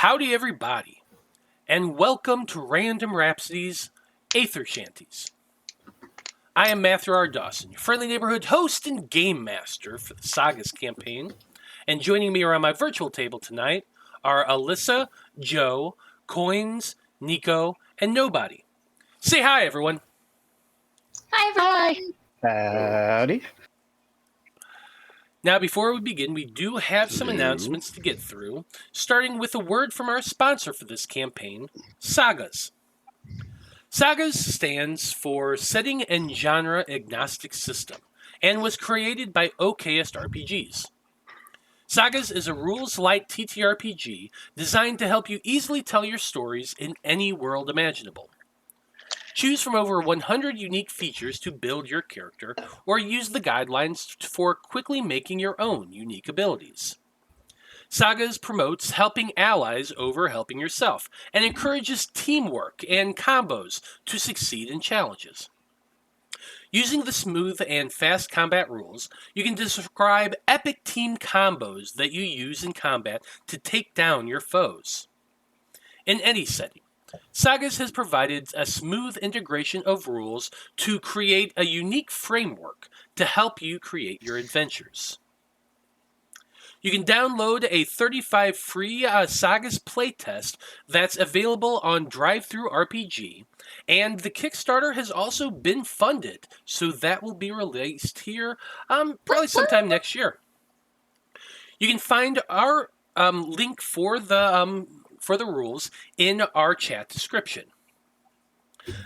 Howdy everybody, and welcome to Random Rhapsody's Æther-Shanties. I am Matthew R. Dawson, your friendly neighborhood host and game master for the SAGAS campaign, and joining me around my virtual table tonight are Alyssa, Joe, KOINES, Nico, and Nobody. Say hi, everyone. Hi, everyone. Howdy. Now, before we begin, we do have some announcements to get through, starting with a word from our sponsor for this campaign, SAGAS. SAGAS stands for Setting and Genre Agnostic System, and was created by OKest RPGs. SAGAS is a rules-light TTRPG designed to help you easily tell your stories in any world imaginable. Choose from over 100 unique features to build your character, or use the guidelines for quickly making your own unique abilities. SAGAS promotes helping allies over helping yourself, and encourages teamwork and combos to succeed in challenges. Using the smooth and fast combat rules, you can describe epic team combos that you use in combat to take down your foes. In any setting, SAGAS has provided a smooth integration of rules to create a unique framework to help you create your adventures. You can download a 35 free SAGAS playtest that's available on DriveThruRPG, and the Kickstarter has also been funded, so that will be released here probably sometime next year. You can find our link for the rules in our chat description.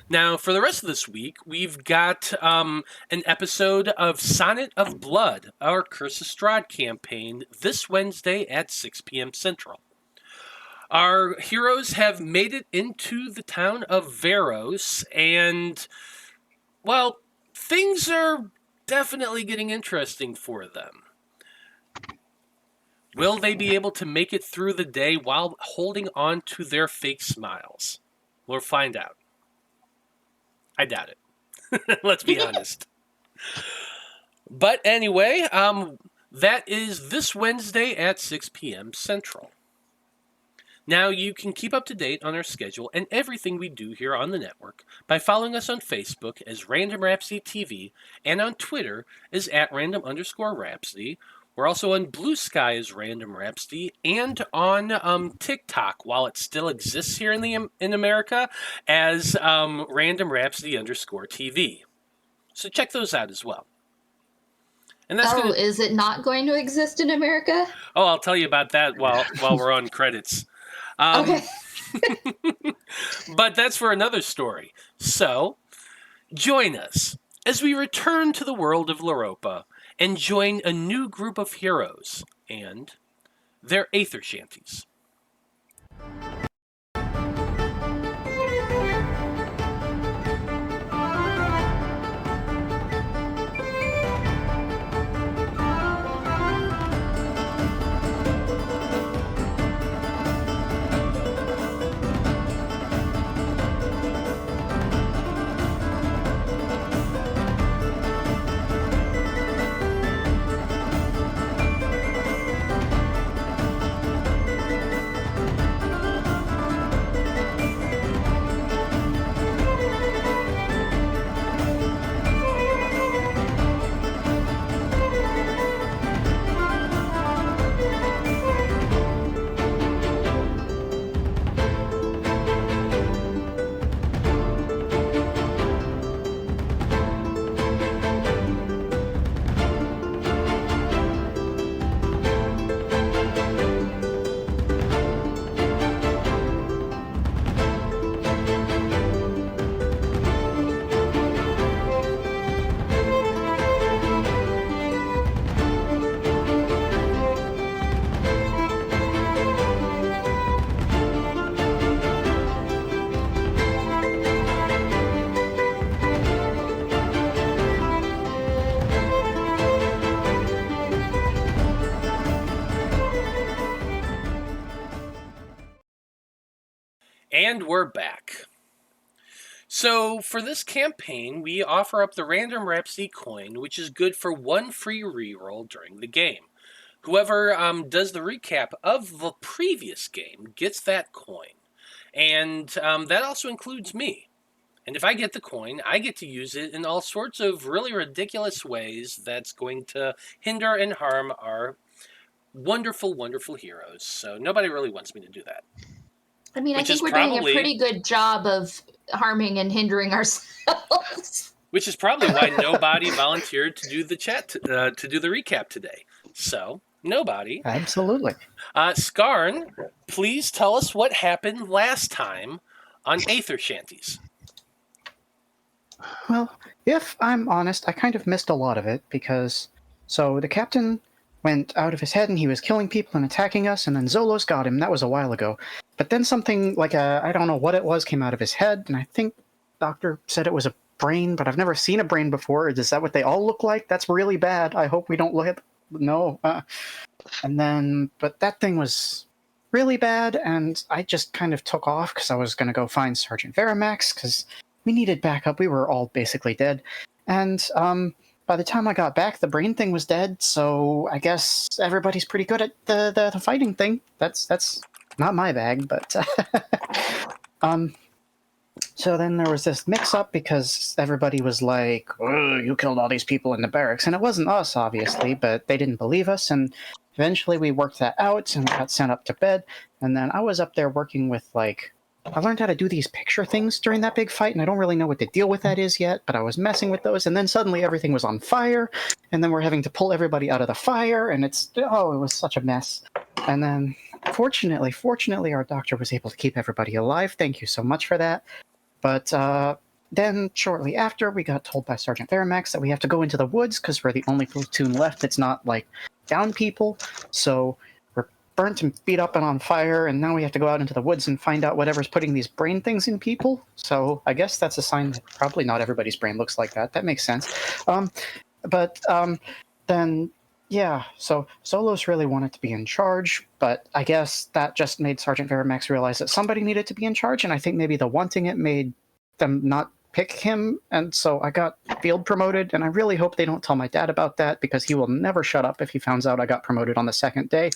Now, for the rest of this week, we've got an episode of Sonnet of Blood, our Curse of Strahd campaign, this Wednesday at 6 p.m. Central. Our heroes have made it into the town of Varos, and, well, things are definitely getting interesting for them. Will they be able to make it through the day while holding on to their fake smiles? We'll find out. I doubt it. Let's be honest. But anyway, that is this Wednesday at 6 p.m. Central. Now, you can keep up to date on our schedule and everything we do here on the network by following us on Facebook as Random Rhapsody TV and on Twitter as @random_Rhapsody. We're also on Blue Sky as Random Rhapsody, and on TikTok, while it still exists here in America, as Random Rhapsody_TV. So check those out as well. And that's is it not going to exist in America? Oh, I'll tell you about that while we're on credits. Okay. But that's for another story. So, join us as we return to the world of Loroupa and join a new group of heroes and their Æther-Shanties. And we're back. So, for this campaign, we offer up the Random Rhapsody coin, which is good for one free reroll during the game. Whoever does the recap of the previous game gets that coin. And that also includes me. And if I get the coin, I get to use it in all sorts of really ridiculous ways that's going to hinder and harm our wonderful, wonderful heroes. So nobody really wants me to do that. I mean, I Which think is we're doing a pretty good job of harming and hindering ourselves. Which is probably why nobody volunteered to do the chat, to do the recap today. So, nobody. Absolutely. Skarn, please tell us what happened last time on Æther-Shanties. Well, if I'm honest, I kind of missed a lot of it because, so the captain went out of his head and he was killing people and attacking us, and then Zolos got him. That was a while ago. But then something like I don't know what it was, came out of his head, and I think Doctor said it was a brain, but I've never seen a brain before. Is that what they all look like? That's really bad. I hope we don't look at... No. And then, but that thing was really bad, and I just kind of took off because I was going to go find Sergeant Veramax, because we needed backup. We were all basically dead. And by the time I got back, the brain thing was dead, so I guess everybody's pretty good at the fighting thing. That's not my bag, but... So then there was this mix-up because everybody was like, "Oh, you killed all these people in the barracks." And it wasn't us, obviously, but they didn't believe us, and eventually we worked that out and got sent up to bed. And then I was up there working with, like... I learned how to do these picture things during that big fight, and I don't really know what the deal with that is yet, but I was messing with those, and then suddenly everything was on fire, and then we're having to pull everybody out of the fire, and it was such a mess. And then, fortunately, our doctor was able to keep everybody alive. Thank you so much for that. But then, shortly after, we got told by Sergeant Veramax that we have to go into the woods because we're the only platoon left that's not, like, down people. So we're burnt and beat up and on fire, and now we have to go out into the woods and find out whatever's putting these brain things in people. So I guess that's a sign that probably not everybody's brain looks like that. That makes sense. Then... Yeah, so Zolos really wanted to be in charge, but I guess that just made Sergeant Veramax realize that somebody needed to be in charge, and I think maybe the wanting it made them not pick him, and so I got field promoted, and I really hope they don't tell my dad about that, because he will never shut up if he finds out I got promoted on the second day.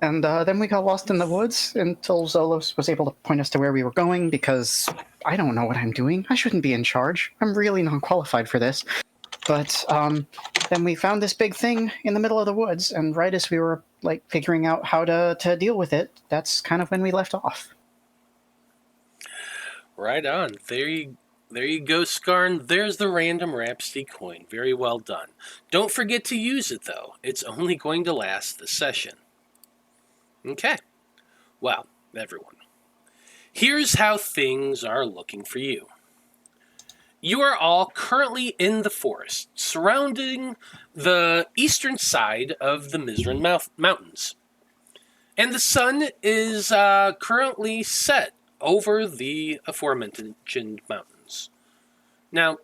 And then we got lost in the woods until Zolos was able to point us to where we were going, because I don't know what I'm doing. I shouldn't be in charge. I'm really non-qualified for this. But then we found this big thing in the middle of the woods, and right as we were like figuring out how to deal with it, that's kind of when we left off. Right on. There you go, Skarn. There's the random Rhapsody coin. Very well done. Don't forget to use it, though. It's only going to last the session. Okay. Well, everyone, here's how things are looking for you. You are all currently in the forest, surrounding the eastern side of the Mizran Mountains. And the sun is currently set over the aforementioned mountains. Now,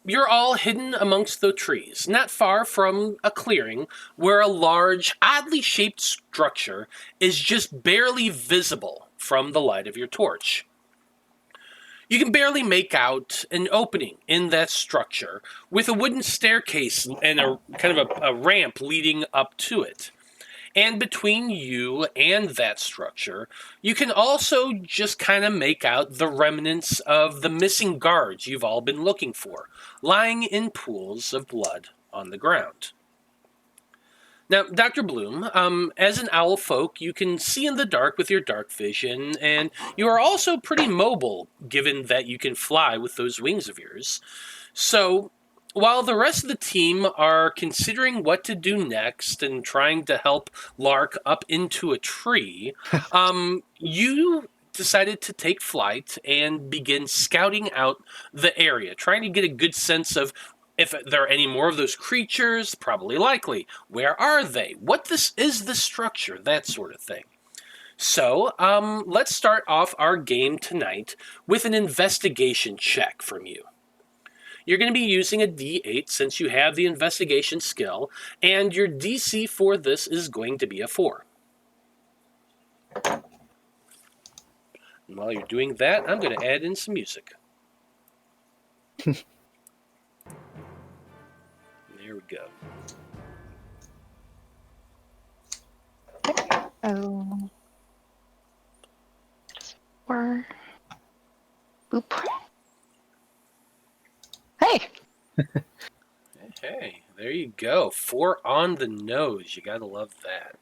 you're all hidden amongst the trees, not far from a clearing where a large, oddly shaped structure is just barely visible from the light of your torch. You can barely make out an opening in that structure with a wooden staircase and a kind of a ramp leading up to it. And between you and that structure, you can also just kind of make out the remnants of the missing guards you've all been looking for, lying in pools of blood on the ground. Now, Dr. Bloom, as an owl folk, you can see in the dark with your dark vision, and you are also pretty mobile, given that you can fly with those wings of yours. So, while the rest of the team are considering what to do next and trying to help Lark up into a tree, you decided to take flight and begin scouting out the area, trying to get a good sense of if there are any more of those creatures, probably likely. Where are they? What is the structure? That sort of thing. So, let's start off our game tonight with an investigation check from you. You're going to be using a D8 since you have the investigation skill, and your DC for this is going to be a 4. And while you're doing that, I'm going to add in some music. There we go. Oh. 4. Boop. Hey! Hey, there you go. 4 on the nose. You gotta love that.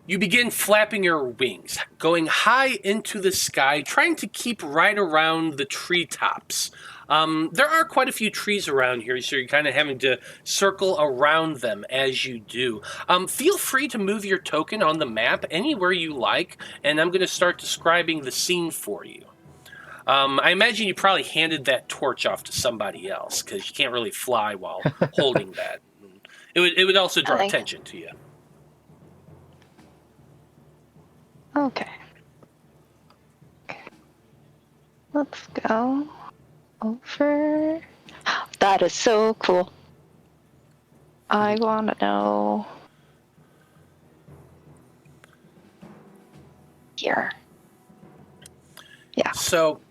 You begin flapping your wings, going high into the sky, trying to keep right around the treetops. There are quite a few trees around here, so you're kind of having to circle around them as you do. Feel free to move your token on the map anywhere you like, and I'm going to start describing the scene for you. I imagine you probably handed that torch off to somebody else, because you can't really fly while holding that. It would also draw attention to you. Okay. Let's go over. That is so cool. I want to know. Here. Yeah. So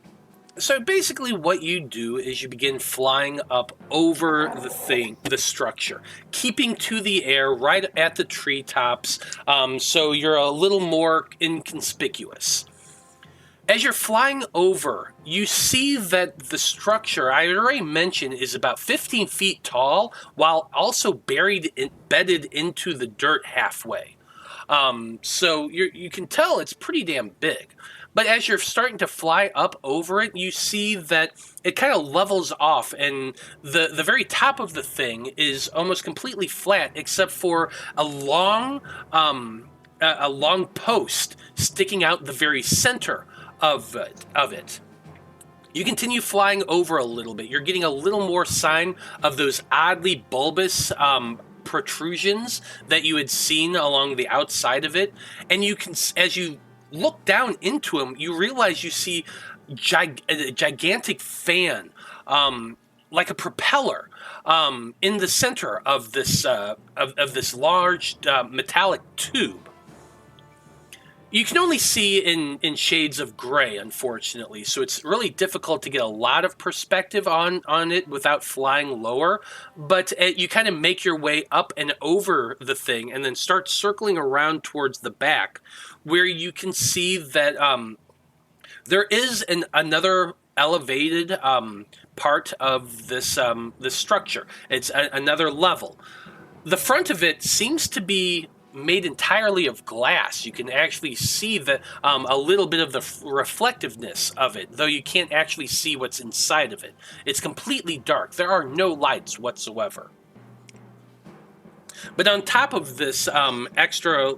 basically what you do is you begin flying up over the structure, keeping to the air right at the treetops, so you're a little more inconspicuous. As you're flying over, you see that the structure, I already mentioned, is about 15 feet tall, while also embedded into the dirt halfway. So you can tell it's pretty damn big. But as you're starting to fly up over it, you see that it kind of levels off, and the very top of the thing is almost completely flat, except for a long post sticking out the very center of it. You continue flying over a little bit. You're getting a little more sign of those oddly bulbous protrusions that you had seen along the outside of it, and you can, as you look down into them, you realize you see a gigantic fan, like a propeller, in the center of this this large metallic tube. You can only see in shades of gray, unfortunately, so it's really difficult to get a lot of perspective on it without flying lower, but you kind of make your way up and over the thing and then start circling around towards the back, where you can see that there is another elevated part of this structure. It's another level. The front of it seems to be made entirely of glass. You can actually see a little bit of the reflectiveness of it, though you can't actually see what's inside of it. It's completely dark. There are no lights whatsoever. But on top of this extra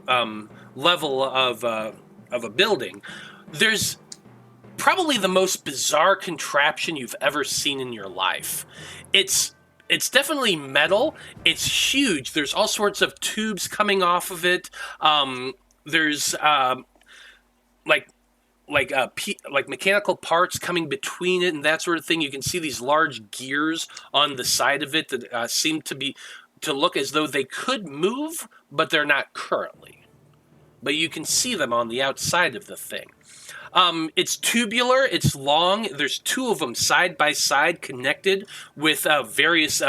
level of a building, there's probably the most bizarre contraption you've ever seen in your life. It's definitely metal. It's huge. There's all sorts of tubes coming off of it. There's like mechanical parts coming between it and that sort of thing. You can see these large gears on the side of it that seem to look as though they could move, but they're not currently. But you can see them on the outside of the thing. It's tubular, it's long, there's 2 of them side by side connected with various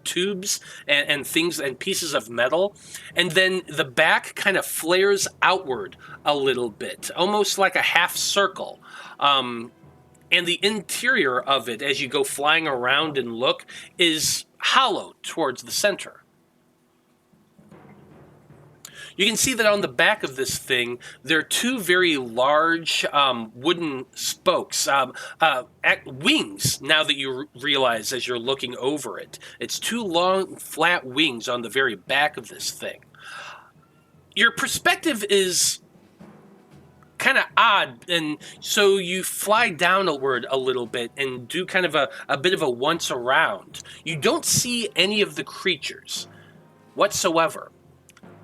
tubes and things and pieces of metal. And then the back kind of flares outward a little bit, almost like a half circle. And the interior of it, as you go flying around and look, is hollow towards the center. You can see that on the back of this thing, there are 2 very large wooden spokes, wings, now that you realize as you're looking over it. It's 2 long, flat wings on the very back of this thing. Your perspective is kind of odd, and so you fly downward a little bit and do kind of a bit of a once around. You don't see any of the creatures whatsoever.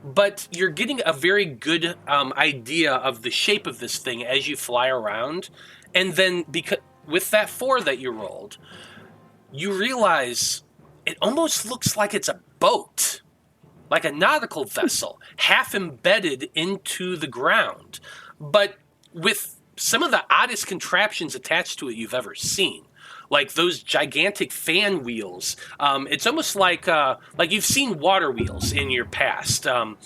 But you're getting a very good idea of the shape of this thing as you fly around. And then with that 4 that you rolled, you realize it almost looks like it's a boat, like a nautical vessel, half embedded into the ground. But with some of the oddest contraptions attached to it you've ever seen. Like those gigantic fan wheels. It's almost like you've seen water wheels in your past, and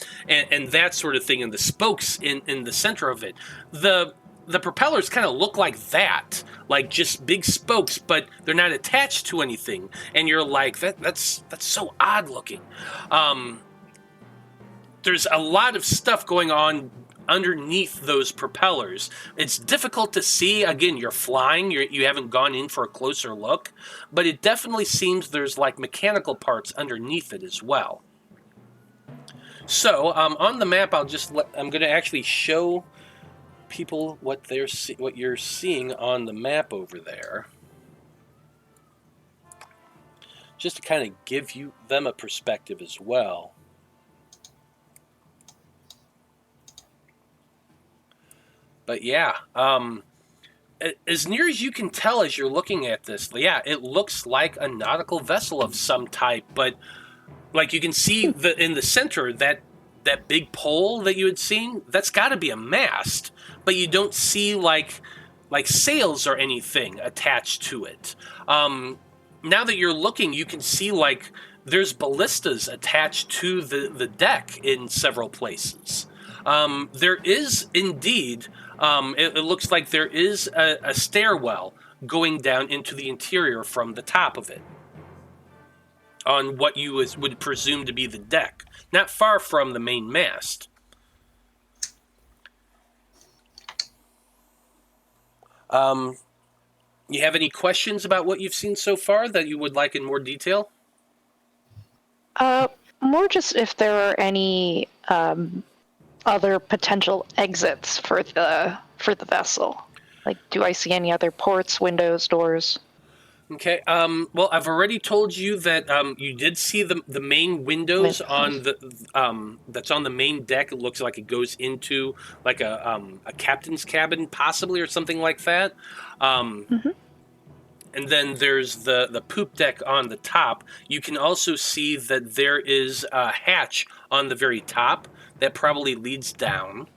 that sort of thing, and the spokes in the center of it. The propellers kind of look like that, like just big spokes, but they're not attached to anything. And you're like, that's so odd looking. There's a lot of stuff going on underneath those propellers. It's difficult to see. Again, you're flying. You haven't gone in for a closer look, but it definitely seems there's like mechanical parts underneath it as well. So on the map, I'm going to actually show people what you're seeing on the map over there, just to kind of give them a perspective as well. But yeah, as near as you can tell as you're looking at this, yeah, it looks like a nautical vessel of some type. But like you can see in the center, that big pole that you had seen, that's got to be a mast. But you don't see like sails or anything attached to it. Now that you're looking, you can see like there's ballistas attached to the deck in several places. There is indeed, it looks like there is a stairwell going down into the interior from the top of it, on what you would presume to be the deck, not far from the main mast. You have any questions about what you've seen so far that you would like in more detail? More just if there are any other potential exits for the vessel. Like, do I see any other ports, windows, doors? Okay. Well, I've already told you that you did see the main windows on the that's on the main deck. It looks like it goes into like a captain's cabin, possibly, or something like that. And then there's the poop deck on the top. You can also see that there is a hatch on the very top that probably leads down.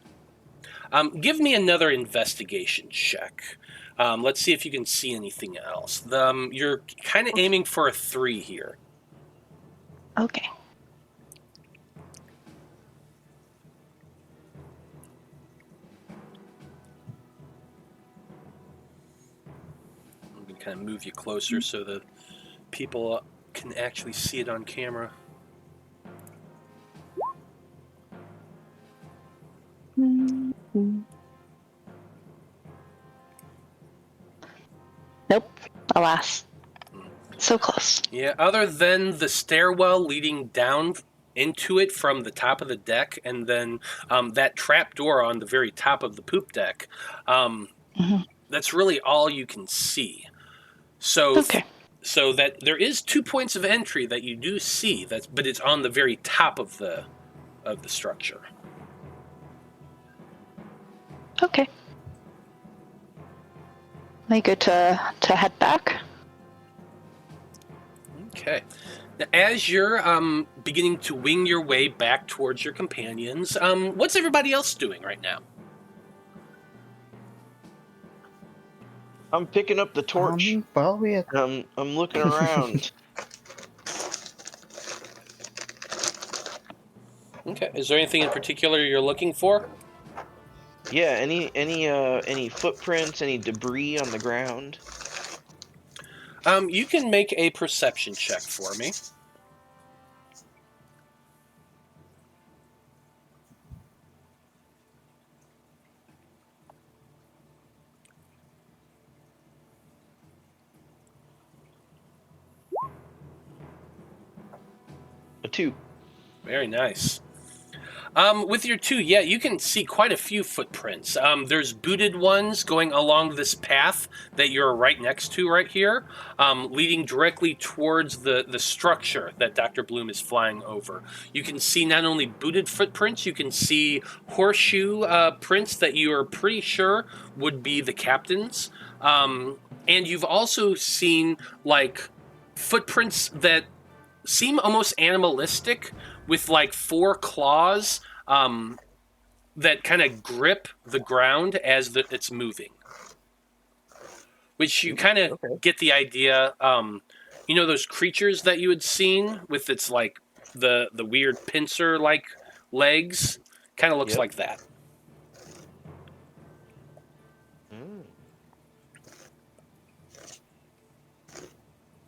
Give me another investigation check. Let's see if you can see anything else. You're kind of aiming for a 3 here. Okay. I'm going to kind of move you closer so that people can actually see it on camera. Nope. Alas. So close. Yeah, other than the stairwell leading down into it from the top of the deck, and then that trap door on the very top of the poop deck, that's really all you can see. So, so that there is 2 points of entry that you do see, but it's on the very top of the structure. Okay. Am I good to head back? Okay. Now, as you're beginning to wing your way back towards your companions, what's everybody else doing right now? I'm picking up the torch. Well, we had... I'm looking around. Okay. Is there anything in particular you're looking for? Yeah, any footprints, any debris on the ground? You can make a perception check for me. A 2. Very nice. With your 2, yeah, you can see quite a few footprints. There's booted ones going along this path that you're right next to right here, leading directly towards the structure that Dr. Bloom is flying over. You can see not only booted footprints, you can see horseshoe prints that you are pretty sure would be the captain's. And you've also seen, like, footprints that seem almost animalistic, with like 4 claws that kind of grip the ground as it's moving. Which you kind of get the idea. You know those creatures that you had seen with its like the weird pincer like legs? Kind of looks like that. Mm.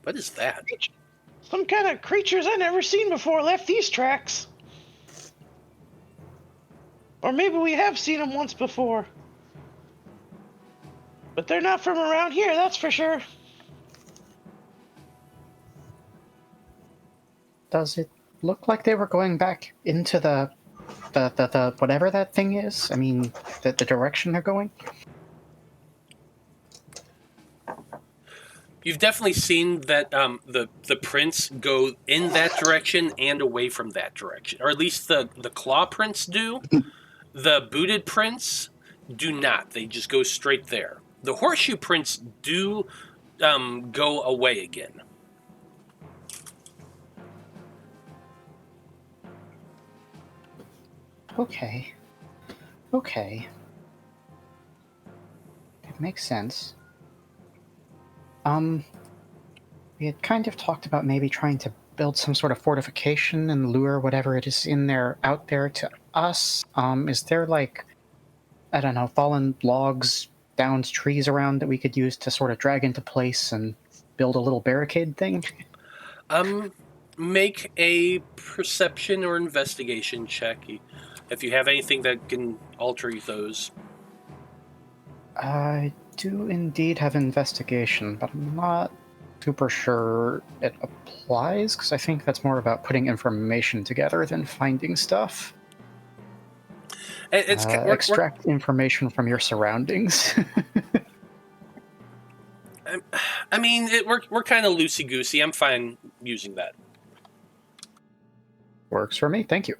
What is that? Some kind of creatures I never seen before left these tracks. Or maybe we have seen them once before. But they're not from around here, that's for sure. Does it look like they were going back into the whatever that thing is? I mean, the direction they're going? You've definitely seen that the prints go in that direction and away from that direction. Or at least the claw prints do. The booted prints do not. They just go straight there. The horseshoe prints do go away again. Okay. Okay. It makes sense. We had kind of talked about maybe trying to build some sort of fortification and lure whatever it is in there out there to us. Is there like, I don't know, fallen logs, downed trees around that we could use to sort of drag into place and build a little barricade thing? Make a perception or investigation check if you have anything that can alter those. I do indeed have investigation, but I'm not super sure it applies, because I think that's more about putting information together than finding stuff. Extract information from your surroundings. I mean, we're kind of loosey-goosey. I'm fine using that. Works for me, thank you.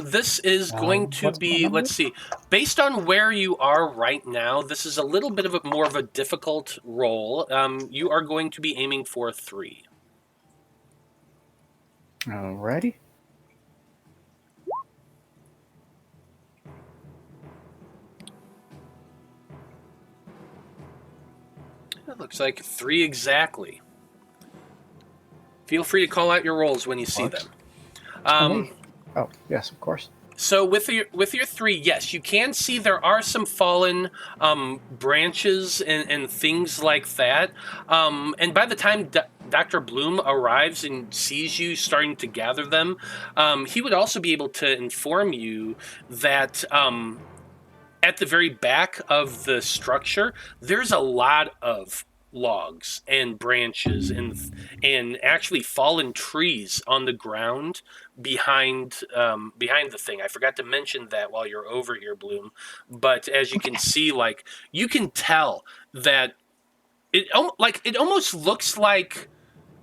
This is going to be, let's see, based on where you are right now, this is a little bit of more of a difficult roll. You are going to be aiming for 3. Alrighty. It looks like 3 exactly. Feel free to call out your rolls when you see them. Oh, yes, of course. So with your 3, yes, you can see there are some fallen branches and things like that. And by the time Dr. Bloom arrives and sees you starting to gather them, he would also be able to inform you that at the very back of the structure, there's a lot of logs and branches and actually fallen trees on the ground behind the thing. I forgot to mention that while you're over here, Bloom. But as you can see, like, you can tell that it almost looks like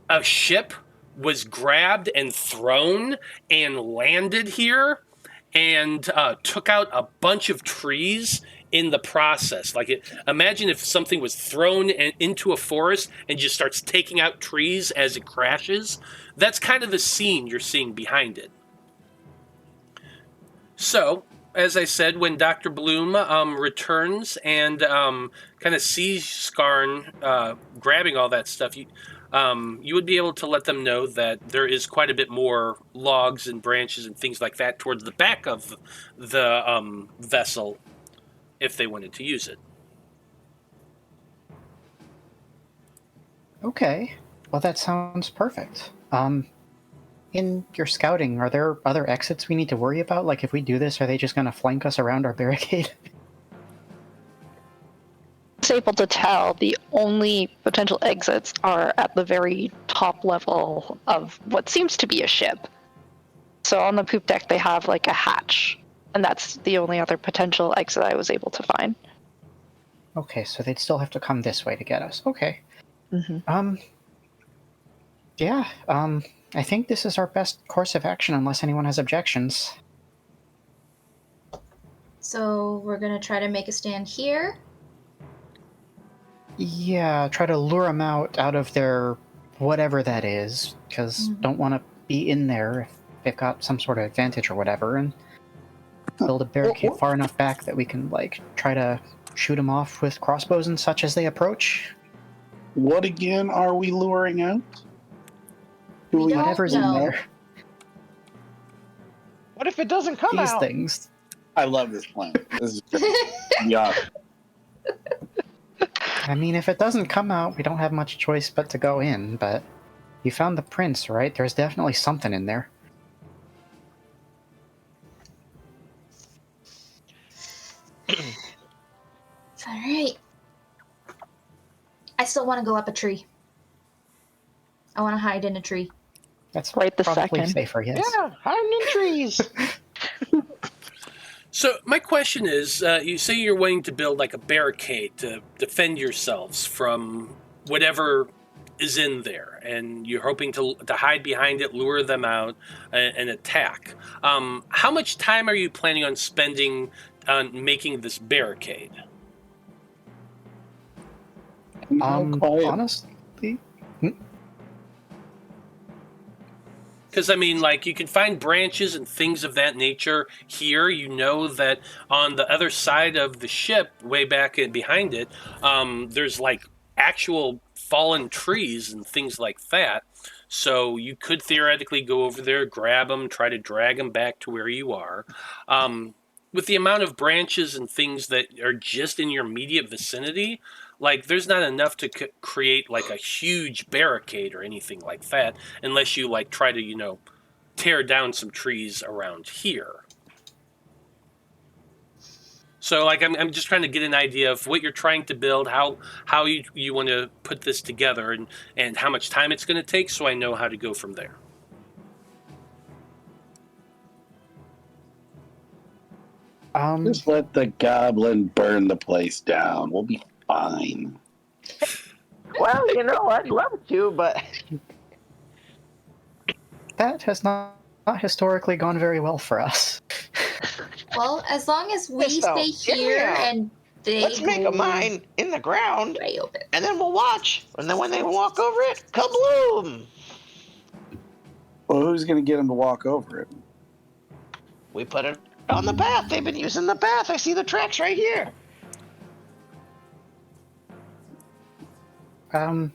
a ship was grabbed and thrown and landed here and took out a bunch of trees in the process. Imagine if something was thrown into a forest and just starts taking out trees as it crashes. That's kind of the scene you're seeing behind it. So, as I said, when Dr. Bloom returns and kind of sees Skarn grabbing all that stuff, you would be able to let them know that there is quite a bit more logs and branches and things like that towards the back of the vessel if they wanted to use it. Okay. Well, that sounds perfect. In your scouting, are there other exits we need to worry about? Like, if we do this, are they just going to flank us around our barricade? I was able to tell the only potential exits are at the very top level of what seems to be a ship. So on the poop deck, they have like a hatch, and that's the only other potential exit I was able to find. Okay, so they'd still have to come this way to get us. Okay. Mm-hmm. Yeah, I think this is our best course of action unless anyone has objections. So we're going to try to make a stand here. Yeah, try to lure them out of their whatever that is, because don't want to be in there if they've got some sort of advantage or whatever, and build a barricade far enough back that we can, like, try to shoot them off with crossbows and such as they approach. What again are we luring out? We don't Whatever's in know. there. What if it doesn't come These out? things. I love this plan. This is yeah. I mean, if it doesn't come out, we don't have much choice but to go in, but you found the prince, right? There's definitely something in there. Alright. I still want to go up a tree. I want to hide in a tree. That's Right this probably second. safer, yes. Yeah, hiding in trees. So my question is, you say you're wanting to build like a barricade to defend yourselves from whatever is in there, and you're hoping to hide behind it, lure them out, and attack. How much time are you planning on spending on making this barricade? Honestly, Because, I mean, like, you can find branches and things of that nature here. You know that on the other side of the ship, way back behind it, there's, like, actual fallen trees and things like that. So you could theoretically go over there, grab them, try to drag them back to where you are. With the amount of branches and things that are just in your immediate vicinity, like, there's not enough to create, like, a huge barricade or anything like that, unless you, like, try to, you know, tear down some trees around here. So, like, I'm just trying to get an idea of what you're trying to build, how you want to put this together, and how much time it's going to take, so I know how to go from there. Just let the goblin burn the place down. We'll be fine. Well, you know, I'd love to, but that has not historically gone very well for us. Well, as long as we Yes, though. stay Hear me here out. and they let's make go a mine in the ground, way open. and then we'll watch. And then when they walk over it, kabloom! Well, who's going to get him to walk over it? We put it on the path. They've been using the path. I see the tracks right here. I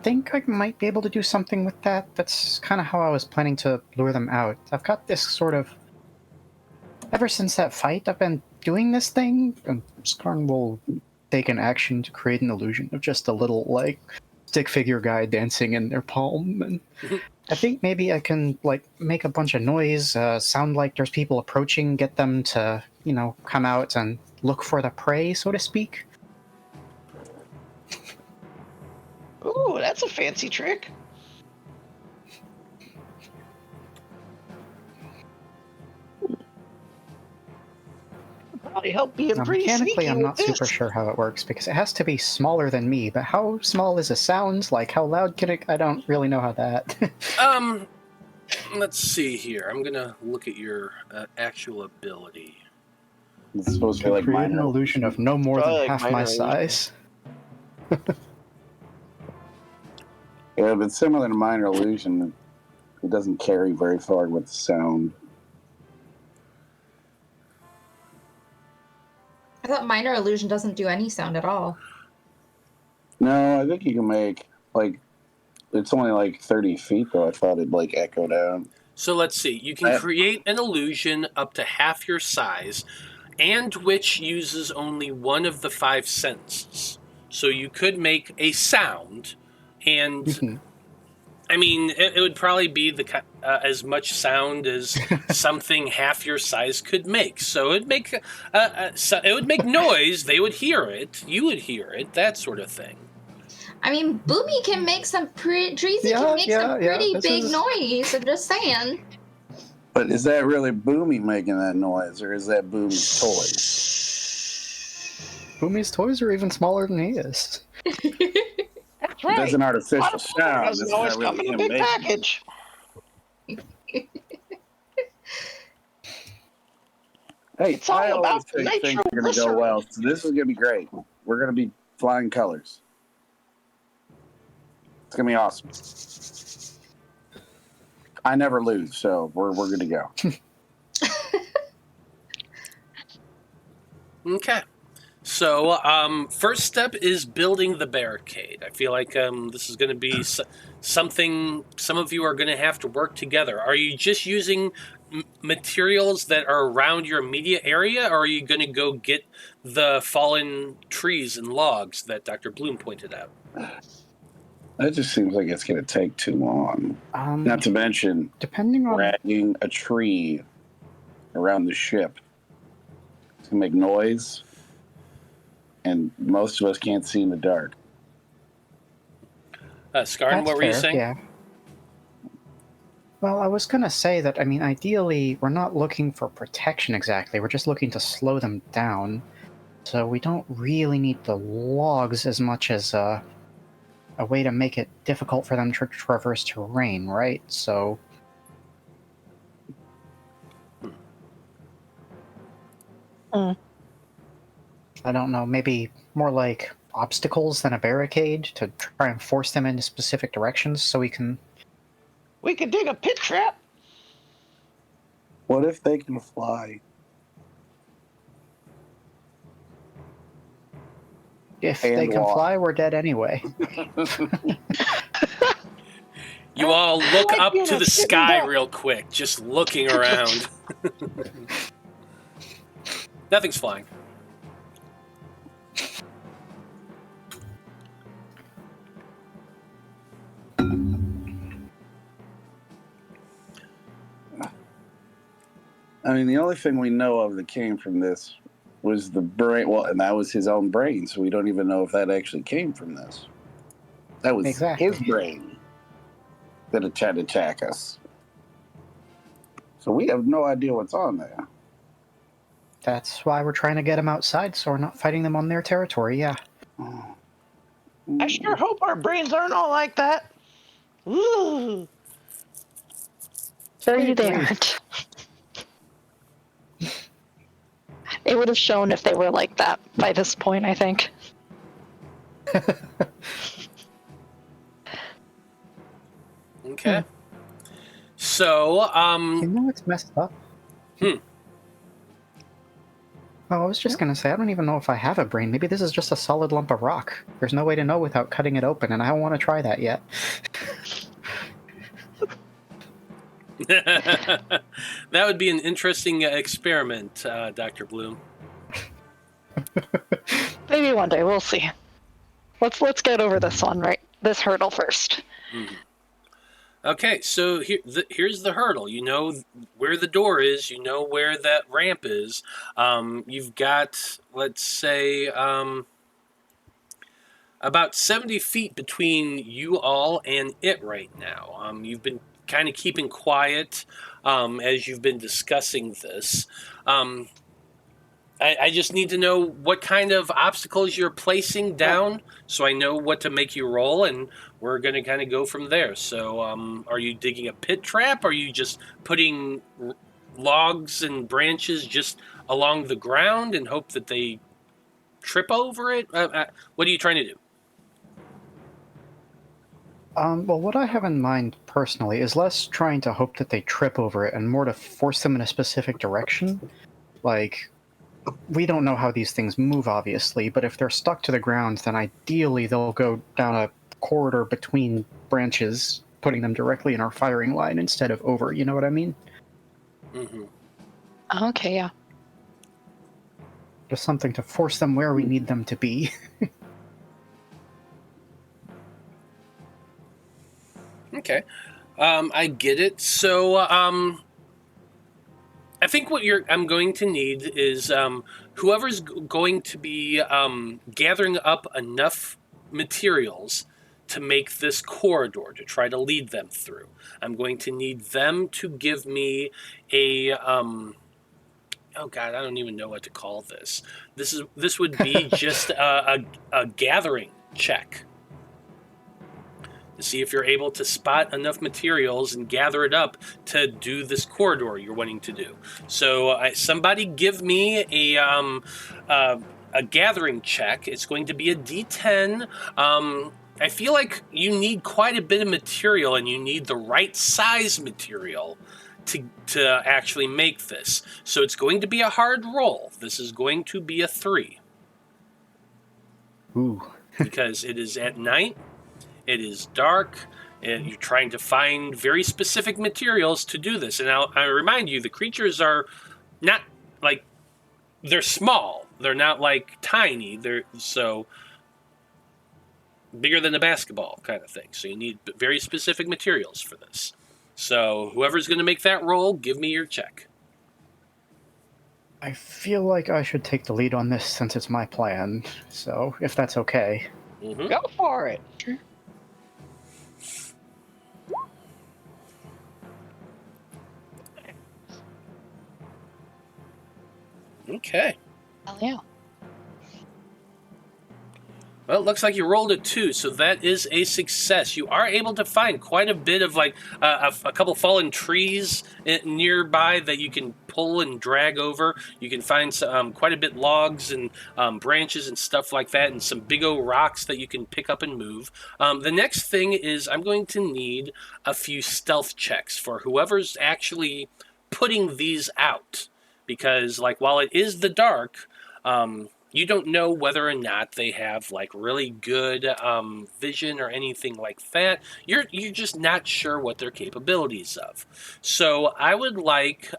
think I might be able to do something with that. That's kind of how I was planning to lure them out. I've got this sort of... Ever since that fight, I've been doing this thing, and Skarn will take an action to create an illusion of just a little, like, stick figure guy dancing in their palm, and I think maybe I can, like, make a bunch of noise, sound like there's people approaching, get them to, you know, come out and look for the prey, so to speak. Ooh, that's a fancy trick. Probably help being Now, pretty mechanically, sneaky I'm with not this. super sure how it works, because it has to be smaller than me, but how small is a sound? Like, how loud can it... I don't really know how that... Let's see here. I'm gonna look at your actual ability. It's supposed to be like create an minor illusion of no more Probably than like half minor my illusion. size. Yeah, but similar to minor illusion, it doesn't carry very far with the sound. I thought minor illusion doesn't do any sound at all. No, I think you can make, like, it's only like 30 feet, though. I thought it'd, like, echo down. So let's see. You can create an illusion up to half your size, and which uses only one of the 5 senses. So you could make a sound, and I mean, it would probably be as much sound as something half your size could make. So it'd make it would make noise. They would hear it. You would hear it. That sort of thing. I mean, Boomy can make some Dreezy can make some pretty big noise. I'm just saying. But is that really Boomy making that noise, or is that Boomy's toys? Boomy's toys are even smaller than he is. That's right. That's an artificial Sound sound. doesn't It's always not come really in a him big making it. package. Hey, It's all I always about think things are going to go nitroglycerin. well, so this is going to be great. We're gonna be flying colors. It's gonna be awesome. I never lose, so we're gonna go. Okay. So, first step is building the barricade. I feel like this is going to be something some of you are going to have to work together. Are you just using materials that are around your immediate area, or are you going to go get the fallen trees and logs that Dr. Bloom pointed out? That just seems like it's going to take too long. Not to mention, depending on dragging a tree around the ship. It's going to make noise. And most of us can't see in the dark. Skarn, what were you saying? Yeah. Well, I was going to say that, I mean, ideally, we're not looking for protection exactly. We're just looking to slow them down. So we don't really need the logs as much as a way to make it difficult for them to traverse terrain, right? So... I don't know, maybe more like obstacles than a barricade to try and force them into specific directions so we can... We could dig a pit trap. What if they can fly? If And they can walk. fly, we're dead anyway. You all look like up being to a the sitting sky duck. real quick, just looking around. Nothing's flying. I mean, the only thing we know of that came from this was the brain. Well, and that was his own brain, so we don't even know if that actually came from this. That was Exactly. his brain that had tried to attack us. So we have no idea what's on there. That's why we're trying to get them outside, so we're not fighting them on their territory, yeah. I sure hope our brains aren't all like that. Ooh. Maybe they aren't. It would have shown if they were like that by this point, I think. Okay. So, You know what's messed up? Oh, I was just gonna say, I don't even know if I have a brain. Maybe this is just a solid lump of rock. There's no way to know without cutting it open, and I don't want to try that yet. that would be an interesting experiment, Dr. Bloom. Maybe one day, we'll see. Let's get over this one, right? This hurdle first. Mm-hmm. Okay, so here's the hurdle. You know where the door is. You know where that ramp is. You've got, let's say, about 70 feet between you all and it right now. You've been kind of keeping quiet as you've been discussing this. I just need to know what kind of obstacles you're placing down so I know what to make you roll, and we're going to kind of go from there. So are you digging a pit trap? Are you just putting logs and branches just along the ground and hope that they trip over it? What are you trying to do? Well, what I have in mind personally is less trying to hope that they trip over it and more to force them in a specific direction. Like, we don't know how these things move, obviously, but if they're stuck to the ground, then ideally they'll go down a corridor between branches, putting them directly in our firing line instead of over, you know what I mean? Mm-hmm. Okay, yeah. Just something to force them where we need them to be. Okay. I get it. So, I think what I'm going to need is whoever's going to be gathering up enough materials to make this corridor to try to lead them through. I'm going to need them to give me a oh god, I don't even know what to call this. This would be just a gathering check. To see if you're able to spot enough materials and gather it up to do this corridor you're wanting to do. So somebody give me a gathering check. It's going to be a D10. I feel like you need quite a bit of material, and you need the right size material to actually make this. So it's going to be a hard roll. This is going to be a 3. Ooh. Because it is at night, it is dark, and you're trying to find very specific materials to do this. And I remind you, the creatures are not like, they're small. They're not like tiny. They're so bigger than a basketball kind of thing. So you need very specific materials for this. So whoever's going to make that roll, give me your check. I feel like I should take the lead on this since it's my plan. So, if that's okay. Mm-hmm. Go for it. Okay. Hell yeah. Well, it looks like you rolled a 2, so that is a success. You are able to find quite a bit of, like, a couple fallen trees nearby that you can pull and drag over. You can find quite a bit logs and branches and stuff like that, and some big old rocks that you can pick up and move. The next thing is I'm going to need a few stealth checks for whoever's actually putting these out. Because, like, while it is the dark, you don't know whether or not they have, like, really good vision or anything like that. You're just not sure what their capabilities of. So I would like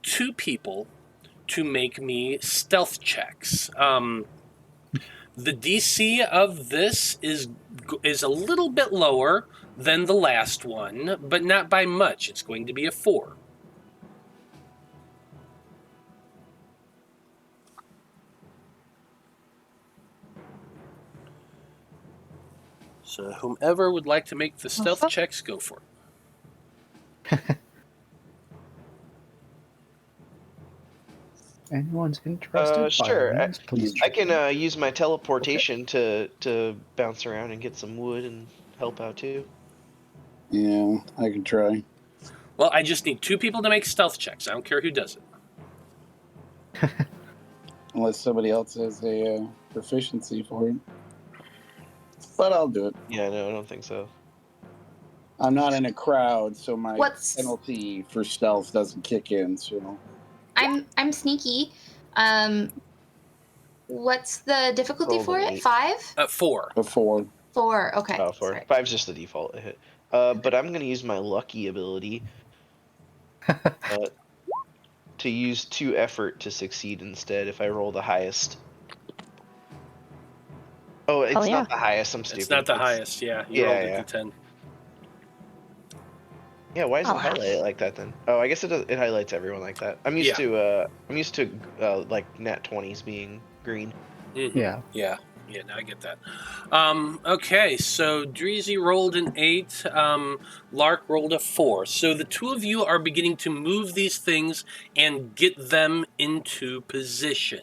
2 people to make me stealth checks. The DC of this is a little bit lower than the last one, but not by much. It's going to be a 4. So whomever would like to make the stealth checks, go for it. Anyone's interested? Sure. By all means, please. I can use my teleportation to bounce around and get some wood and help out too. Yeah, I can try. Well, I just need 2 people to make stealth checks. I don't care who does it. Unless somebody else has a proficiency for it. But I'll do it. Yeah, no, I don't think so. I'm not in a crowd, so my What's- penalty for stealth doesn't kick in, so... I'm sneaky. What's the difficulty Roll for an it? 8. 5? 4. Before. 4. Okay. Oh, 4. Sorry. 5's just the default. But I'm gonna use my lucky ability to use 2 effort to succeed instead if I roll the highest. Oh, it's Hell yeah. not the highest. I'm stupid. It's not the highest, yeah. You rolled a D10. Yeah, why does it Oh. highlight it like that then? Oh, I guess it highlights everyone like that. I'm used to like nat 20s being green. Mm-hmm. Yeah. Yeah, no, I get that. Okay, so Dreezy rolled an 8, Lark rolled a 4. So the 2 of you are beginning to move these things and get them into position.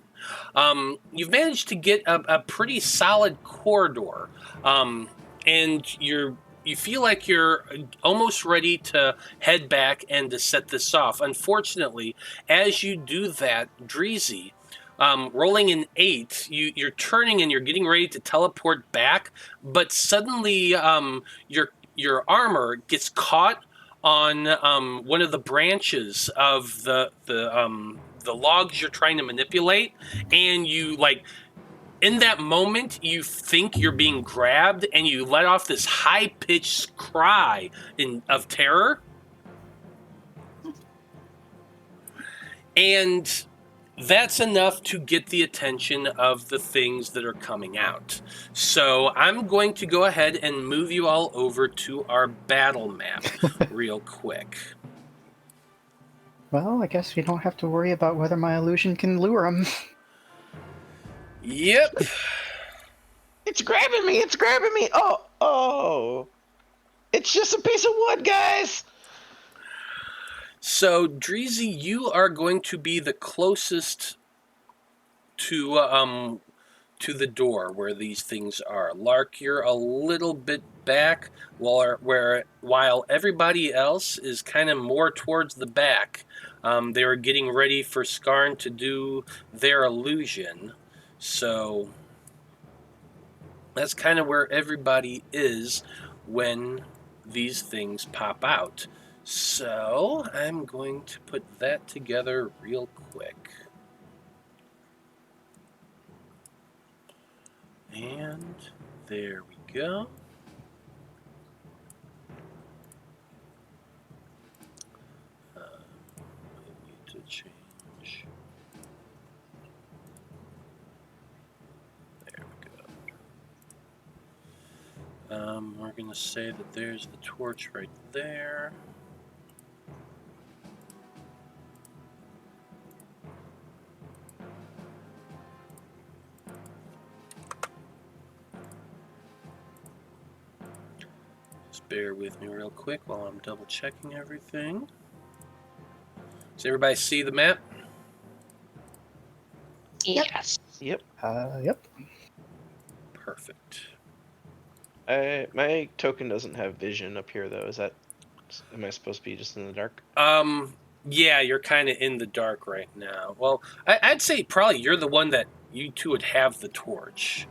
You've managed to get a pretty solid corridor, and you feel like you're almost ready to head back and to set this off. Unfortunately, as you do that, Dreezy, rolling an 8, you're turning and you're getting ready to teleport back, but suddenly your armor gets caught on one of the branches of the logs you're trying to manipulate, and you, like, in that moment, you think you're being grabbed, and you let off this high-pitched cry of terror. And that's enough to get the attention of the things that are coming out. So I'm going to go ahead and move you all over to our battle map real quick. Well, I guess we don't have to worry about whether my illusion can lure him. Yep. It's grabbing me! It's grabbing me! Oh! It's just a piece of wood, guys! So, Dreezy, you are going to be the closest to the door where these things are. Lark, you're a little bit back, while everybody else is kind of more towards the back. They were getting ready for Skarn to do their illusion. So that's kind of where everybody is when these things pop out. So I'm going to put that together real quick. And there we go. I need to change. There we go. We're going to say that there's the torch right there. Bear with me real quick while I'm double checking everything. Does everybody see the map? Yes. Yep. Yep. Perfect. My token doesn't have vision up here though. Am I supposed to be just in the dark? Yeah, you're kind of in the dark right now. Well, I'd say probably you're the one that you two would have the torch.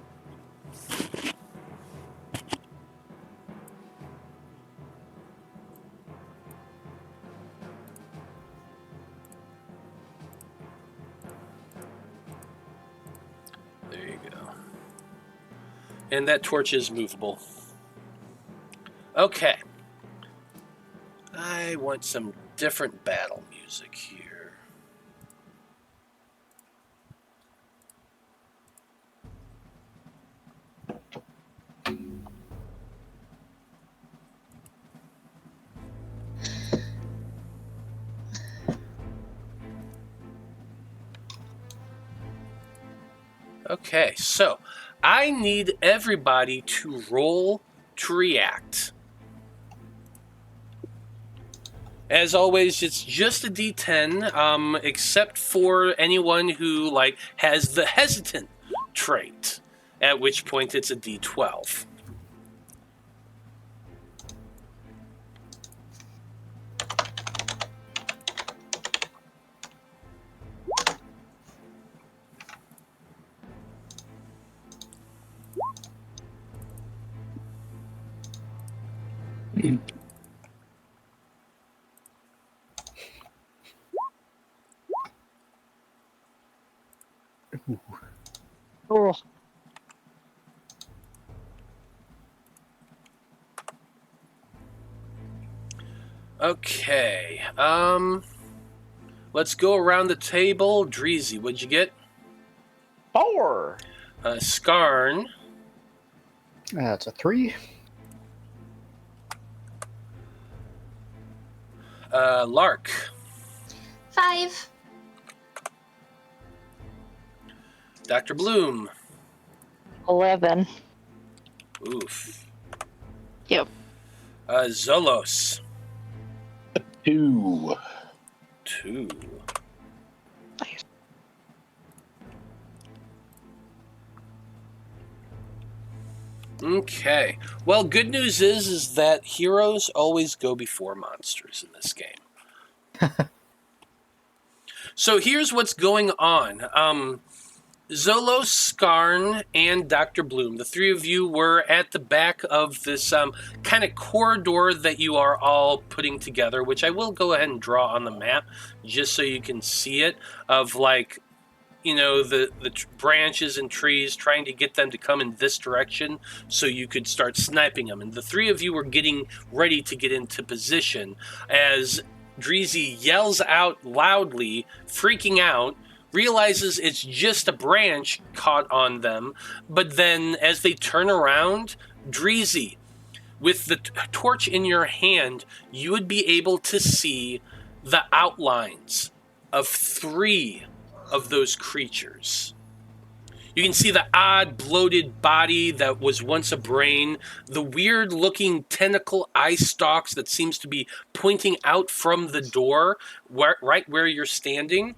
There you go. And that torch is movable. Okay. I want some different battle music here. Okay, so I need everybody to roll to react. As always, it's just a D10, except for anyone who has the hesitant trait, at which point it's a D12. Oh. Okay, let's go around the table. Dreezy, what'd you get? 4. Skarn. That's a 3. Lark. 5. Dr. Bloom. 11. Oof. Yep. Zolos. 2. 2. Nice. Okay. Well, good news is that heroes always go before monsters in this game. So here's what's going on. Zolos, Skarn, and Dr. Bloom, the three of you were at the back of this kind of corridor that you are all putting together, which I will go ahead and draw on the map just so you can see it, of the branches and trees, trying to get them to come in this direction so you could start sniping them. And the three of you were getting ready to get into position as Dreezy yells out loudly, freaking out, realizes it's just a branch caught on them, but then as they turn around, Dreezy, with the torch in your hand, you would be able to see the outlines of 3 of those creatures. You can see the odd bloated body that was once a brain, the weird looking tentacle eye stalks that seems to be pointing out from the door right where you're standing,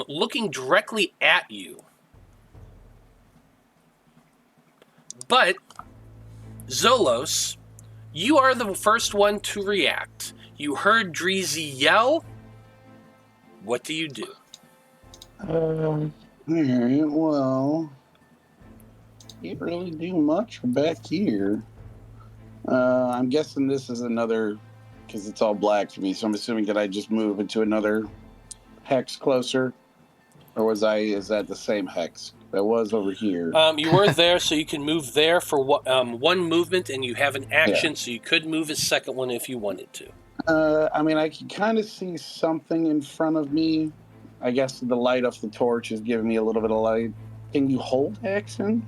looking directly at you. But Zolos, you are the first one to react. You heard Dreezy yell, What do you do? Alright, well, can't really do much back here. I'm guessing this is another, because it's all black for me, so I'm assuming that I just move into another hex closer? Or is that the same hex? That was over here. You were there, so you can move there for one movement, and you have an action, so you could move a second one if you wanted to. I mean, I can kind of see something in front of me. I guess the light off the torch is giving me a little bit of light. Can you hold action?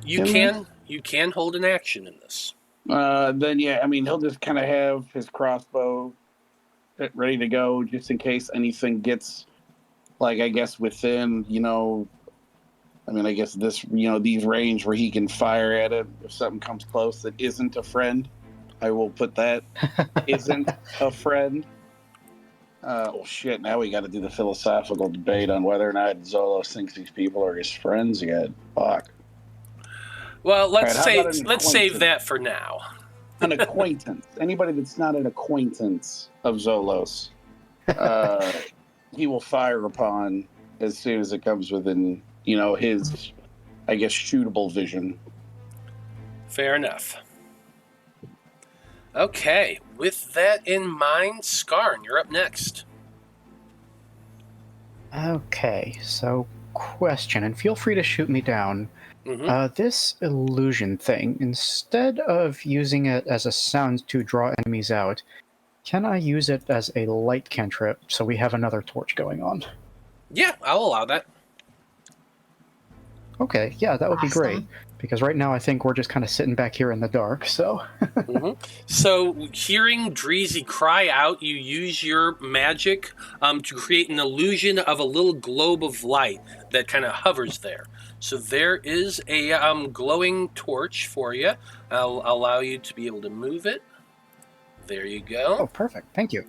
You can hold an action in this. Then yeah, I mean, he'll just kind of have his crossbow ready to go just in case anything gets, like, I guess within, I mean, I guess this, these range where he can fire at it if something comes close that isn't a friend. I will put that isn't a friend. Oh shit! Now we got to do the philosophical debate on whether or not Zolos thinks these people are his friends yet. Fuck. Well, let's save that for now. An acquaintance, anybody that's not an acquaintance of Zolos, he will fire upon as soon as it comes within, his, I guess, shootable vision. Fair enough. Okay, with that in mind, Skarn, you're up next. Okay, so question, and feel free to shoot me down. Mm-hmm. This illusion thing, instead of using it as a sound to draw enemies out, can I use it as a light cantrip so we have another torch going on? Yeah, I'll allow that. Okay, yeah, that would be great. Because right now I think we're just kind of sitting back here in the dark, so... Mm-hmm. So, hearing Dreezy cry out, you use your magic to create an illusion of a little globe of light that kind of hovers there. So there is a glowing torch for you. I'll allow you to be able to move it. There you go. Oh, perfect. Thank you.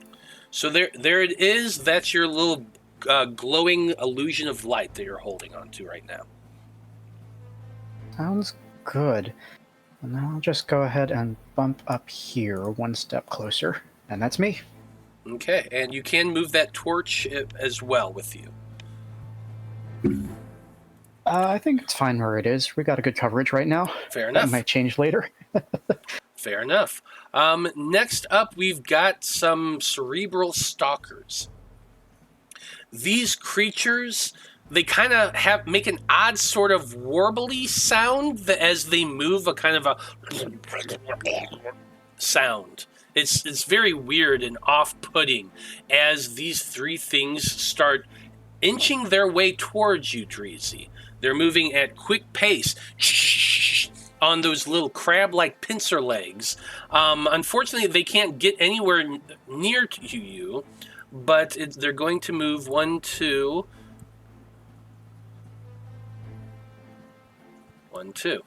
So there it is. That's your little glowing illusion of light that you're holding on to right now. Sounds good. And then I'll just go ahead and bump up here one step closer. And that's me. Okay, and you can move that torch as well with you. I think it's fine where it is. We got a good coverage right now. Fair enough. That might change later. Fair enough. Next up, we've got some cerebral stalkers. These creatures, they kind of make an odd sort of warbly sound as they move, a kind of a sound. It's very weird and off-putting as these three things start inching their way towards you, Dreezy. They're moving at quick pace on those little crab-like pincer legs. Unfortunately, they can't get anywhere near to you, but they're going to move 1, 2, 1, 2.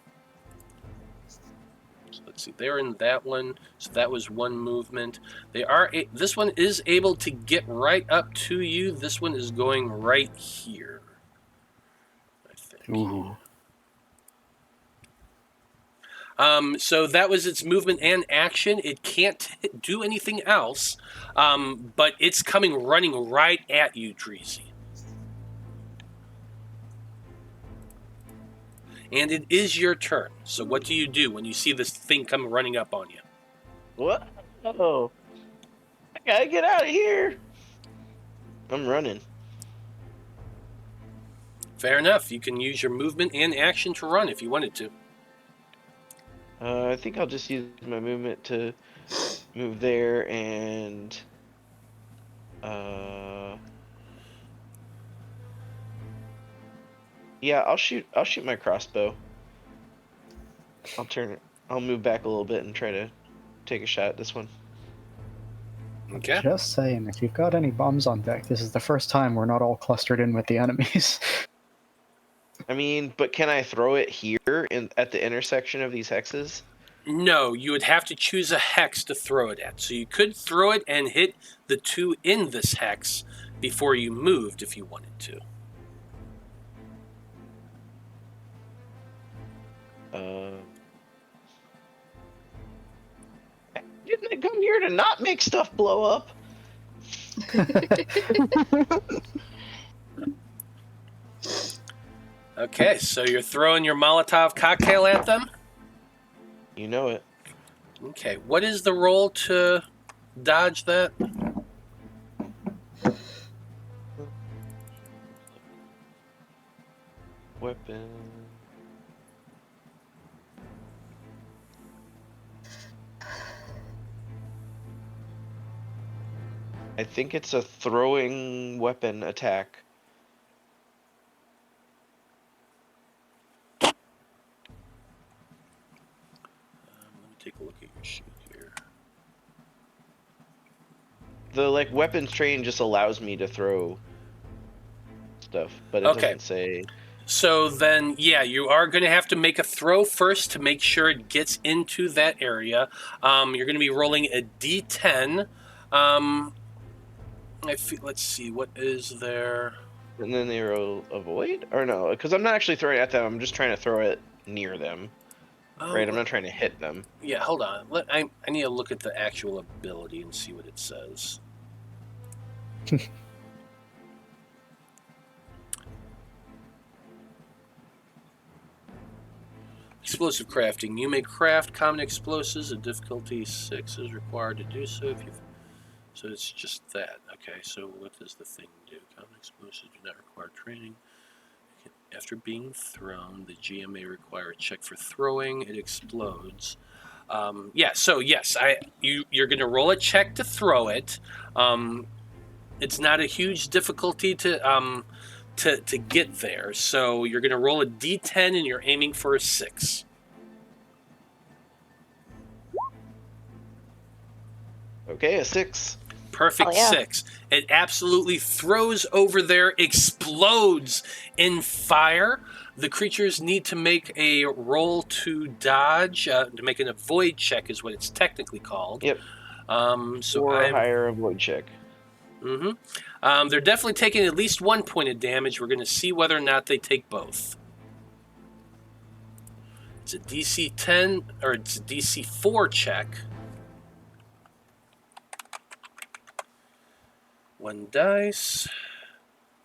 So let's see, they're in that one. So that was one movement. This one is able to get right up to you. This one is going right here, I think. Ooh. So that was its movement and action. It can't do anything else, but it's running right at you, Dreezy. And it is your turn. So what do you do when you see this thing come running up on you? What? Oh. I gotta get out of here. I'm running. Fair enough. You can use your movement and action to run if you wanted to. I think I'll just use my movement to move there and yeah, I'll shoot my crossbow. I'll move back a little bit and try to take a shot at this one. Okay. Just saying, if you've got any bombs on deck, this is the first time we're not all clustered in with the enemies. I mean, but can I throw it here at the intersection of these hexes? No, you would have to choose a hex to throw it at. So you could throw it and hit the two in this hex before you moved if you wanted to. Didn't I come here to not make stuff blow up? Okay, so you're throwing your Molotov cocktail at them? You know it. Okay, what is the roll to dodge that? Weapon. I think it's a throwing weapon attack. Let me take a look at your sheet here. The weapons train just allows me to throw stuff, but it doesn't say. So then, yeah, you are going to have to make a throw first to make sure it gets into that area. You're going to be rolling a D10. Let's see, what is there? And then they roll avoid? Or no, because I'm not actually throwing it at them, I'm just trying to throw it near them. Right, I'm not trying to hit them. Yeah, hold on. I need to look at the actual ability and see what it says. Explosive crafting. You may craft common explosives. A difficulty 6 is required to do so. So it's just that. Okay, so what does the thing do? Common explosives do not require training. After being thrown, the GM may require a check for throwing. It explodes. So yes, you're going to roll a check to throw it. It's not a huge difficulty to get there. So you're going to roll a D10 and you're aiming for a 6. Okay, a 6. Perfect 6. It absolutely throws over there, explodes in fire. The creatures need to make a roll to dodge, to make an avoid check is what it's technically called. Yep. Or a higher avoid check. Mm-hmm. They're definitely taking at least 1 point of damage. We're going to see whether or not they take both. It's a DC 10, or it's a DC 4 check. 1 dice.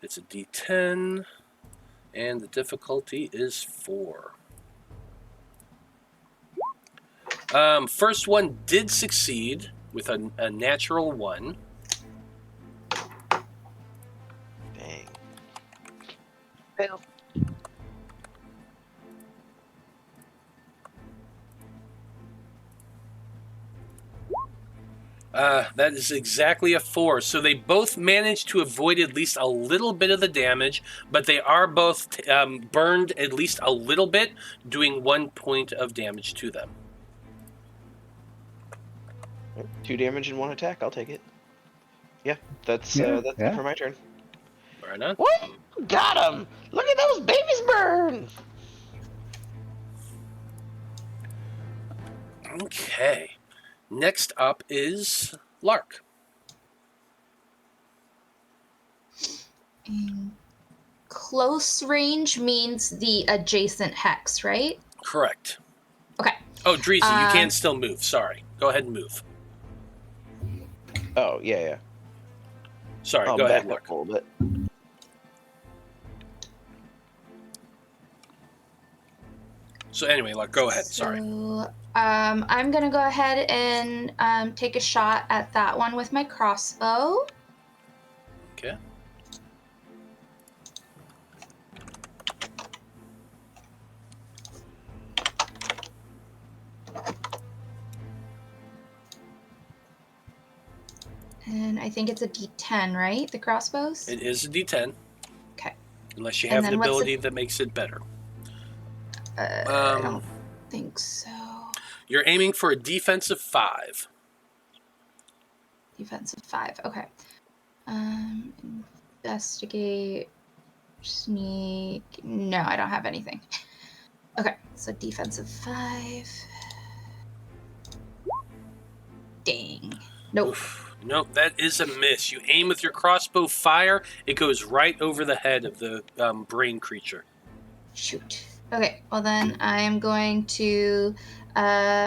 It's a D10. And the difficulty is 4. First one did succeed with a natural 1. Dang. Fail. That is exactly a 4. So they both managed to avoid at least a little bit of the damage, but they are both burned at least a little bit, doing 1 point of damage to them. 2 damage and 1 attack. I'll take it. Yeah, that's it for my turn. Right on. What? Got him! Look at those babies burn! Okay. Next up is Lark. Close range means the adjacent hex, right? Correct. Okay. Oh, Dreezy, you can still move. Sorry. Go ahead and move. Oh, yeah. Sorry, I'll go ahead, back Lark. up a little bit. So anyway, Lark, go ahead. Sorry. So, I'm gonna go ahead and take a shot at that one with my crossbow. Okay. And I think it's a D10, right? The crossbows? It is a D10. Okay. Unless you have an ability that makes it better. I don't think so. You're aiming for a defensive 5. Defensive 5, okay. Investigate, sneak. No, I don't have anything. Okay, so defensive 5. Dang. Nope. Oof. Nope, that is a miss. You aim with your crossbow fire, it goes right over the head of the brain creature. Shoot. Okay, well then I am going to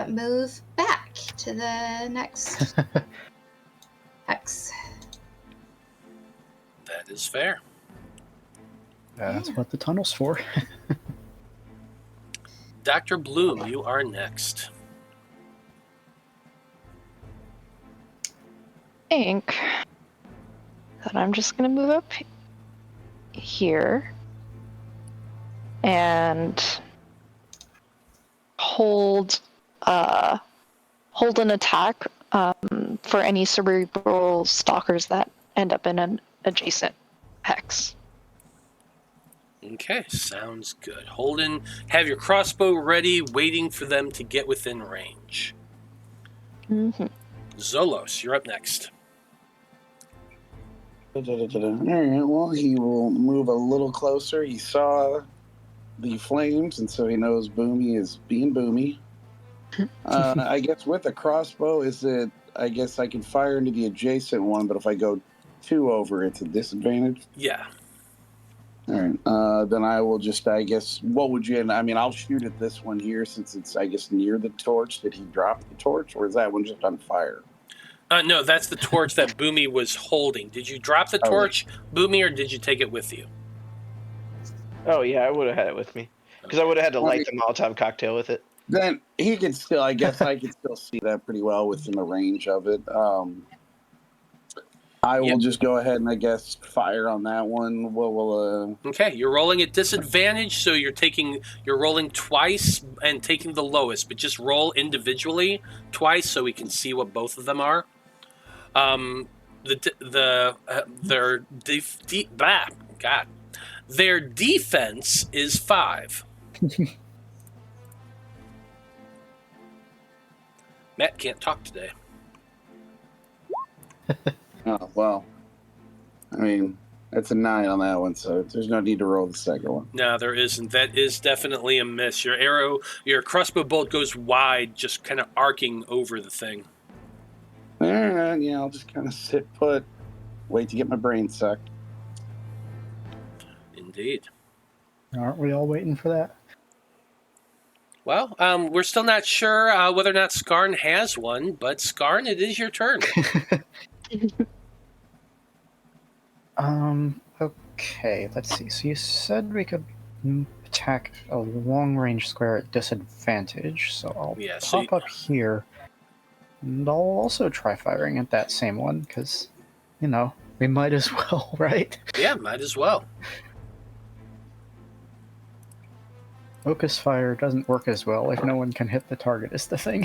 move back to the next hex. That is fair. That's what the tunnel's for. Dr. Bloom, you are next. I think that I'm just gonna move up here and hold an attack for any cerebral stalkers that end up in an adjacent hex. Okay, sounds good. Holden, have your crossbow ready, waiting for them to get within range. Mm-hmm. Zolos, you're up next. All right, well, he will move a little closer. He saw the flames, and so he knows Boomy is being Boomy. I guess with a crossbow, I guess I can fire into the adjacent one, but if I go 2 over, it's a disadvantage? Yeah. All right, then I will just, I guess, what would you, I mean, I'll shoot at this one here since it's, I guess, near the torch. Did he drop the torch, or is that one just on fire? No, that's the torch that Boomy was holding. Did you drop the torch, Boomy, or did you take it with you? Oh, yeah, I would have had it with me. Because I would have had to light the Molotov cocktail with it. Then he can still, I guess I can still see that pretty well within the range of it. I will just go ahead and, I guess, fire on that one. Okay, you're rolling at disadvantage, so you're rolling twice and taking the lowest, but just roll individually twice so we can see what both of them are. Their defense is 5. Matt can't talk today. Oh, well, I mean, that's a 9 on that one, so there's no need to roll the second one. No, there isn't. That is definitely a miss. Your crossbow bolt goes wide, just kind of arcing over the thing. All right, yeah, I'll just kind of sit put, wait to get my brain sucked. Indeed. Aren't we all waiting for that? Well, we're still not sure whether or not Skarn has one, but Skarn, it is your turn. Okay, let's see. So you said we could attack a long-range square at disadvantage, so I'll pop up here. And I'll also try firing at that same one, because, you know, we might as well, right? Yeah, might as well. Focus fire doesn't work as well if no one can hit the target, is the thing.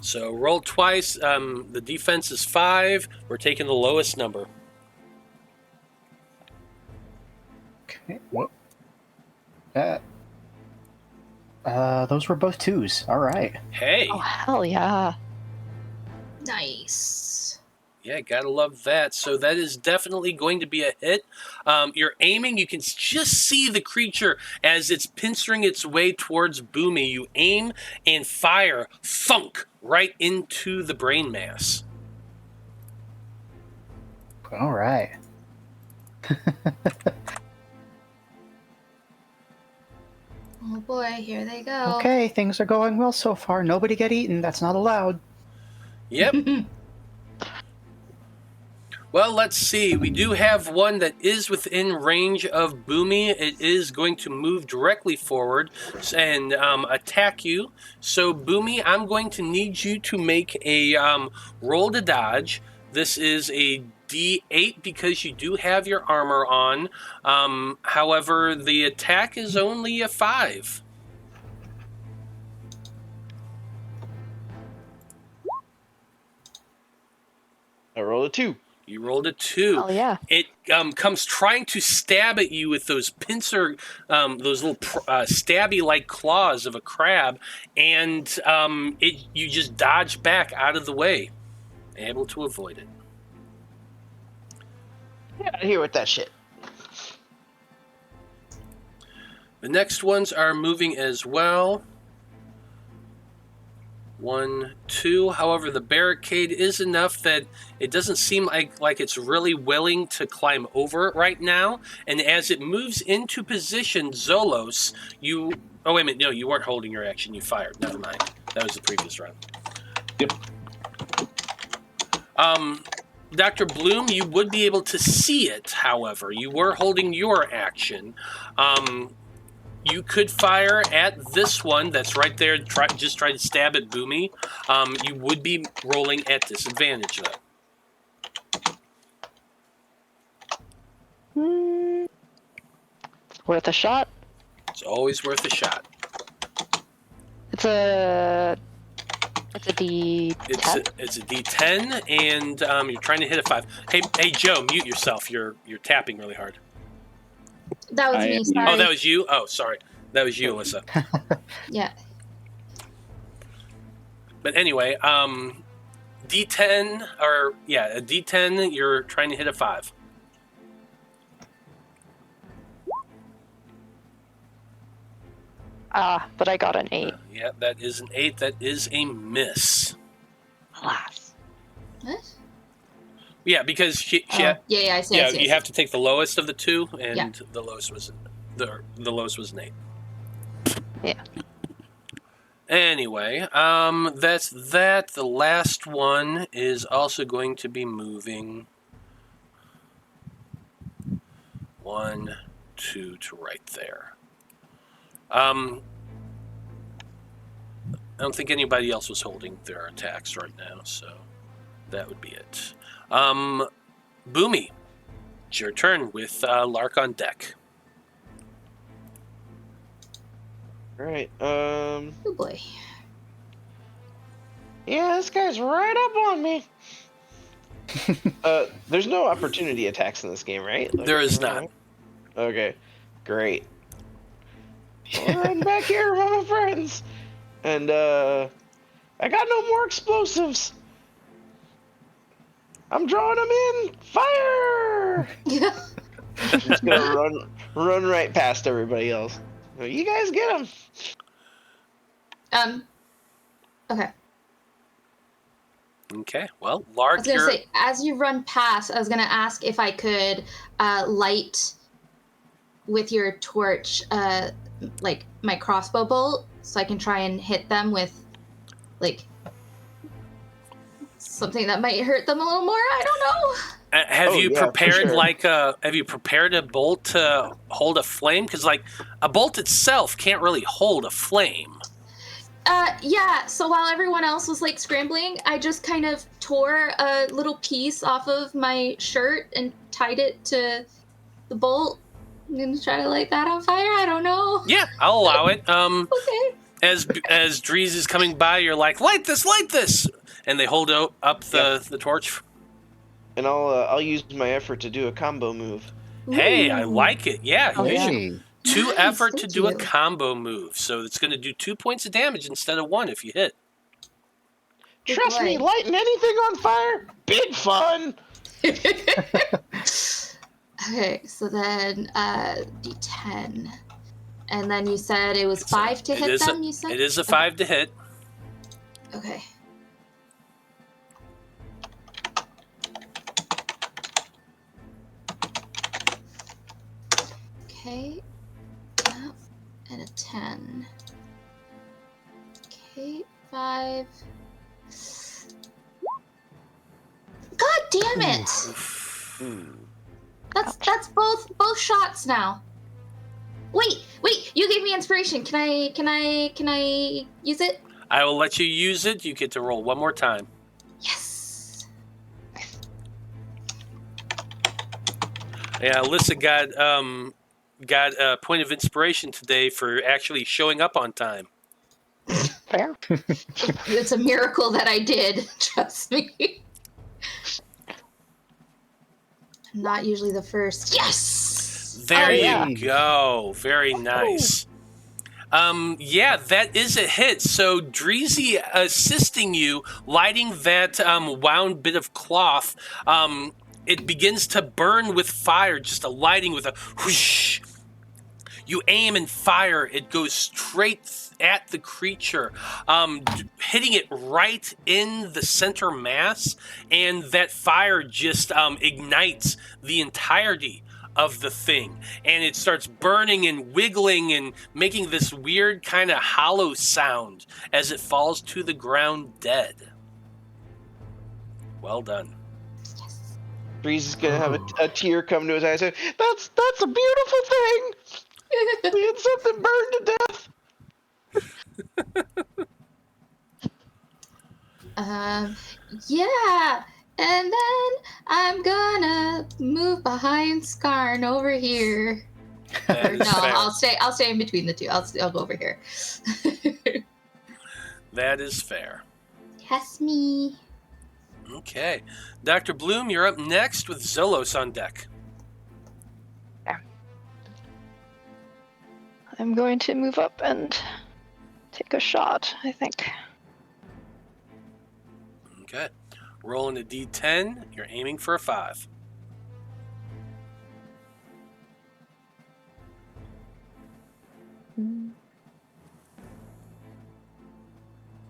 So roll twice. The defense is 5. We're taking the lowest number. Okay. Whoop. Those were both 2s. All right. Hey. Oh, hell yeah. Nice. Yeah, gotta love that. So that is definitely going to be a hit. You're aiming. You can just see the creature as it's pincering its way towards Boomy. You aim and fire. Thunk! Right into the brain mass. All right. Oh boy, here they go. Okay, things are going well so far. Nobody get eaten. That's not allowed. Yep. Well, let's see. We do have one that is within range of Boomy. It is going to move directly forward and attack you. So, Boomy, I'm going to need you to make a roll to dodge. This is a D8 because you do have your armor on. However, the attack is only a 5. I rolled a 2. You rolled a 2. Oh yeah. It comes trying to stab at you with those pincer, those little stabby-like claws of a crab, and you just dodge back out of the way, able to avoid it. Get out of here with that shit. The next ones are moving as well. 1, 2. However, the barricade is enough that it doesn't seem like it's really willing to climb over it right now. And as it moves into position, Zolos, you... Oh, wait a minute. No, you weren't holding your action. You fired. Never mind. That was the previous round. Yep. Dr. Bloom, you would be able to see it, however. You were holding your action. You could fire at this one that's right there. Just try to stab at Boomy. You would be rolling at disadvantage, though. It's worth a shot. It's always worth a shot. It's a D10. It's a D10, and you're trying to hit a 5. Hey, Joe, mute yourself. You're tapping really hard. That was me, sorry. Oh, that was you? Oh, sorry. That was you, Alyssa. Yeah. But anyway, D10, a D10, you're trying to hit a 5. But I got an 8. Yeah, that is an 8. That is a miss. Alas. What? Yeah, because Yeah, I see. I see, you have to take the lowest of the two, and Yeah. the lowest was the lowest was an 8. Yeah. Anyway, that's that. The last one is also going to be moving 1, 2 to right there. I don't think anybody else was holding their attacks right now, so that would be it. Boomy, it's your turn with Lark on deck. All right. Oh boy. Yeah, this guy's right up on me. There's no opportunity attacks in this game, right? There is not. Okay, great. Well, I'm back here with my friends, and I got no more explosives. I'm drawing them in. Fire! I'm just gonna run right past everybody else. You guys get them. Okay. Okay, well, I Lark, was gonna say, as you run past, I was gonna ask if I could light with your torch, like my crossbow bolt, so I can try and hit them with, like, something that might hurt them a little more. I don't know. have you prepared sure. have you prepared a bolt to hold a flame? Because like a bolt itself can't really hold a flame. Yeah, so while everyone else was like scrambling, I just kind of tore a little piece off of my shirt and tied it to the bolt. I'm gonna try to light that on fire. I don't know. Yeah, I'll allow it. Okay. As Dreezy is coming by, you're like, light this, and they hold up the torch. And I'll use my effort to do a combo move. Hey, I Ooh. like it. Yeah, Oh, use yeah. your 2 Nice, effort to thank do a you. combo move. So it's going to do 2 points of damage instead of 1 if you hit. Good Trust me, boy. lighting anything on fire, big fun. Okay, so then D10. And then you said it was 5 to hit them, you said? It is a 5 to hit. Okay. Okay. Yeah. And a 10. Okay, 5. God damn it! That's both shots now. Wait, you gave me inspiration. Can I use it? I will let you use it. You get to roll one more time. Yes. Yeah, Alyssa got a point of inspiration today for actually showing up on time. Fair. It's a miracle that I did. Trust me. I'm not usually the first. Yes. There yeah. you go. Very nice. Yeah, that is a hit. So Dreezy assisting you, lighting that wound bit of cloth. It begins to burn with fire, just a lighting with a whoosh. You aim and fire. It goes straight at the creature, hitting it right in the center mass, and that fire just ignites the entirety of the thing, and it starts burning and wiggling and making this weird kind of hollow sound as it falls to the ground dead. Well done. Yes. Dreezy's gonna have a tear come to his eye and say, That's a beautiful thing! Seeing something burned to death! Yeah. And then I'm gonna move behind Skarn over here. That Or is no, fair. I'll stay in between the two. I'll go over here. That is fair. Yes, me. Okay. Dr. Bloom, you're up next with Zolos on deck. I'm going to move up and take a shot, I think. Okay. Rolling a d10. You're aiming for a 5.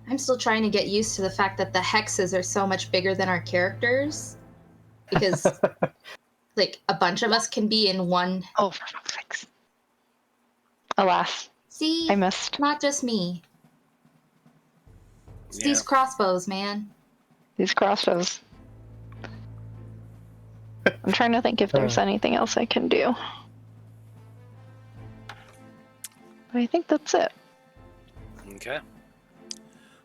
I'm still trying to get used to the fact that the hexes are so much bigger than our characters. Because, like, a bunch of us can be in one. Oh, for fuck's sakes. Alas, See? I missed. Not just me. It's Yeah. these crossbows, man. These crossbows. I'm trying to think if there's anything else I can do. But I think that's it. Okay.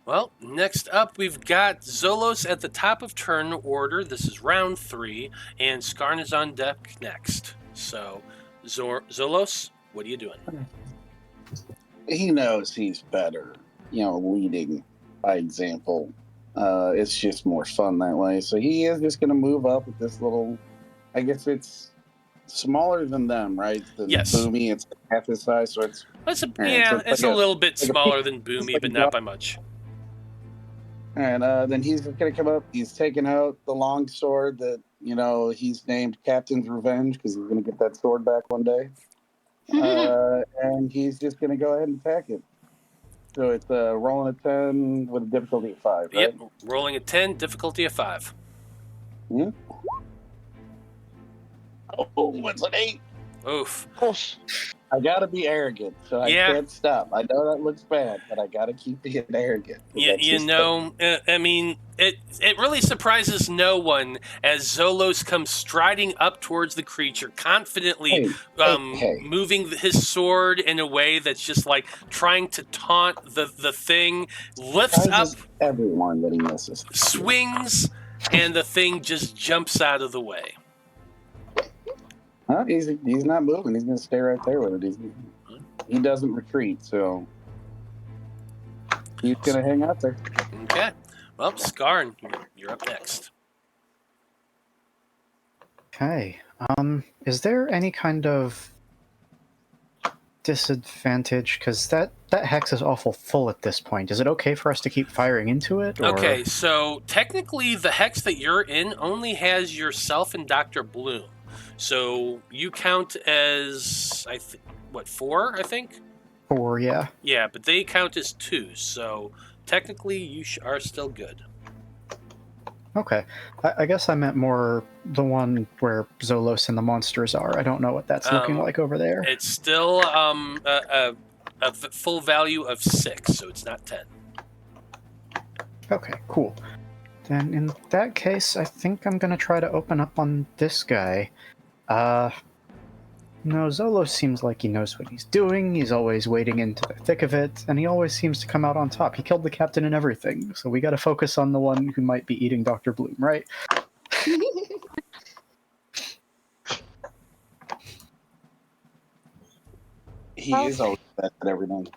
Well, next up, we've got Zolos at the top of turn order. This is round 3, and Skarn is on deck next. So, Zolos, what are you doing? He knows he's better, leading by example. It's just more fun that way. So he is just going to move up with this little, I guess it's smaller than them, right? Than Yes. Boomy, it's half his size, so it's... It's a, All right, yeah, so it's it's like a little bit like a smaller peak- than Boomy, like a but not drop. by much. And then he's just going to come up. He's taking out the long sword that, he's named Captain's Revenge because he's going to get that sword back one day. And he's just going to go ahead and attack it. So it's rolling a 10 with a difficulty of 5, right? Yep, rolling a 10, difficulty of 5. Oh, it's an 8. Oof. I gotta be arrogant, so I Yeah. can't stop. I know that looks bad, but I gotta keep being arrogant. Yeah, I mean, it really surprises no one as Zolos comes striding up towards the creature, confidently Hey. moving his sword in a way that's just like trying to taunt the thing, lifts up, Surprises everyone that he misses. swings, and the thing just jumps out of the way. Huh? He's not moving. He's gonna stay right there with it. He doesn't retreat, so he's gonna hang out there. Okay. Well, Skarn, you're up next. Okay. Is there any kind of disadvantage? Because that hex is awful full at this point. Is it okay for us to keep firing into it? Or... Okay, so technically the hex that you're in only has yourself and Dr. Bloom. So you count as, 4, I think? 4, yeah. Yeah, but they count as 2, so technically you are still good. Okay. I guess I meant more the one where Zolos and the monsters are. I don't know what that's looking like over there. It's still a full value of 6, so it's not 10. Okay, cool. Then in that case, I think I'm going to try to open up on this guy. No, Zolos seems like he knows what he's doing. He's always wading into the thick of it, and he always seems to come out on top. He killed the captain and everything, so we gotta focus on the one who might be eating Dr. Bloom, right? He is always best at everything.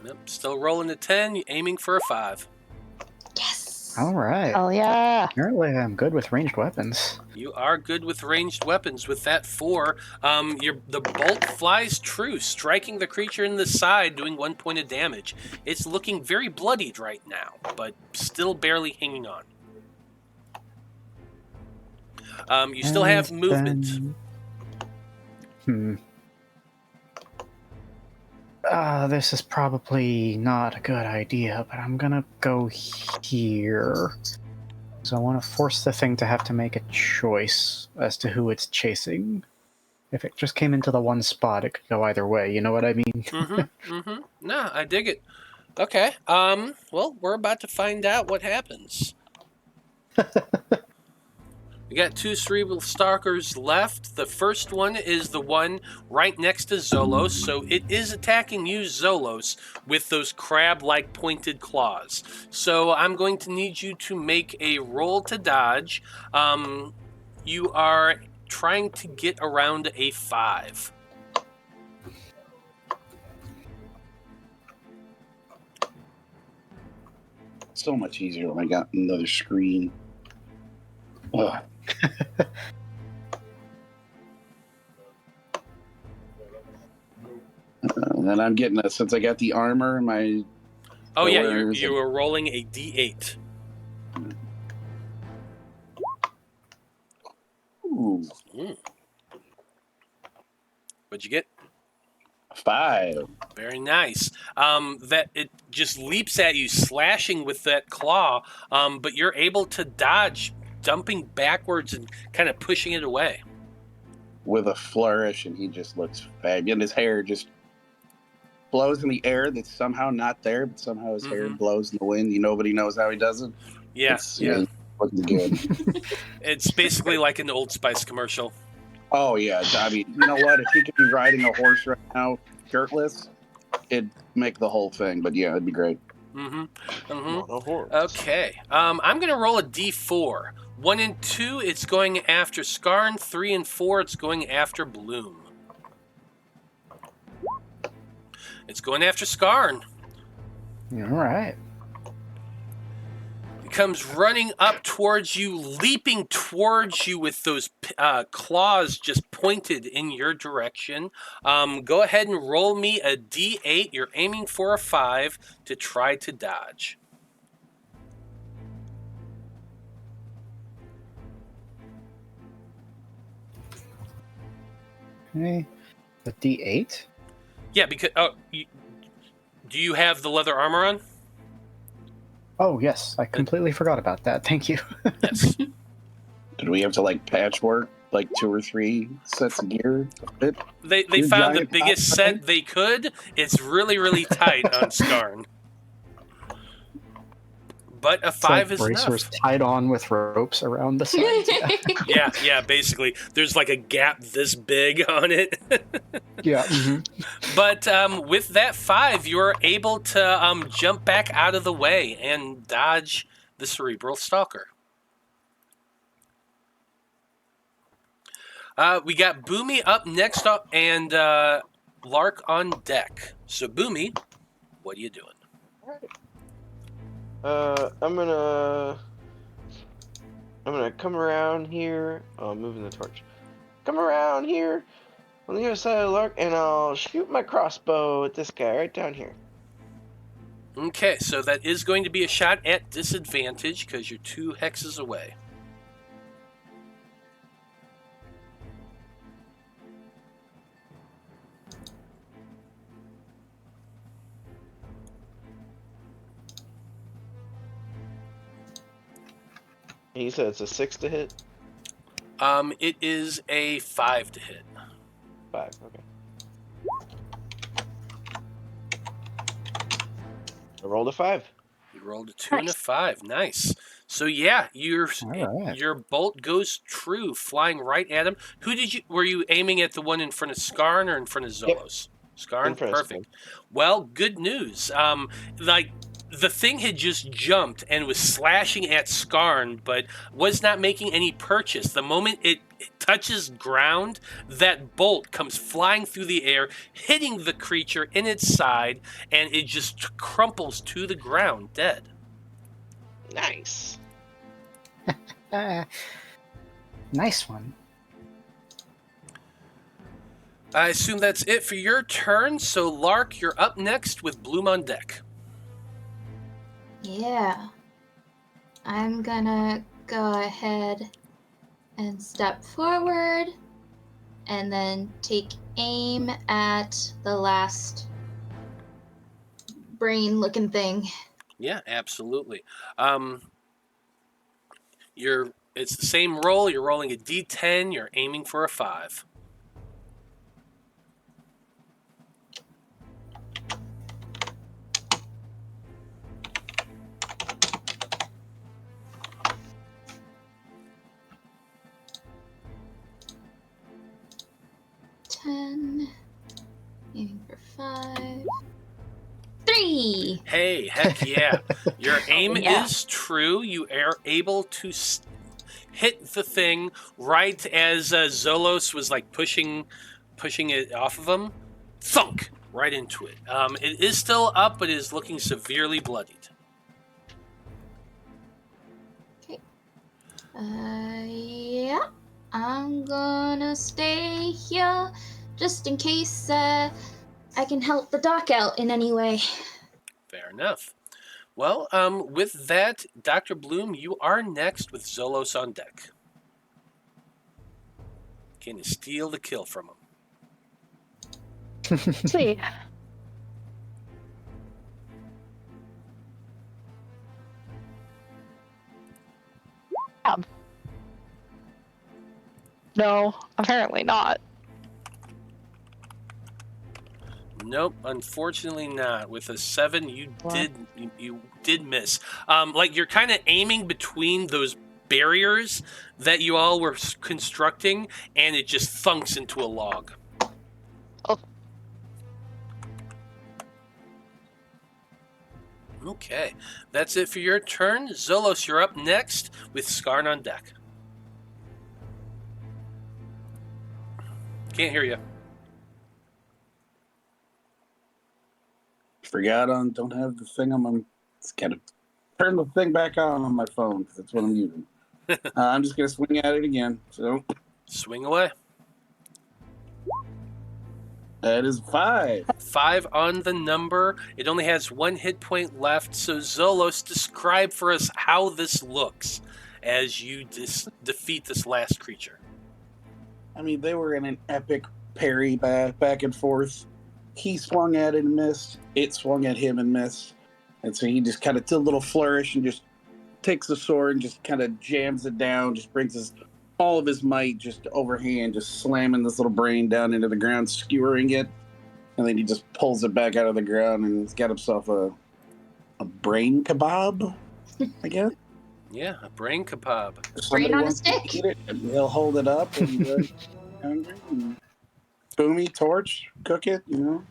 Yep, still rolling a 10, aiming for a 5. Yes. All right. Oh yeah. Apparently I'm good with ranged weapons. You are good with ranged weapons. With that 4, the bolt flies true, striking the creature in the side, doing 1 point of damage. It's looking very bloodied right now, but still barely hanging on. You still have And movement. then- this is probably not a good idea, but I'm gonna go here. So I want to force the thing to have to make a choice as to who it's chasing. If it just came into the one spot, it could go either way. You know what I mean? No, I dig it. Okay. Well, we're about to find out what happens. We got 2 cerebral stalkers left. The first one is the one right next to Zolos, so it is attacking you, Zolos, with those crab-like pointed claws. So I'm going to need you to make a roll to dodge. You are trying to get around a 5. So much easier when I got another screen. Ugh. And then I'm getting since I got the armor, my. Oh yeah, you were rolling a D8. Ooh. What'd you get? 5. Very nice. That it just leaps at you, slashing with that claw, but you're able to dodge, dumping backwards and kind of pushing it away. With a flourish, and he just looks fabulous. And his hair just blows in the air that's somehow not there, but somehow his hair blows in the wind. Nobody knows how he does it. Yeah, yeah. Looking good. It's basically like an Old Spice commercial. Oh, yeah. I mean, you know what? If he could be riding a horse right now, shirtless, it'd make the whole thing. But yeah, it'd be great. Okay. I'm going to roll a D4. 1 and 2, it's going after Skarn. 3 and 4, it's going after Bloom. It's going after Skarn. All right. It comes running up towards you, leaping towards you with those claws just pointed in your direction. Go ahead and roll me a D8. You're aiming for a 5 to try to dodge. Okay. The D8? Yeah, because do you have the leather armor on? Oh, yes. I completely forgot about that. Thank you. Yes. Did we have to patchwork 2 or 3 sets of gear? They found the biggest set they could. It's really, really tight on Skarn. But a 5 is bracers enough. Tied on with ropes around the sides. Yeah, basically. There's a gap this big on it. Yeah. But with that 5, you're able to jump back out of the way and dodge the cerebral stalker. We got Boomy up next up and Lark on deck. So Boomy, what are you doing? I'm gonna come around here. Oh, I'm moving the torch. Come around here on the other side of the Lark, and I'll shoot my crossbow at this guy right down here. Okay, so that is going to be a shot at disadvantage because you're 2 hexes away. And you said it's a 6 to hit? It is a 5 to hit. 5, okay. I rolled a 5. You rolled a 2 and a 5. Nice. So yeah, your bolt goes true, flying right at him. Were you aiming at the one in front of Skarn or in front of Zolos? Yep. Skarn, perfect. Well, good news. The thing had just jumped and was slashing at Skarn, but was not making any purchase. The moment it touches ground, that bolt comes flying through the air, hitting the creature in its side, and it just crumples to the ground, dead. Nice. Nice one. I assume that's it for your turn, so Lark, you're up next with Bloom on deck. Yeah. I'm gonna go ahead and step forward and then take aim at the last brain looking thing. Yeah, absolutely. It's the same roll. You're rolling a D10. You're aiming for a 5. 10. Aiming for 5. 3! Hey, heck yeah. Your aim Yeah. is true. You are able to hit the thing right as Zolos was like pushing it off of him. Thunk! Right into it. It is still up, but it is looking severely bloodied. Yeah. I'm gonna stay here just in case I can help the doc out in any way. Fair enough. Well, with that, Dr. Bloom, you are next with Zolos on deck. Can you steal the kill from him? See. No, apparently not. Nope, unfortunately not. With a 7, you What? did miss. Like you're kind of aiming between those barriers that you all were constructing, and it just thunks into a log. Oh. Okay, that's it for your turn. Zolos, you're up next with Skarn on deck. Can't hear you. Forgot don't have the thing on my. It's kind of turn the thing back on my phone because that's what I'm using. I'm just gonna swing at it again. So Swing away. that is 5. 5 on the number. It only has 1 hit point left. So Zolos, describe for us how this looks as you defeat this last creature. I mean, they were in an epic parry back and forth. He swung at it and missed. It swung at him and missed. And so he just kind of did a little flourish and just takes the sword and just kind of jams it down, just brings all of his might just overhand, just slamming this little brain down into the ground, skewering it. And then he just pulls it back out of the ground and he's got himself a brain kebab, I guess. Yeah, a brain kebab. If Brain somebody on a wants to stick. eat it, he'll hold it up and he's like, hungry. And Boomy, torch, cook it, you know.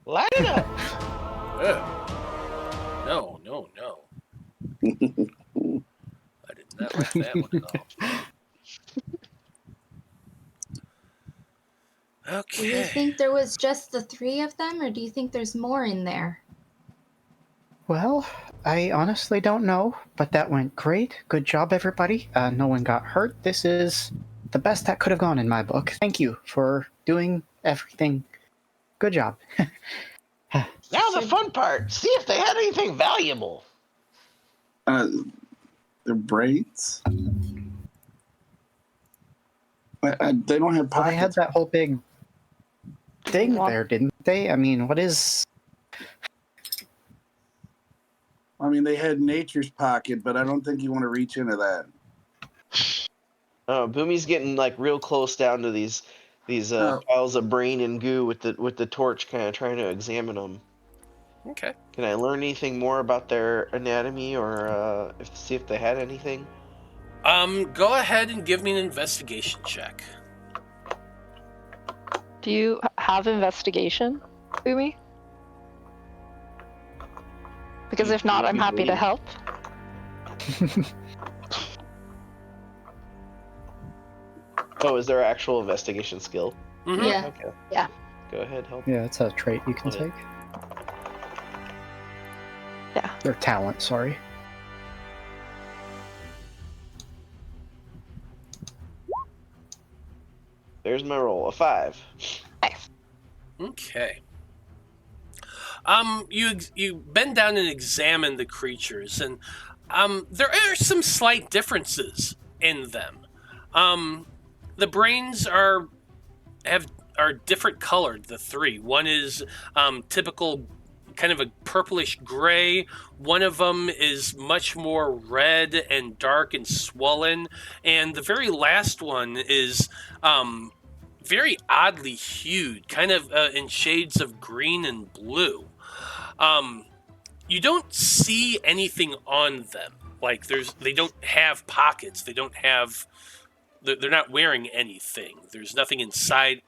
Light it up. Ugh. No. I did not like that one at all. Do you Okay. think there was just the 3 of them, or do you think there's more in there? Well, I honestly don't know, but that went great. Good job, everybody. No one got hurt. This is the best that could have gone in my book. Thank you for doing everything. Good job. Now the fun part. See if they had anything valuable. Their brains? They don't have Well, they had pockets. that whole big thing there, didn't they? I mean, what is... I mean, they had nature's pocket, but I don't think you want to reach into that. Boomy's getting like real close down to these piles of brain and goo with the torch, kind of trying to examine them. Okay. Can I learn anything more about their anatomy, or see if they had anything? Go ahead and give me an investigation check. Do you have investigation, Boomy? Because if not, I'm happy to help. Oh, is there an actual investigation skill? Mhm. Yeah. Okay. Yeah. Go ahead, help. Yeah, it's a trait you can Okay. take. Yeah. Or talent, sorry. There's my roll, a 5. Nice. Okay. You bend down and examine the creatures, and there are some slight differences in them. The brains are different colored. The 3. One is typical, kind of a purplish gray. One of them is much more red and dark and swollen, and the very last one is very oddly hued, kind of in shades of green and blue. You don't see anything on them. Like they don't have pockets. They don't have they're not wearing anything. There's nothing inside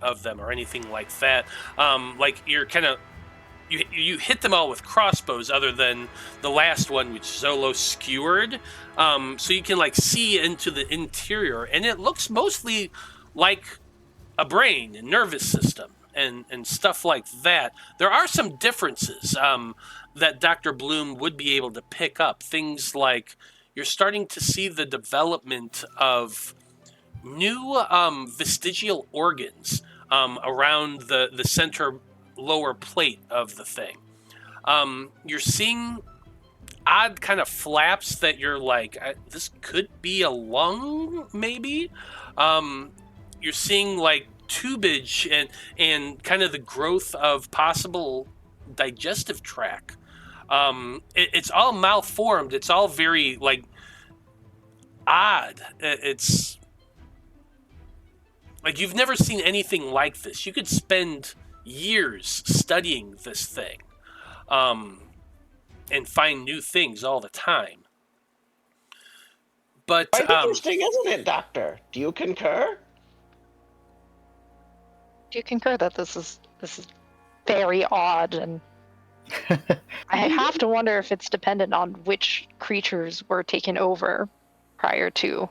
of them or anything like that. Like you're kind of you hit them all with crossbows, other than the last one, which Zolos skewered. So you can like see into the interior, and it looks mostly like a brain and nervous system and stuff like that. There are some differences that Dr. Bloom would be able to pick up. Things like you're starting to see the development of new vestigial organs around the center lower plate of the thing. You're seeing odd kind of flaps that you're like, this could be a lung, maybe. You're seeing like tubage and kind of the growth of possible digestive tract. It's all malformed. It's all very like odd. It's like you've never seen anything like this. You could spend years studying this thing and find new things all the time. But quite interesting, isn't it, Doctor? Do you concur? Do you concur that this is very odd, and I have to wonder if it's dependent on which creatures were taken over prior to,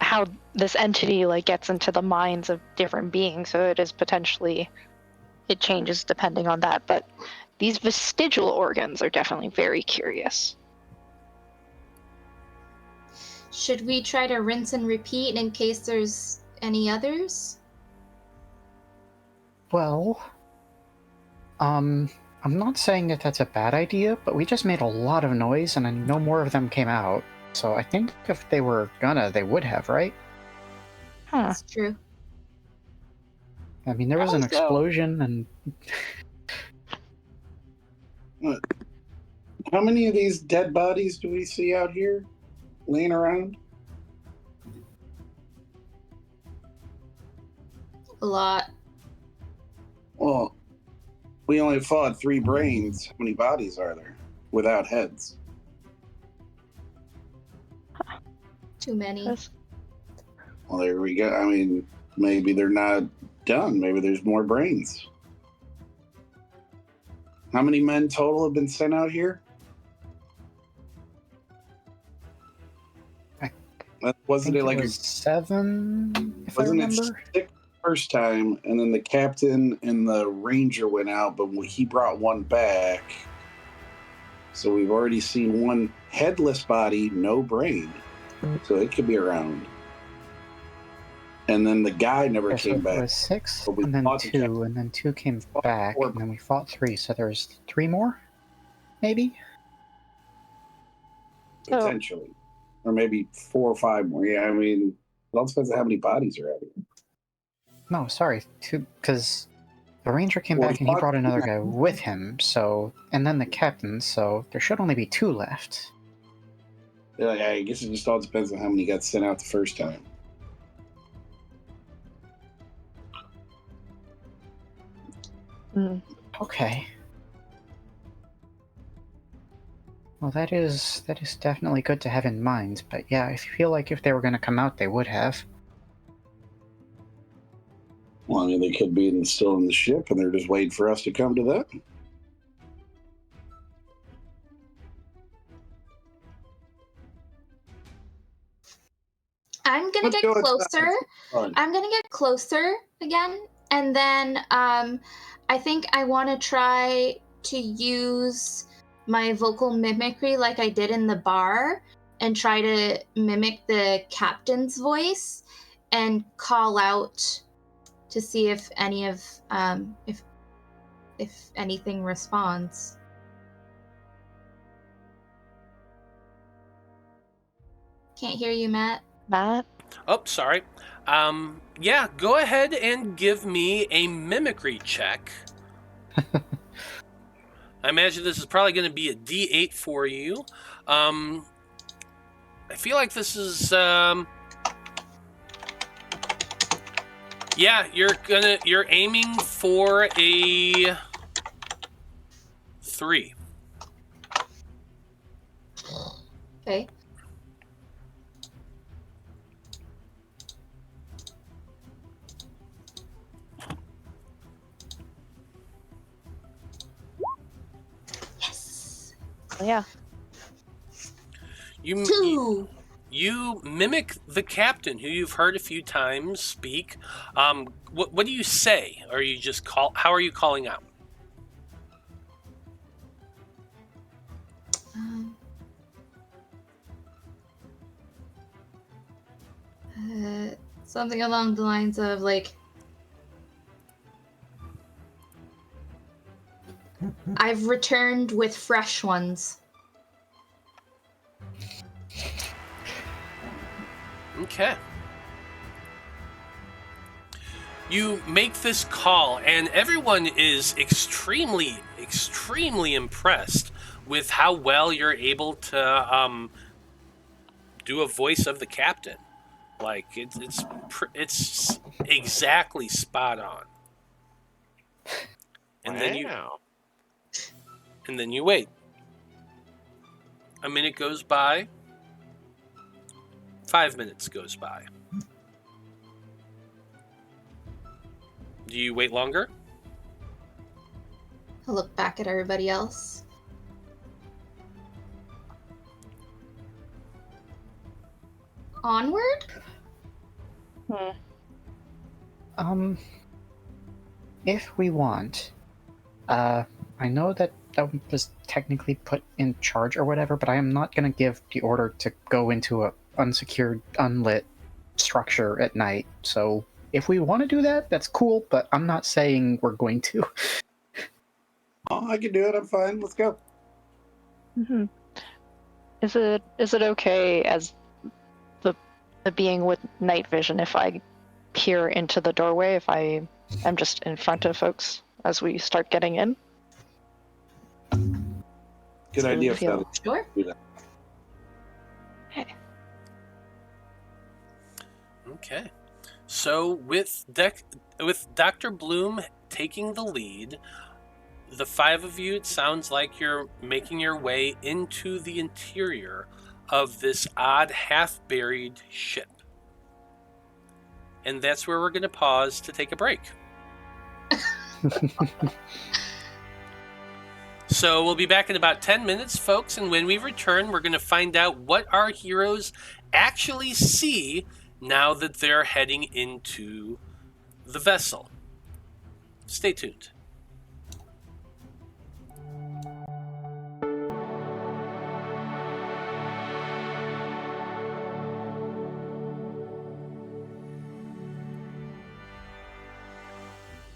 how this entity like gets into the minds of different beings. So it changes depending on that. But these vestigial organs are definitely very curious. Should we try to rinse and repeat in case there's any others? Well, I'm not saying that that's a bad idea, but we just made a lot of noise and no more of them came out. So I think if they were they would have, right? Huh. That's true. I mean, there was an explosion and... How many of these dead bodies do we see out here laying around? A lot. Well, we only fought 3 brains. How many bodies are there without heads? Too many. Well, there we go. I mean, maybe they're not done. Maybe there's more brains. How many men total have been sent out here? Wasn't it like 7? If wasn't I it remember? 6 first time, and then the captain and the ranger went out, but he brought one back. So we've already seen one headless body, no brain. So it could be around. And then the guy never came back. It was 6, But we and then fought the 2, and then 2 came back, and then we fought 3. So there's 3 more, maybe. Potentially, or maybe 4 or 5 more. Yeah, I mean, it all depends on how many bodies are out here. No, sorry, 2, because the ranger came Well, back and he brought another guy with him. So, and then the captain. So there should only be 2 left. Yeah, I guess it just all depends on how many got sent out the first time. Okay. Well, that is definitely good to have in mind. But yeah, I feel like if they were going to come out, they would have. Well, I mean, they could be still in the ship, and they're just waiting for us to come to them. I'm gonna get closer. I'm gonna get closer again, and then I think I want to try to use my vocal mimicry like I did in the bar, and try to mimic the captain's voice and call out to see if any of if anything responds. Can't hear you, Matt. Matt? Oh, sorry. Yeah, go ahead and give me a mimicry check. I imagine this is probably going to be a D8 for you. I feel like this is... Yeah, you're aiming for a 3. Okay. Yeah. Two. You mimic the captain, who you've heard a few times speak. What do you say? Are you just How are you calling out? Something along the lines of like, I've returned with fresh ones. Okay. You make this call, and everyone is extremely, extremely impressed with how well you're able to do a voice of the captain. Like it's exactly spot on. And then you wait. A minute goes by. 5 minutes goes by. Do you wait longer? I look back at everybody else. Onward? If we want, I know that was technically put in charge or whatever, but I am not going to give the order to go into a unsecured, unlit structure at night. So if we want to do that, that's cool, but I'm not saying we're going to. Oh, I can do it. I'm fine. Let's go. Mm-hmm. Is it okay as the being with night vision if I peer into the doorway, if I am just in front of folks as we start getting in? Good idea. Feel... Sure. Do that. Okay. So with Dr. Bloom taking the lead, the 5 of you, it sounds like you're making your way into the interior of this odd half-buried ship. And that's where we're going to pause to take a break. So we'll be back in about 10 minutes, folks, and when we return, we're going to find out what our heroes actually see now that they're heading into the vessel. Stay tuned.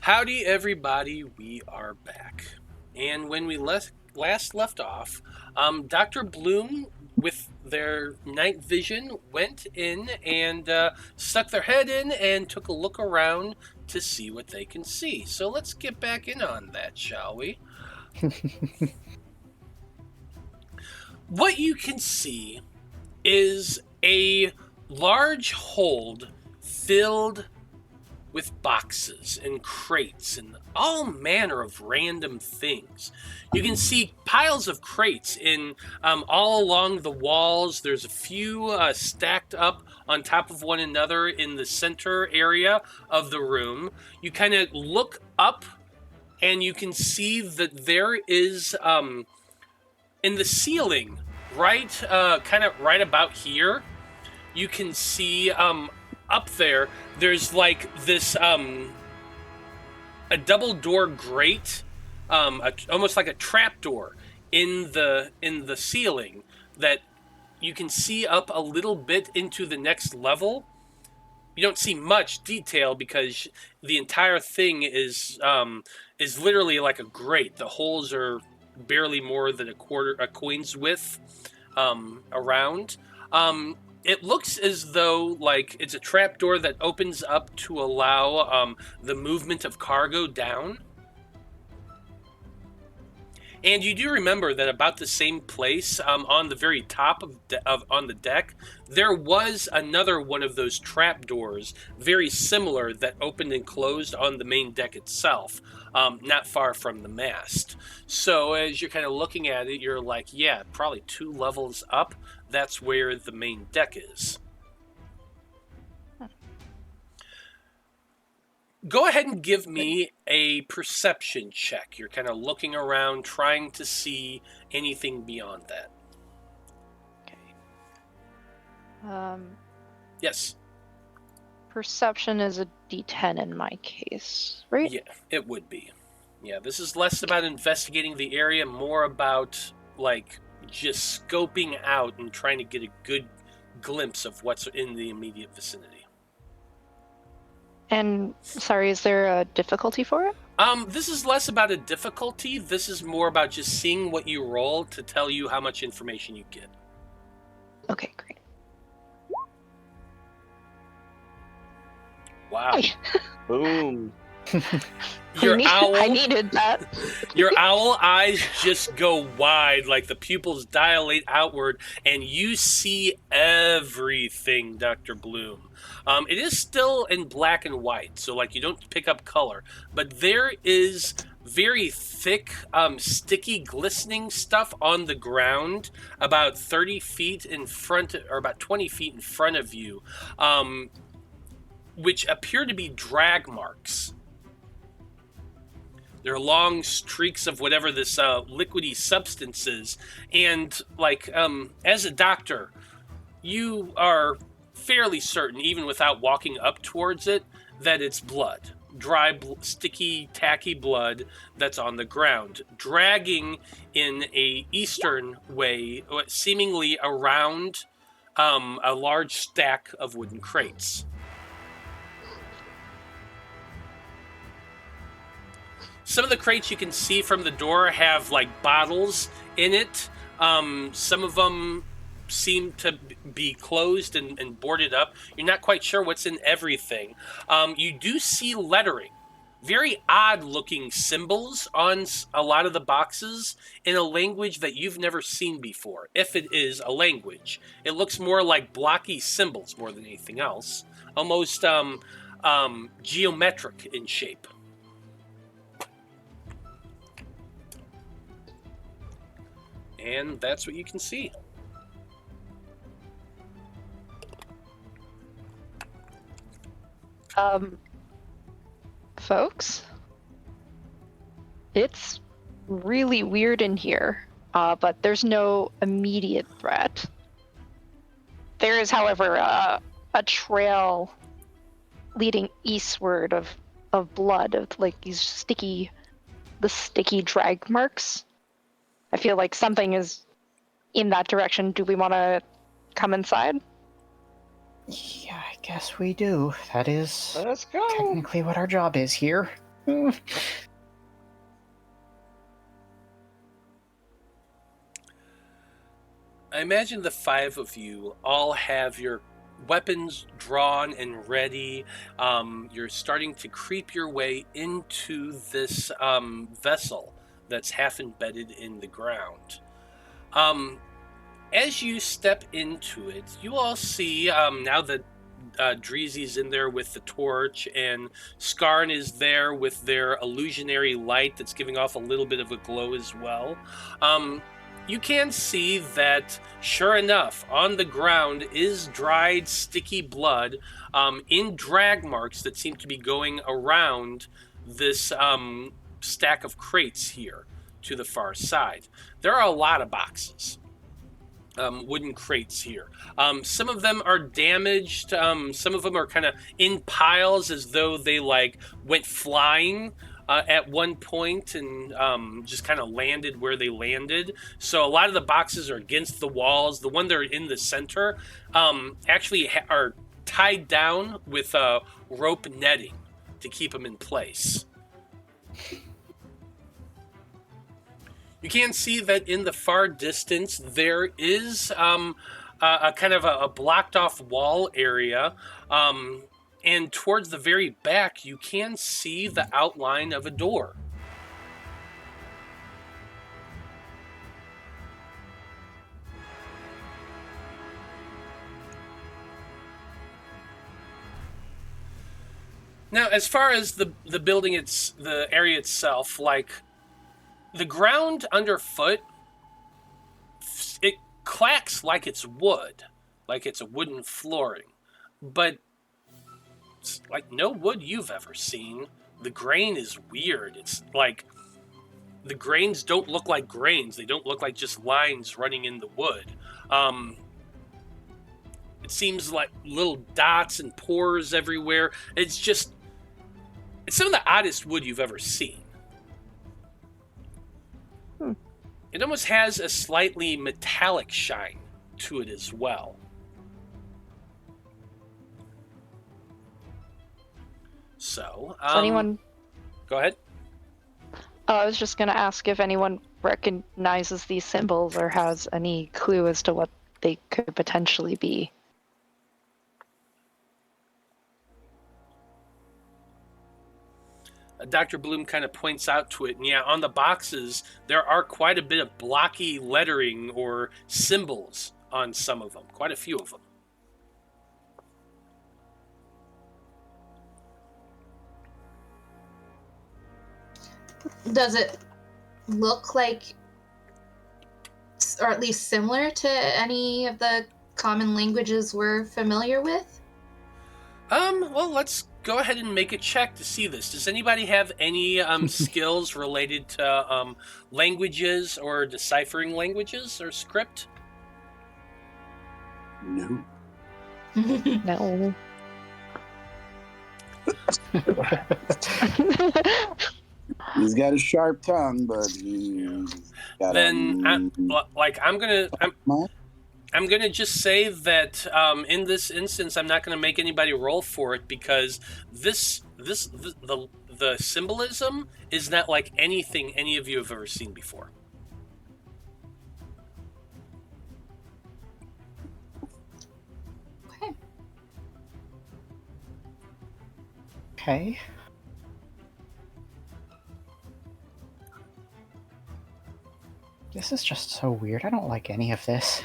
Howdy, everybody. We are back. And when we last left off, Dr. Bloom, with their night vision, went in and stuck their head in and took a look around to see what they can see. So let's get back in on that, shall we? What you can see is a large hold filled with boxes and crates and all manner of random things. You can see piles of crates in all along the walls. There's a few stacked up on top of one another in the center area of the room. You kind of look up and you can see that there is in the ceiling, right about here, you can see up there's like this a double door grate, almost like a trap door in the ceiling that you can see up a little bit into the next level. You don't see much detail because the entire thing is literally like a grate. The holes are barely more than a coin's width around. It looks as though like it's a trapdoor that opens up to allow the movement of cargo down. And you do remember that about the same place on the very top on the deck, there was another one of those trapdoors, very similar, that opened and closed on the main deck itself, not far from the mast. So as you're kind of looking at it, you're like, yeah, probably 2 levels up. That's where the main deck is. Go ahead and give me a perception check. You're kind of looking around, trying to see anything beyond that. Yes. Perception is a D10 in my case, right? Yeah, it would be. Yeah, this is less about investigating the area, more about, like, just scoping out and trying to get a good glimpse of what's in the immediate vicinity. And, sorry, is there a difficulty for it? This is less about a difficulty. This is more about just seeing what you roll to tell you how much information you get. Okay, great. Wow. Boom. I needed that. Your owl eyes just go wide, like the pupils dilate outward, and you see everything, Dr. Bloom. It is still in black and white, so like you don't pick up color, but there is very thick, sticky, glistening stuff on the ground about 30 feet in front, or about 20 feet in front of you, which appear to be drag marks. They're long streaks of whatever this liquidy substance is. And, like, as a doctor, you are fairly certain, even without walking up towards it, that it's blood. Dry, sticky, tacky blood that's on the ground, dragging in a eastern way, seemingly around a large stack of wooden crates. Some of the crates you can see from the door have, like, bottles in it. Some of them seem to be closed and boarded up. You're not quite sure what's in everything. You do see lettering. Very odd-looking symbols on a lot of the boxes in a language that you've never seen before, if it is a language. It looks more like blocky symbols more than anything else. Almost geometric in shape. And that's what you can see. Folks, it's really weird in here, but there's no immediate threat. There is, however, a trail leading eastward of blood, of like these sticky drag marks. I feel like something is in that direction. Do we want to come inside? Yeah, I guess we do. That is Let's go. technically what our job is here. I imagine the five of you all have your weapons drawn and ready. You're starting to creep your way into this vessel that's half embedded in the ground. As you step into it, you all see, now that Dreezy's in there with the torch, and Skarn is there with their illusionary light that's giving off a little bit of a glow as well. You can see that, sure enough, on the ground is dried, sticky blood in drag marks that seem to be going around this stack of crates here to the far side. There are a lot of boxes. Wooden crates here. Some of them are damaged. Some of them are kind of in piles as though they like went flying at one point and just kind of landed where they landed. So a lot of the boxes are against the walls. The one that are in the center actually are tied down with rope netting to keep them in place. You can see that in the far distance there is a kind of a blocked off wall area, and towards the very back you can see the outline of a door. Now, as far as the building, the area itself, like, the ground underfoot, it clacks like it's wood, like it's a wooden flooring, but it's like no wood you've ever seen. the grain is weird. It's like the grains don't look like grains. They don't look like just lines running in the wood. It seems like little dots and pores everywhere. It's some of the oddest wood you've ever seen. It almost has a slightly metallic shine to it as well. So, Does anyone... Go ahead. I was just going to ask if anyone recognizes these symbols or has any clue as to what they could potentially be. Dr. Bloom kind of points out to it, and yeah, on the boxes, there are quite a bit of blocky lettering or symbols on some of them, quite a few of them. Does it look like, or at least similar to any of the common languages we're familiar with? Well, let's go ahead and make a check to see this. Does anybody have any skills related to languages or deciphering languages or script? No. No. He's got a sharp tongue, but he's got then I'm gonna just say that in this instance, I'm not gonna make anybody roll for it because the symbolism is not like anything any of you have ever seen before. Okay. Okay. This is just so weird. I don't like any of this.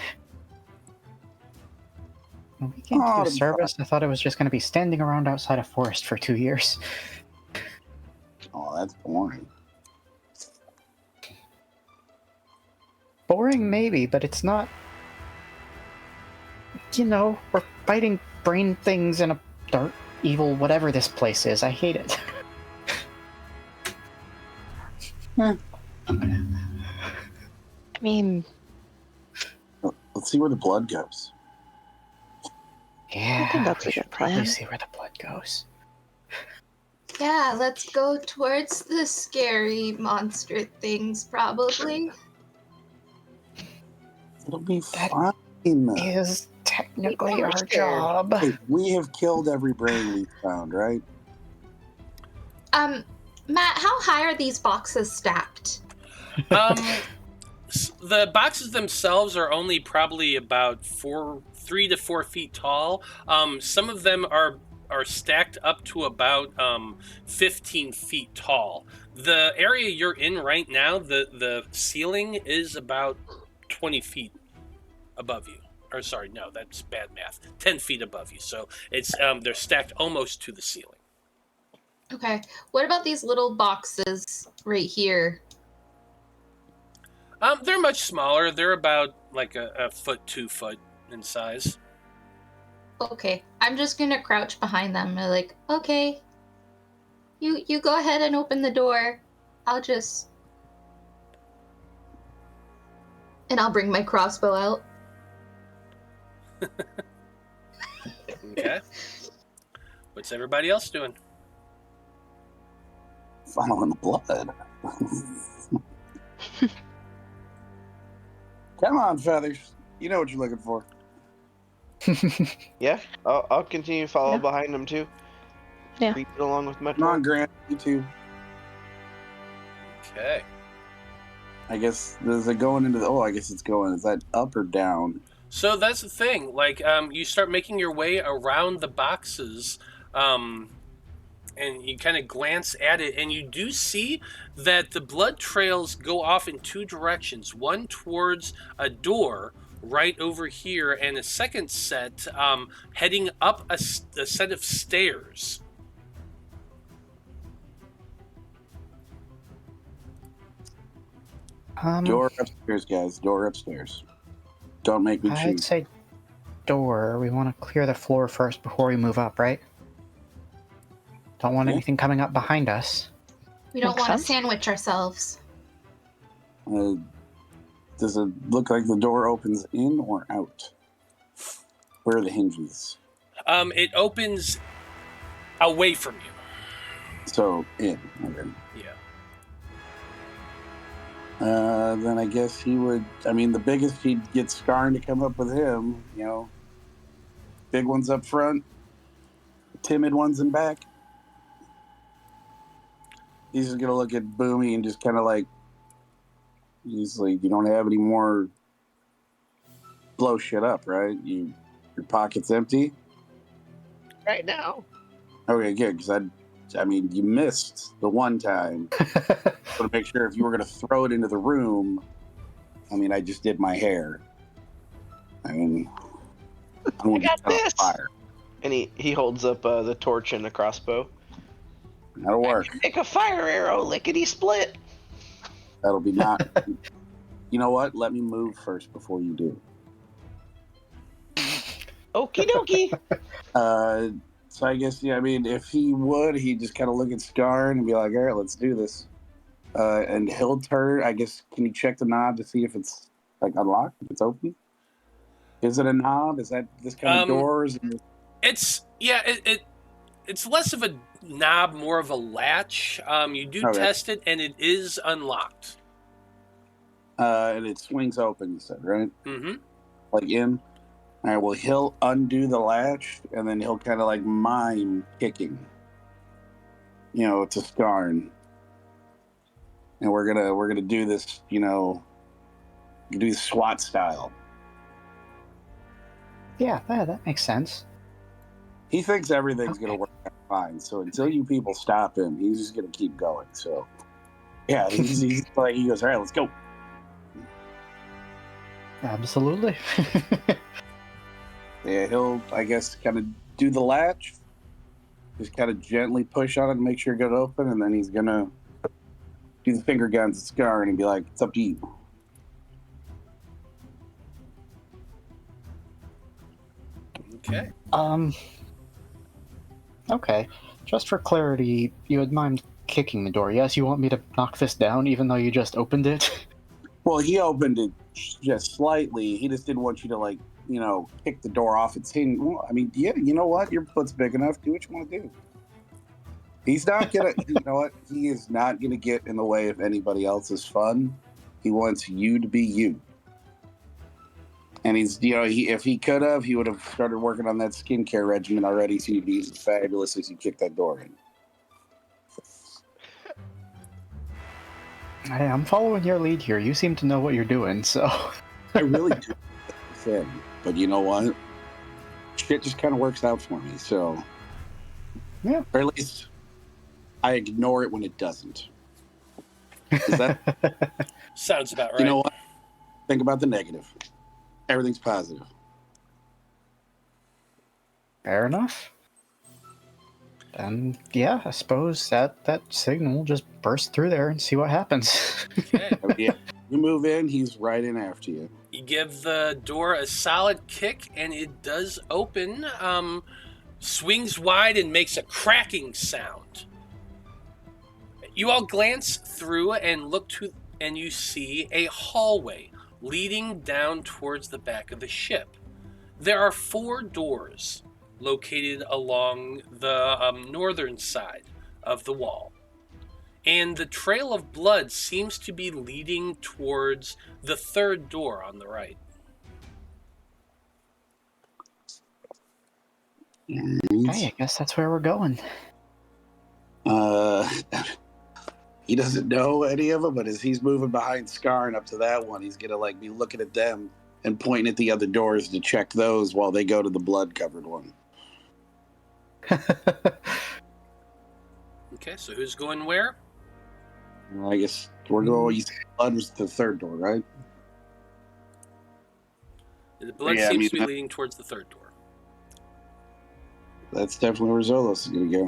When we came to do service, I thought it was just going to be standing around outside a forest for 2 years. Oh, that's boring. Boring, maybe, but it's not... You know, we're fighting brain things in a dark, evil, whatever this place is. I hate it. I mean... Let's see where the blood goes. Yeah, I think that's a we should good probably plan. see where the blood goes. Yeah, let's go towards the scary monster things, probably. It'll be That fine. Is technically our job. Hey, we have killed every brain we've found, right? Matt, how high are these boxes stacked? The boxes themselves are only probably about 3 to 4 feet tall. Some of them are stacked up to about 15 feet tall. The area you're in right now, the ceiling is about 20 feet above you. Or sorry, no, that's bad math. 10 feet above you. So it's they're stacked almost to the ceiling. Okay. What about these little boxes right here? They're much smaller. They're about like a foot, 2 foot in size. Okay. I'm just gonna crouch behind them. I'm like, okay. You go ahead and open the door. I'll bring my crossbow out. Okay. What's everybody else doing? Following the blood. Come on, Feathers. You know what you're looking for. Yeah, I'll continue to follow Yeah. behind them too. Yeah. Lead it along with Come on, Metro. Grant. You too. Okay. I guess, is it going into the... Oh, I guess it's going... Is that up or down? So that's the thing. Like, you start making your way around the boxes, and you kind of glance at it, and you do see that the blood trails go off in 2 directions. One towards a door right over here, and a second set heading up a set of stairs. Door upstairs, guys. Door upstairs. Don't make me I'd choose. say door. We want to clear the floor first before we move up, right? Don't want Yeah. anything coming up behind us. We don't Makes want to sense. sandwich ourselves. Does it look like the door opens in or out? Where are the hinges? It opens away from you. So in. Okay. Yeah. Then I guess he would. I mean, the biggest he'd get Skarn to come up with him. You know, big ones up front, timid ones in back. He's just gonna look at Boomy and just kind of like, he's like, you don't have any more blow shit up, right? Your pocket's empty. Right now. Okay, good. Because I mean, you missed the one time. So to make sure if you were gonna throw it into the room, I mean, I just did my hair. I mean, I I got this. Fire. And he holds up the torch and the crossbow. That'll work. Make a fire arrow, lickety split. That'll be not. You know what? Let me move first before you do. Okie dokie. So I guess, yeah, I mean, if he would, he'd just kind of look at Skarn and be like, all right, let's do this. And he'll turn, I guess, can you check the knob to see if it's, like, unlocked, if it's open? Is it a knob? Is that this kind of doors? It's less of a knob, more of a latch. You do Okay. test it, and it is unlocked. And it swings open, you said, right? Mm-hmm. Like in? All right, well, he'll undo the latch, and then he'll kind of like mime kicking, you know, to Skarn. And we're gonna do this, you know, do SWAT style. Yeah, that makes sense. He thinks everything's Okay. gonna work out fine. So until you people stop him, he's just gonna keep going. So yeah, he's like, he goes, all right, let's go. Absolutely. Yeah, he'll, I guess, kind of do the latch, just kind of gently push on it to make sure it got open, and then he's gonna do the finger guns at Skarn and be like, it's up to you. Okay. Okay. Just for clarity, you would mind kicking the door. Yes, you want me to knock this down even though you just opened it? Well, he opened it just slightly. He just didn't want you to, like, you know, kick the door off its hinge. Well, I mean, yeah, you know what? Your foot's big enough. Do what you want to do. He's not gonna, you know what? He is not gonna get in the way of anybody else's fun. He wants you to be you. And he's, you know, if he could have, he would have started working on that skincare regimen already. So he'd be as fabulous as he kicked that door in. Hey, I'm following your lead here. You seem to know what you're doing, so... I really do. Thing. But you know what? Shit just kind of works out for me. So, Yeah. or at least I ignore it when it doesn't. Is that? Sounds about right. You know what? Think about the negative. Everything's positive. Fair enough. Then, yeah, I suppose that signal will just burst through there and see what happens. Okay. Yeah. You move in, he's right in after you. You give the door a solid kick, and it does open, swings wide, and makes a cracking sound. You all glance through and look to, and you see a hallway leading down towards the back of the ship. There are 4 doors located along the northern side of the wall. And the trail of blood seems to be leading towards the 3rd door on the right. Okay, I guess that's where we're going. He doesn't know any of them, but as he's moving behind Skarn up to that one, he's gonna like be looking at them and pointing at the other doors to check those while they go to the blood-covered one. Okay, so who's going where? Well, I guess we're going. You said blood was the 3rd door, right? The blood Yeah, I seems mean, to be leading towards the 3rd door. That's definitely where Zolos is gonna go.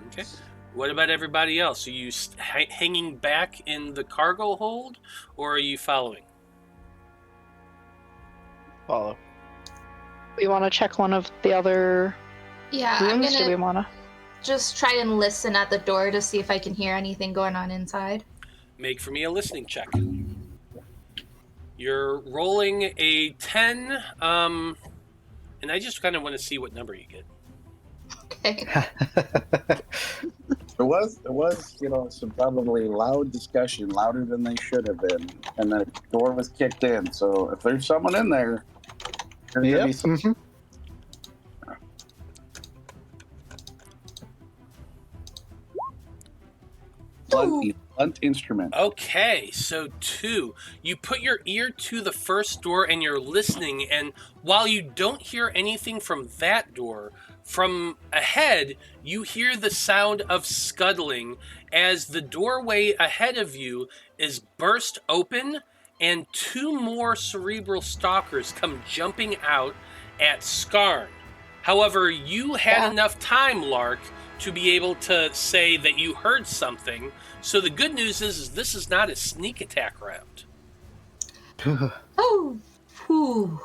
Okay. What about everybody else? Are you hanging back in the cargo hold, or are you following? Follow. We want to check one of the other Yeah, I'm rooms? Do we gonna want to? just try and listen at the door to see if I can hear anything going on inside. Make for me a listening check. You're rolling a 10, and I just kind of want to see what number you get. Okay. There was, some probably loud discussion, louder than they should have been, and then the door was kicked in. So if there's someone in there, there's gonna be some. Blunt instrument. Okay, so 2. You put your ear to the first door and you're listening, and while you don't hear anything from that door, from ahead, you hear the sound of scuttling as the doorway ahead of you is burst open and 2 more cerebral stalkers come jumping out at Skarn. However, you had enough time, Lark, to be able to say that you heard something. So the good news is this is not a sneak attack round. Oh. Whew.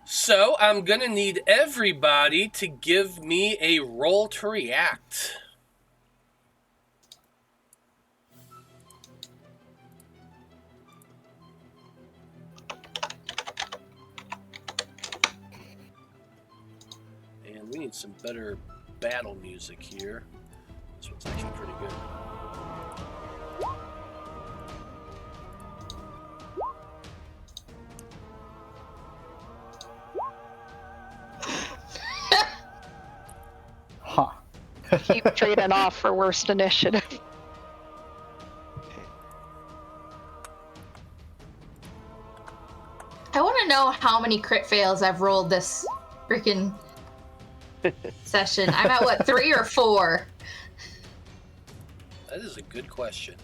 So I'm going to need everybody to give me a roll to react. And we need some better battle music here. This one's actually pretty good. Huh. Keep trading off for worst initiative. I want to know how many crit fails I've rolled this freaking session. I'm at what, 3 or 4? That is a good question.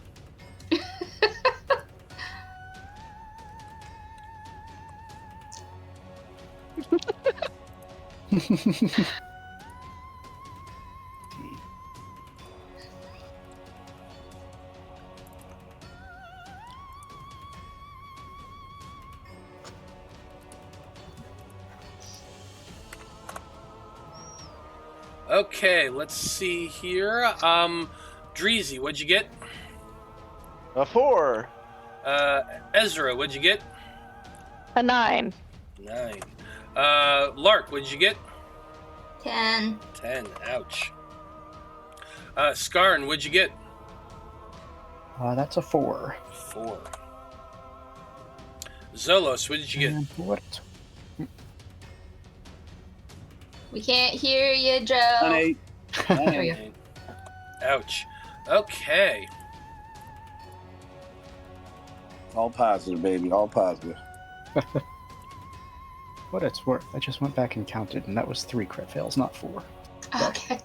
Okay, let's see here. Dreezy, what'd you get? A 4. Ezra, what'd you get? A 9. 9. Lark, what'd you get? 10. 10. Ouch. Skarn, what'd you get? That's a 4. 4. Zolos, what did you get? And what? We can't hear you, Joe. An 8. There we go. Ouch. Okay. All positive, baby. All positive. What it's worth, I just went back and counted, and that was 3 crit fails, not 4. Okay.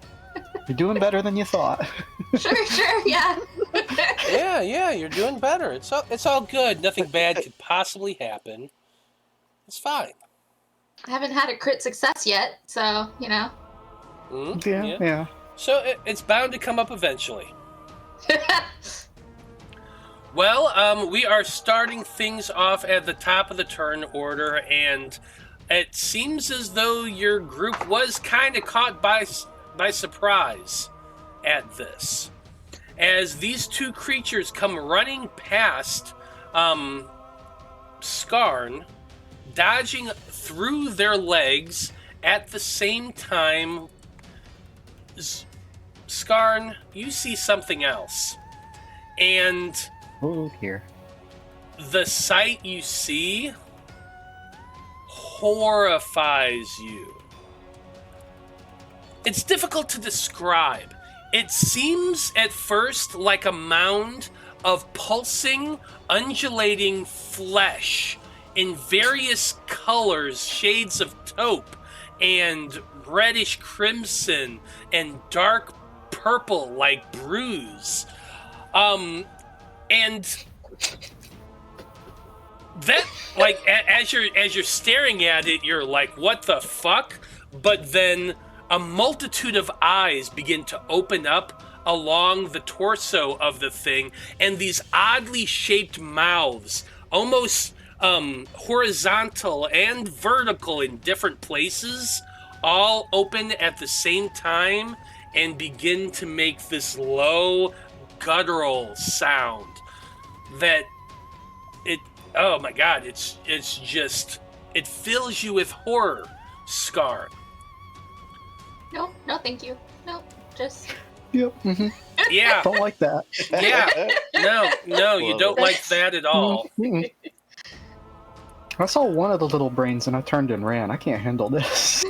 You're doing better than you thought. Sure, yeah. Yeah, you're doing better. It's all good. Nothing bad could possibly happen. It's fine. I haven't had a crit success yet, so, you know. Yeah. So it's bound to come up eventually. Well, we are starting things off at the top of the turn order, and it seems as though your group was kind of caught by surprise at this. As these 2 creatures come running past Skarn, dodging through their legs at the same time, Skarn, you see something else. And Oh, dear. the sight you see horrifies you. It's difficult to describe. It seems at first like a mound of pulsing, undulating flesh in various colors, shades of taupe and reddish crimson and dark purple like bruise. And that, like, as you're staring at it, you're like, what the fuck? But then a multitude of eyes begin to open up along the torso of the thing, and these oddly shaped mouths, almost horizontal and vertical in different places, all open at the same time, and begin to make this low, guttural sound that oh my god, it's just, it fills you with horror, Skarn. No, thank you. No, just. Yep. Mm-hmm. Yeah, Don't like that. yeah. No, you Love don't it. like that at all. Mm-mm. I saw one of the little brains and I turned and ran. I can't handle this.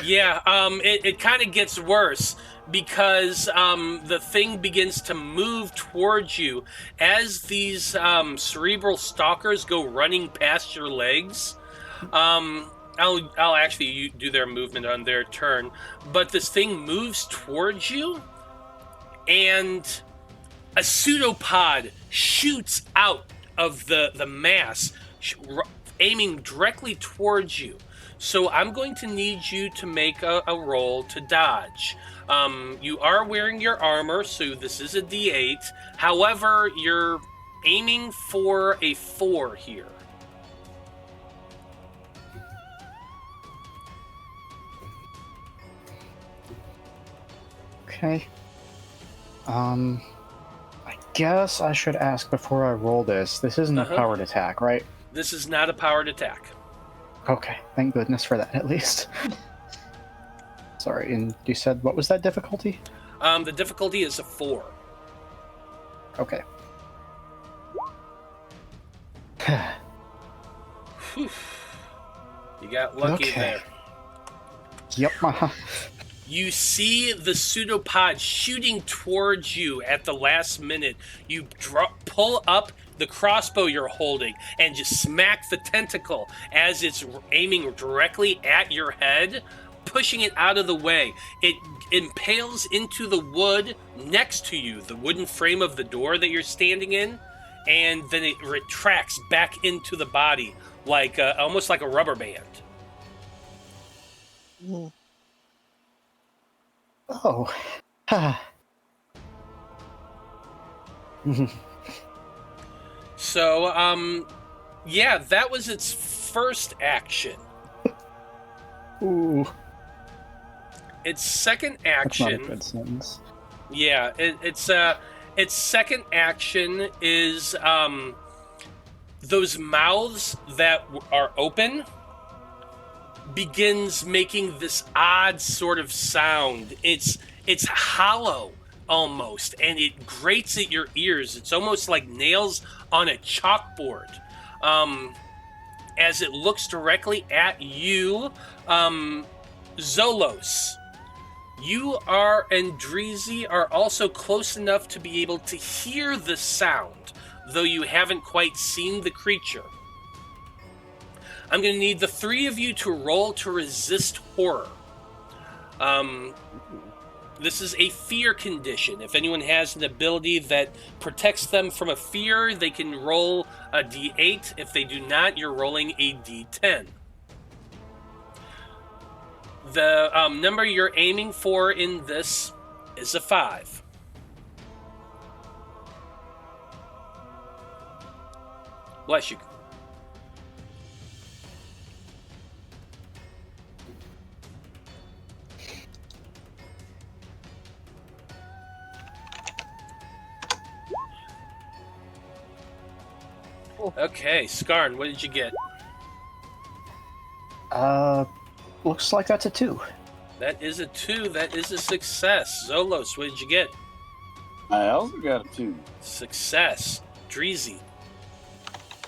Yeah, it kind of gets worse because the thing begins to move towards you as these cerebral stalkers go running past your legs. I'll actually do their movement on their turn, but this thing moves towards you, and a pseudopod shoots out of the mass, aiming directly towards you. So I'm going to need you to make a roll to dodge. You are wearing your armor, so this is a D8. However, you're aiming for a 4 here. Okay. I guess I should ask before I roll this. This isn't a powered attack, right? This is not a powered attack. Okay, thank goodness for that, at least. Sorry, and you said, what was that difficulty? The difficulty is a 4. Okay. You got lucky Okay. there. Yep. You see the pseudopod shooting towards you at the last minute. You pull up the crossbow you're holding and just smack the tentacle as it's aiming directly at your head, pushing it out of the way. It impales into the wood next to you, the wooden frame of the door that you're standing in, and then it retracts back into the body like almost like a rubber band. Oh. So, yeah, that was its first action. Ooh. Its second That's not a action, good sentence. yeah, its second action is those mouths that are open begins making this odd sort of sound. It's hollow almost, and it grates at your ears. It's almost like nails on a chalkboard. As it looks directly at you, Zolos. You and Dreezy are also close enough to be able to hear the sound, though you haven't quite seen the creature. I'm going to need the three of you to roll to resist horror. This is a fear condition. If anyone has an ability that protects them from a fear, they can roll a d8. If they do not, you're rolling a d10. The number you're aiming for in this is a 5. Bless you. Okay, Skarn, what did you get? Looks like that's a 2. That is a 2. That is a success. Zolos, what did you get? I also got a 2. Success. Dreezy.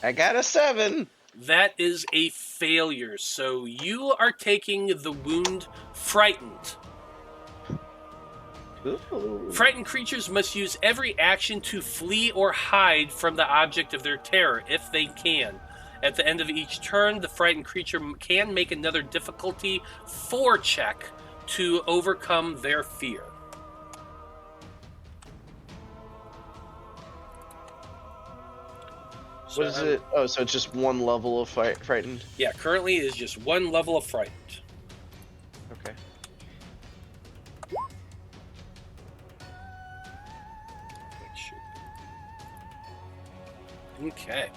I got a 7. That is a failure. So you are taking the wound frightened. Ooh. Frightened creatures must use every action to flee or hide from the object of their terror, if they can. At the end of each turn, the frightened creature can make another difficulty 4 check to overcome their fear. So, What is it? Oh, so it's just one level of frightened? Yeah, currently is just 1 level of frightened. Okay. Okay.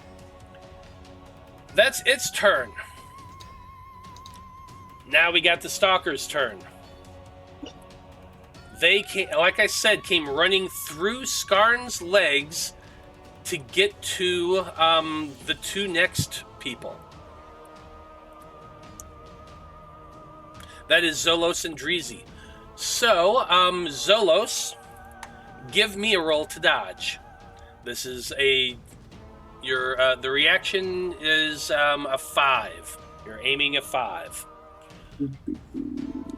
That's its turn. Now we got the Stalker's turn. They came, like I said, came running through Skarn's legs to get to the two next people. That is Zolos and Dreezy. So, Zolos, give me a roll to dodge. This is the reaction is a 5. You're aiming a 5.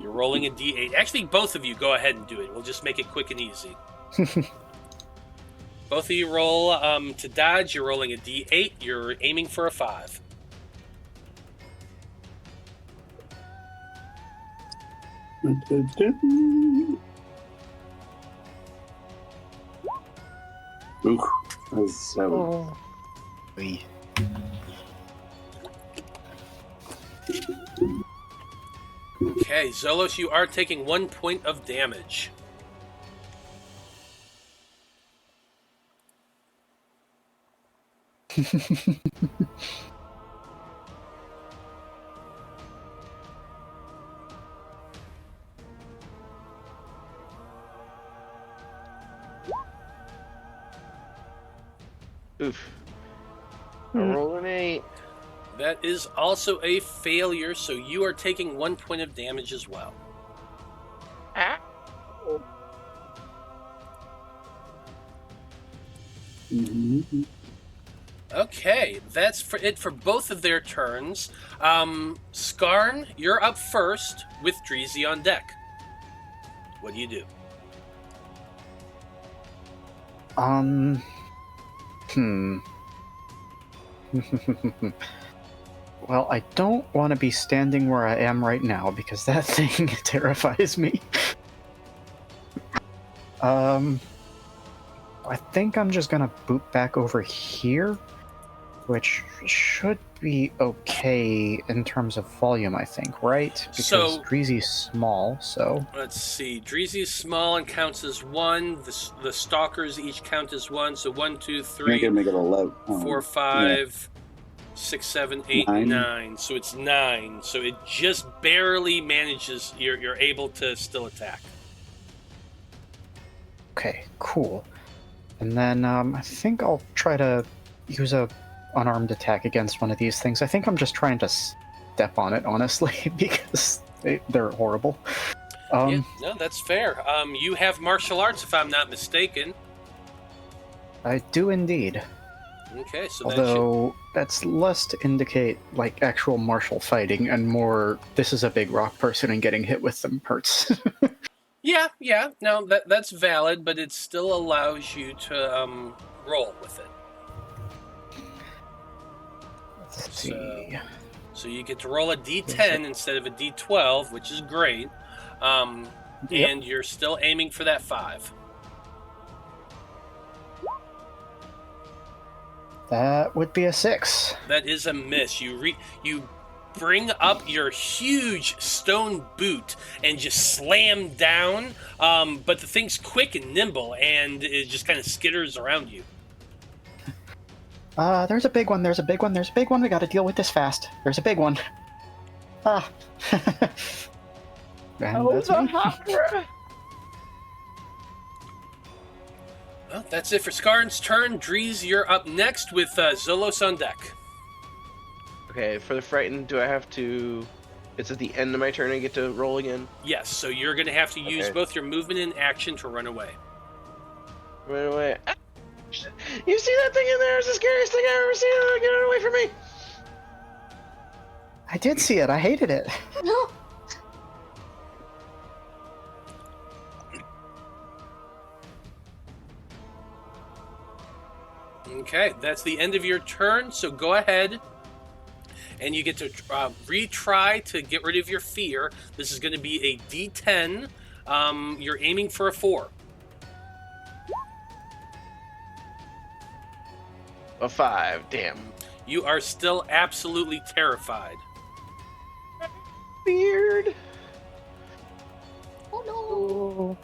You're rolling a d8. Actually, both of you go ahead and do it. We'll just make it quick and easy. Both of you roll to dodge. You're rolling a d8. You're aiming for a 5. Ooh, that's 7. Oh. We- Okay, Zolos, you are taking 1 point of damage. Oof. I rolled an 8. That is also a failure, so you are taking 1 point of damage as well. Mm-hmm. Okay, that's for it for both of their turns. Skarn, you're up first with Dreezy on deck. What do you do? Well, I don't want to be standing where I am right now because that thing terrifies me. I think I'm just gonna boot back over here, which should be okay in terms of volume, I think, right? Because So- Dreezy's small, so... Let's see. Dreezy's small and counts as 1. The stalkers each count as 1. So 1, 2, I 3, can make it 11. 4, 5, 6, 7, 8, 9. 9. So it's 9. So it just barely manages. You're able to still attack. Okay, cool. And then I think I'll try to use a unarmed attack against one of these things. I think I'm just trying to step on it, honestly, because they're horrible. Yeah, no, that's fair. You have martial arts, if I'm not mistaken. I do indeed. Okay, so Although that's less to indicate like actual martial fighting and more this is a big rock person and getting hit with them hurts. yeah. No, that's valid, but it still allows you to roll with it. Let's see. So you get to roll a d10 instead of a d12, which is great. Yep. And you're still aiming for that 5. That would be a 6. That is a miss. You bring up your huge stone boot and just slam down, but the thing's quick and nimble, and it just kind of skitters around you. There's a big one, there's a big one, there's a big one. We gotta deal with this fast. There's a big one. Ah. And that's me. Well, that's it for Skarn's turn. Dreez, you're up next with Zolos on deck. Okay, for the frightened, do I have to... It's at the end of my turn I get to roll again? Yes, so you're going to have to use Okay. both your movement and action to run away. Right away. Ah, you see that thing in there? It's the scariest thing I've ever seen. Get it away from me. I did see it, I hated it. No. Okay, that's the end of your turn, so go ahead and you get to retry to get rid of your fear. This is going to be a D10. You're aiming for a 4. A 5, damn. You are still absolutely terrified. Weird. Oh no.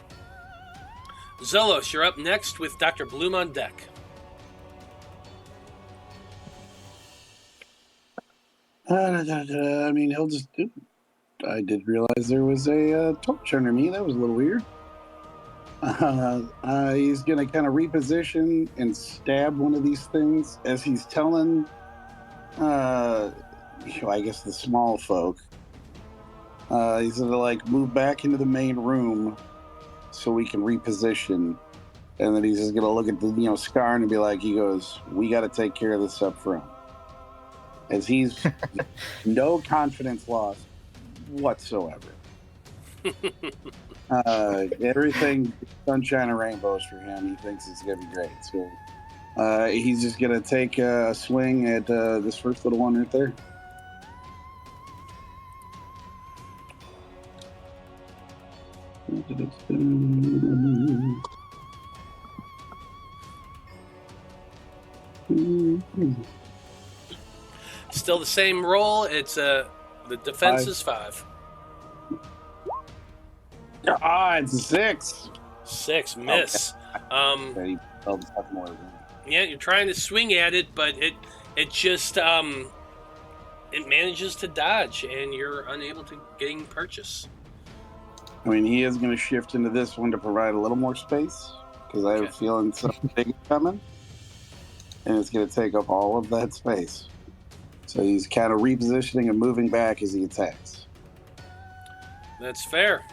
Zolos, you're up next with Dr. Bloom on deck. I mean, he'll just... I did realize there was a torch under me. That was a little weird. He's gonna kind of reposition and stab one of these things as he's telling, I guess the small folk. He's gonna like move back into the main room so we can reposition, and then he's just gonna look at the Skarn and be like, he goes, "We got to take care of this up front," as he's no confidence loss whatsoever. Everything sunshine and rainbows for him. He thinks it's gonna be great. So he's just gonna take a swing at this first little one right there. Still the same roll. It's the defense is 5. It's a 6. 6 miss. Okay. Yeah, you're trying to swing at it, but it just it manages to dodge, and you're unable to gain purchase. I mean, he is going to shift into this one to provide a little more space because I have a feeling something big is coming, and it's going to take up all of that space. So he's kind of repositioning and moving back as he attacks. That's fair.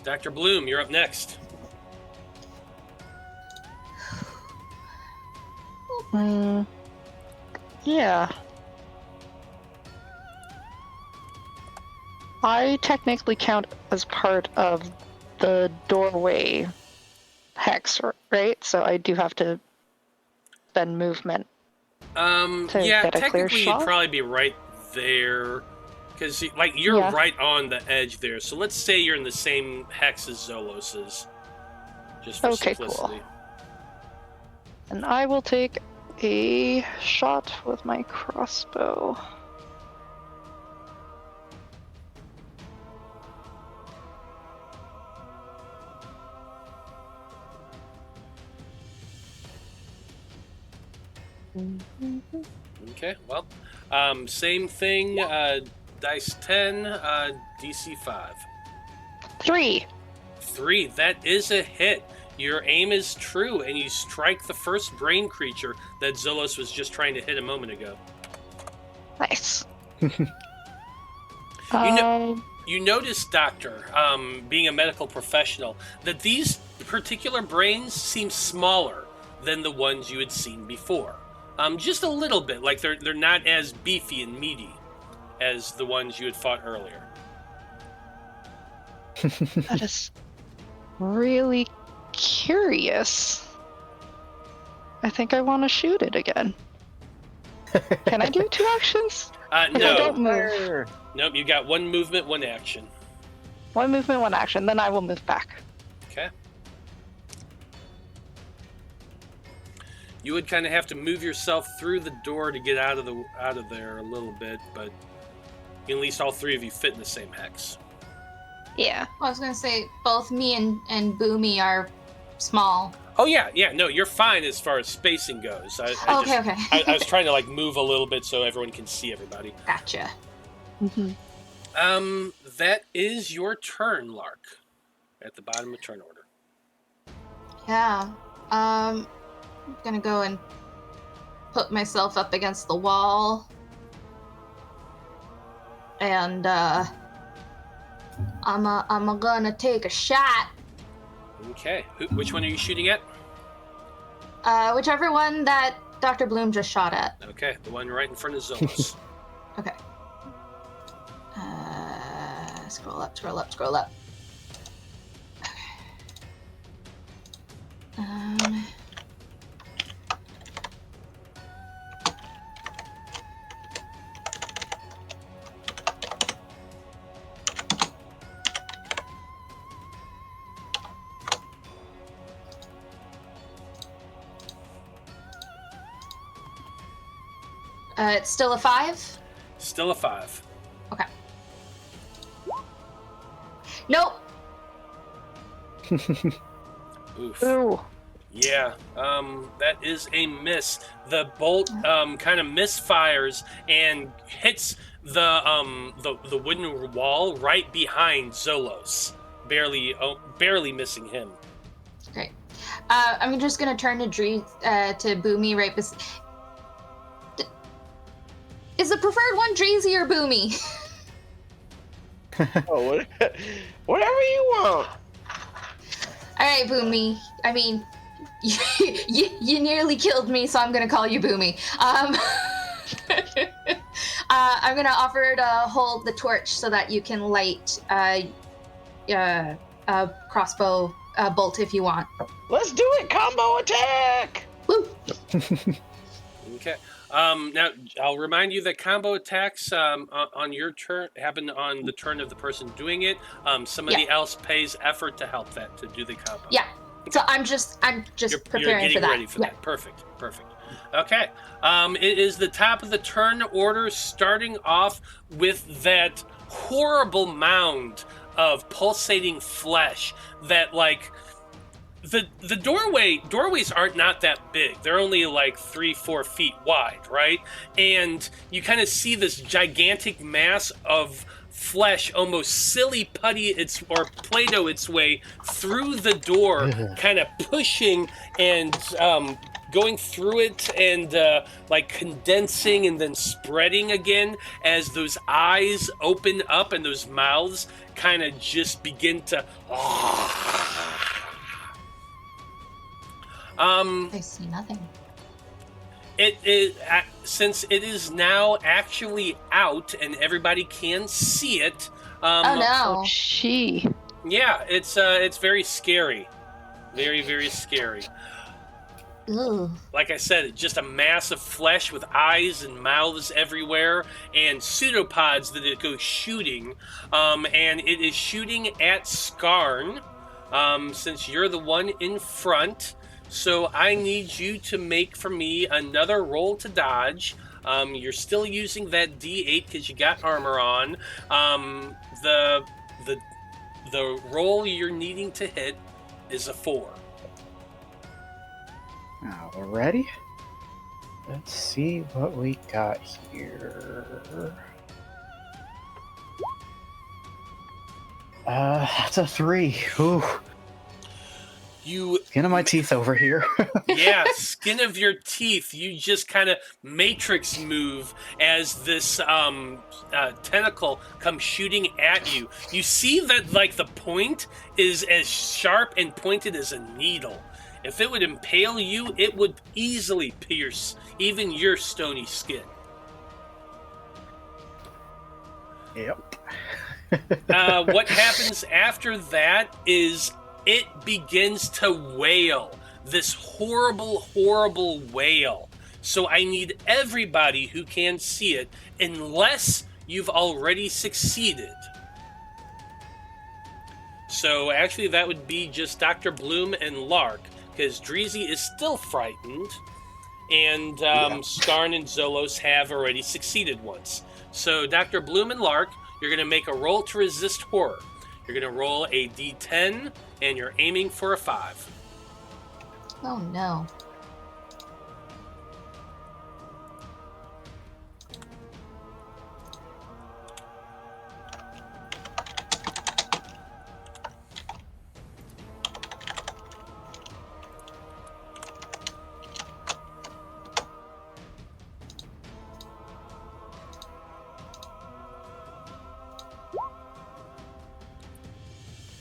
Dr. Bloom, you're up next. Yeah. I technically count as part of the doorway hex, right? So I do have to spend movement. Yeah, get a clear technically shot? you'd probably be right there, because you're Yeah. right on the edge there. So let's say you're in the same hex as Zolos is, just for Okay, cool. simplicity. And I will take a shot with my crossbow. Okay, well, same thing. Dice 10, DC 5. 3. 3. That is a hit. Your aim is true, and you strike the first brain creature that Zolos was just trying to hit a moment ago. Nice. You notice, Doctor, being a medical professional, that these particular brains seem smaller than the ones you had seen before. Just a little bit, like they're not as beefy and meaty as the ones you had fought earlier. That is really curious. I think I want to shoot it again. Can I do 2 actions? If I don't No. move. Nope, you got 1 movement, 1 action. 1 movement, 1 action. Then I will move back. Okay. You would kind of have to move yourself through the door to get out of there a little bit, but at least all 3 of you fit in the same hex. Yeah. I was gonna say both me and Boomy are small. Oh yeah, no, you're fine as far as spacing goes. Okay. I was trying to move a little bit so everyone can see everybody. Gotcha. Mm-hmm. That is your turn, Lark. At the bottom of turn order. Yeah. I'm gonna go and put myself up against the wall. And I'm gonna take a shot. Okay. Which one are you shooting at? Whichever one that Dr. Bloom just shot at. Okay, the one right in front of Zolos. Okay. Scroll up. Okay. It's still a 5? Still a 5. Okay. Nope. Oof. Ooh. Yeah, that is a miss. The bolt kind of misfires and hits the wooden wall right behind Zolos. barely missing him. Great. I'm just gonna turn to to Boomy right beside. Is the preferred one Dreezy or Boomy? Oh, whatever you want. All right, Boomy. I mean, you nearly killed me, so I'm gonna call you Boomy. I'm gonna offer to hold the torch so that you can light a crossbow bolt if you want. Let's do it! Combo attack! Woo! Okay. Now, I'll remind you that combo attacks on your turn happen on the turn of the person doing it. Somebody else pays effort to help that, to do the combo. Yeah. So I'm just You're preparing getting for that. ready for that. Perfect. Okay. It is the top of the turn order, starting off with that horrible mound of pulsating flesh that, like, the doorways aren't not that big. They're only like 3-4 feet wide, right? And you kind of see this gigantic mass of flesh, almost silly putty or Play-Doh its way through the door, kind of pushing and going through it and like condensing and then spreading again as those eyes open up and those mouths kind of just begin to I see nothing. It is since it is now actually out and everybody can see it. Oh no! Oh, she. Yeah, it's very scary, very, very scary. Ooh. Like I said, it's just a mass of flesh with eyes and mouths everywhere, and pseudopods that it goes shooting. And it is shooting at Skarn, since you're the one in front. So I need you to make for me another roll to dodge. You're still using that D8 because you got armor on. The roll you're needing to hit is a 4. Alrighty. Let's see what we got here. That's a 3. Ooh. Skin of my teeth over here. Yeah, skin of your teeth. You just kind of matrix move as this tentacle comes shooting at you. You see that, like, the point is as sharp and pointed as a needle. If it would impale you, it would easily pierce even your stony skin. Yep. What happens after that is it begins to wail. This horrible, horrible wail. So I need everybody who can see it, unless you've already succeeded. So actually that would be just Dr. Bloom and Lark, because Dreezy is still frightened, and Skarn and Zolos have already succeeded once. So Dr. Bloom and Lark, you're going to make a roll to resist horror. You're going to roll a D10, and you're aiming for a 5. Oh no.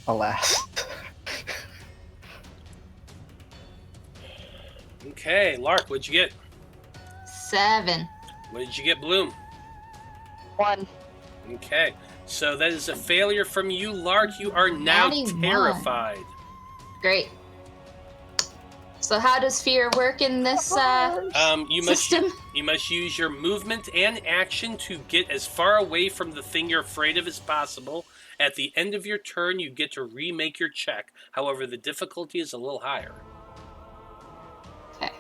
Alas. Okay, Lark, what'd you get? 7. What did you get, Bloom? 1. Okay, so that is a failure from you, Lark. You are now 91. terrified. Great. So how does fear work in this system? You must use your movement and action to get as far away from the thing you're afraid of as possible. At the end of your turn, you get to remake your check. However, the difficulty is a little higher. Okay.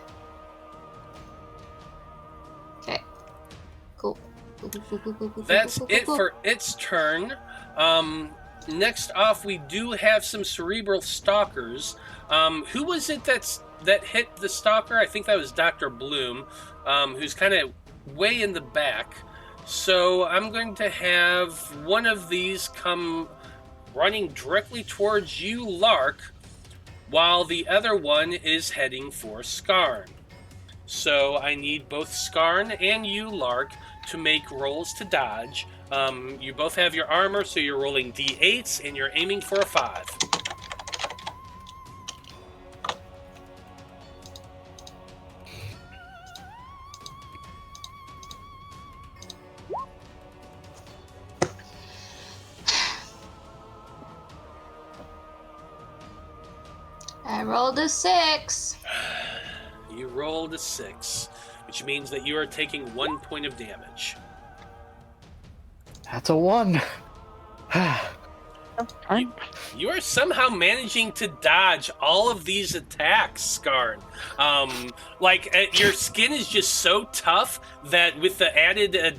Okay. Cool. That's it for its turn. Next off, we do have some cerebral stalkers. Who was it that hit the stalker? I think that was Dr. Bloom, who's kind of way in the back. So I'm going to have one of these come running directly towards you, Lark, while the other one is heading for Skarn. So I need both Skarn and you, Lark, to make rolls to dodge. You both have your armor, so you're rolling d8s, and you're aiming for a 5. I rolled a 6. You rolled a 6, which means that you are taking 1 point of damage. That's a 1. You are somehow managing to dodge all of these attacks, Skarn. Your skin is just so tough that with the added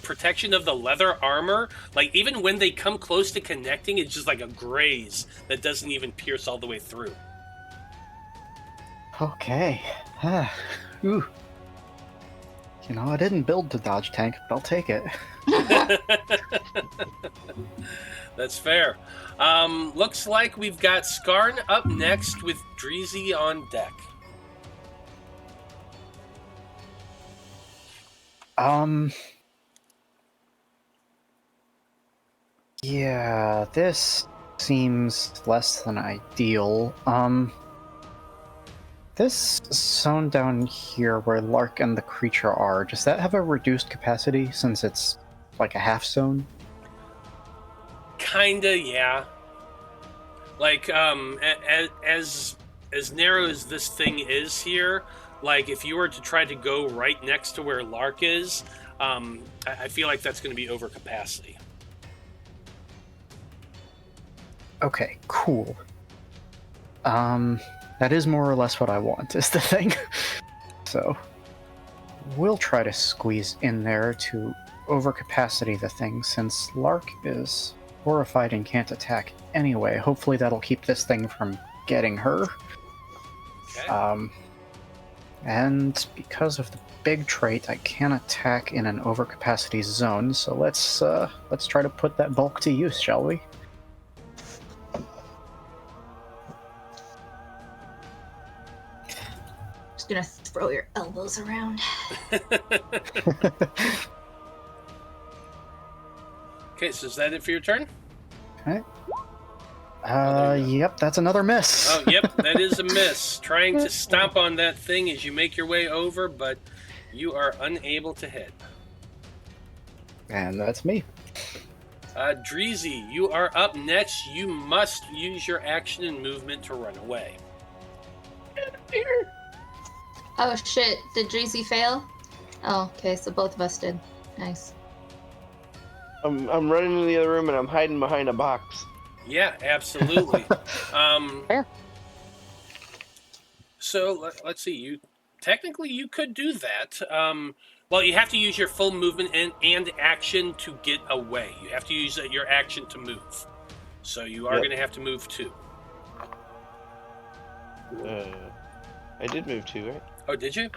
protection of the leather armor, like even when they come close to connecting, it's just like a graze that doesn't even pierce all the way through. Okay. Ooh. You know, I didn't build to dodge tank, but I'll take it. That's fair. Looks like we've got Skarn up next with Dreezy on deck. Yeah, this seems less than ideal. This zone down here where Lark and the creature are, does that have a reduced capacity since it's like a half zone? Kinda, yeah. Like, as narrow as this thing is here, like, if you were to try to go right next to where Lark is, I feel like that's going to be over capacity. Okay, cool. That is more or less what I want, is the thing. So, we'll try to squeeze in there to overcapacity the thing, since Lark is horrified and can't attack anyway. Hopefully that'll keep this thing from getting her. Okay. And because of the big trait, I can attack in an overcapacity zone, so let's try to put that bulk to use, shall we? Just gonna throw your elbows around. Okay, so is that it for your turn? Okay. Yep, that's another miss. Oh, yep, that is a miss. Trying to stomp on that thing as you make your way over, but you are unable to hit. And that's me. Dreezy, you are up next. You must use your action and movement to run away. Oh shit, did Dreezy fail? Oh, okay, so both of us did. Nice. I'm running to the other room and I'm hiding behind a box. Yeah, absolutely. Fair. So let's see. You could do that. Well, you have to use your full movement and action to get away. You have to use your action to move. So you are going to have to move too. I did move too, right? Oh, did you?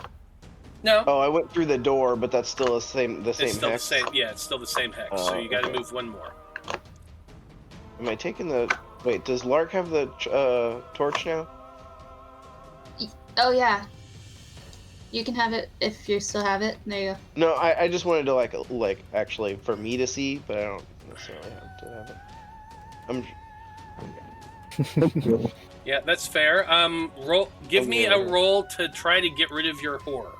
No. Oh, I went through the door, but that's still the same it's still hex. the same. Yeah, it's still the same hex. So you got to move one more. Am I taking the... Wait, does Lark have the torch now? Oh yeah. You can have it if you still have it. There you go. No, I just wanted to like actually for me to see, but I don't necessarily have to have it. Yeah, that's fair. Give me a roll to try to get rid of your horror.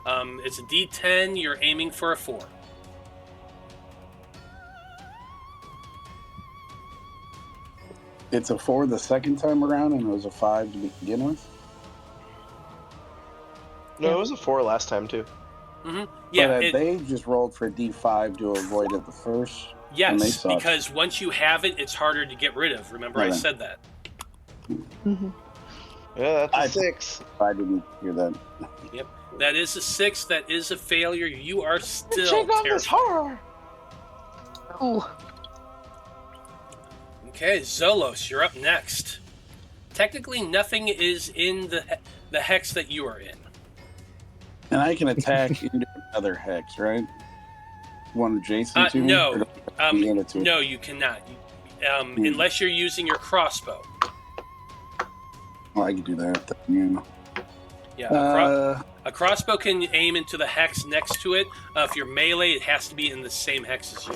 It's a D10. You're aiming for a 4. It's a 4 the second time around, and it was a 5 to begin with. No, it was a 4 last time too. Mm-hmm. Yeah, but they just rolled for D5 to avoid it the first. Yes, because once you have it, it's harder to get rid of. Remember, I said that. Mm-hmm. Yeah, that's a 6. I didn't hear that. Yep, that is a 6. That is a failure. You are still Check out this terrified. horror. Oh. Okay, Zolos, you're up next. Technically, nothing is in the hex that you are in. And I can attack into another hex, right? One adjacent to me? No. Or do I have to be in it to No, you cannot. unless you're using your crossbow. Well, I can do that. Yeah. Yeah, a crossbow can aim into the hex next to it. If you're melee, it has to be in the same hex as you.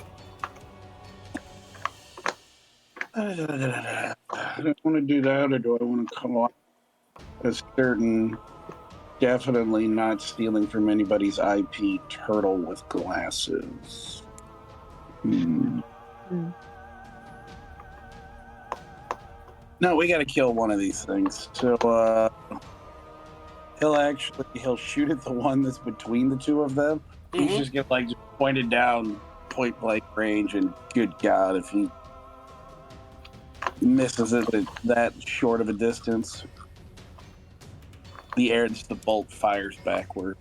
I don't want to do that, or do I want to come off as certain? Definitely not stealing from anybody's IP turtle with glasses. No, we got to kill one of these things. So he'll shoot at the one that's between the two of them. Mm-hmm. He's just gonna just point it down, point blank range, and good God, if he misses it at that short of a distance, the bolt fires backward.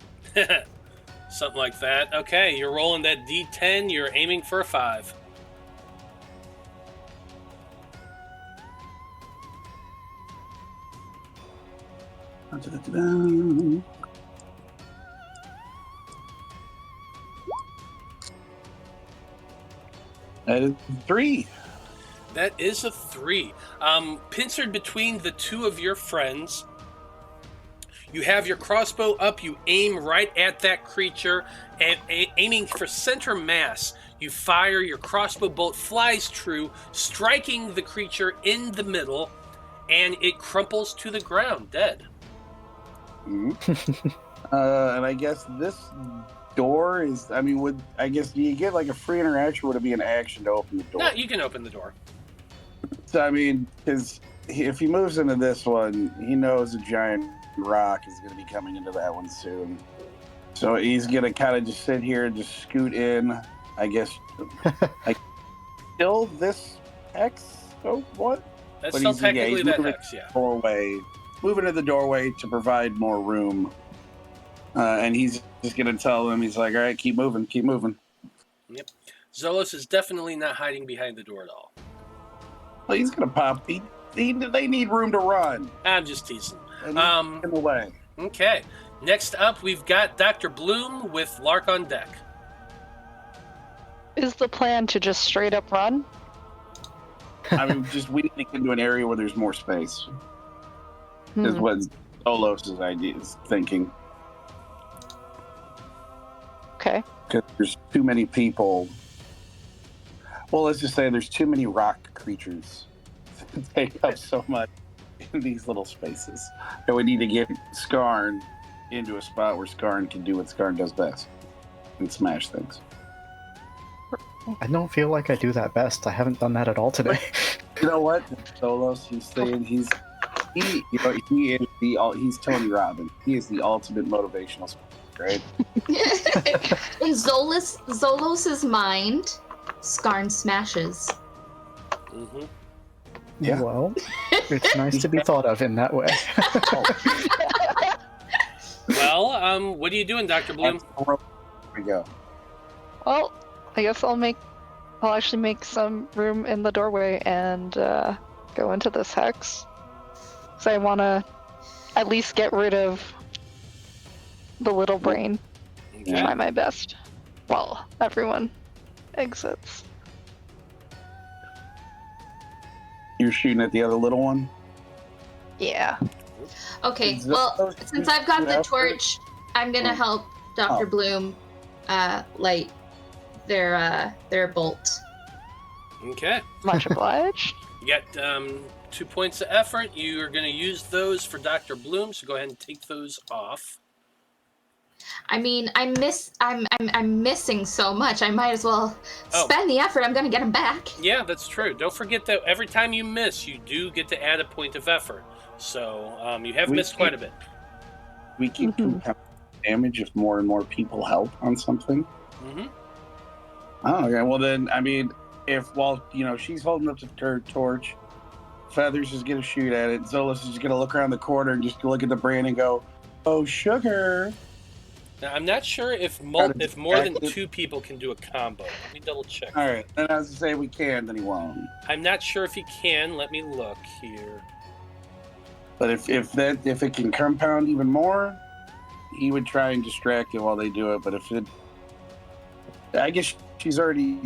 Something like that. Okay, you're rolling that D10. You're aiming for a 5. That is 3. That is a 3. Pincered between the two of your friends. You have your crossbow up. You aim right at that creature, and aiming for center mass. You fire. Your crossbow bolt flies true, striking the creature in the middle, and it crumples to the ground, dead. Mm-hmm. And I guess this door is. I mean, do you get like a free interaction? Would it be an action to open the door? No, you can open the door. So I mean, because if he moves into this one, he knows a giant rock is going to be coming into that one soon. So he's going to kind of just sit here and just scoot in. I guess. Still this hex? Oh, what? That's still technically that hex, yeah. Move into the doorway to provide more room. And he's just going to tell them, he's like, all right, keep moving, keep moving. Yep. Zolos is definitely not hiding behind the door at all. Well, he's going to pop. They need room to run. I'm just teasing. In the way. Okay. Next up, we've got Dr. Bloom with Lark on deck. Is the plan to just straight up run? I mean, we need to get into an area where there's more space. Is what Zolos' idea is thinking. Okay. Because there's too many people. Well, let's just say there's too many rock creatures to take up so much in these little spaces. And we need to get Skarn into a spot where Skarn can do what Skarn does best and smash things. I don't feel like I do that best. I haven't done that at all today. You know what? Zolos, he's saying he's Tony Robbins. He is the ultimate motivational speaker, right? In Zolos's mind, Skarn smashes. Mm-hmm. Yeah. Well, it's nice to be thought of in that way. Well, what are you doing, Dr. Bloom? There we go. Well, I guess I'll actually make some room in the doorway and go into this hex. So I want to at least get rid of the little brain. Okay. Try my best while everyone exits. You're shooting at the other little one? Yeah. Okay, well, since I've got the torch, I'm gonna help Dr. Bloom light their bolt. Okay. Much obliged. You got 2 points of effort. You're going to use those for Dr. Bloom, so go ahead and take those off. I mean, I'm missing so much. I might as well spend the effort. I'm gonna get them back. Yeah, that's true. Don't forget that every time you miss, you do get to add a point of effort. So you have missed quite a bit. We keep damage if more and more people help on something. Mm-hmm. Oh, okay. Well, then, I mean, while she's holding up her torch, Feathers is gonna shoot at it. Zolos is gonna look around the corner and just look at the brand and go, "Oh, sugar." Now, I'm not sure if more than 2 people can do a combo. Let me double check. All right, and I was to say we can, then he won't. I'm not sure if he can. Let me look here. But if it can compound even more, he would try and distract it while they do it. But I guess she's already.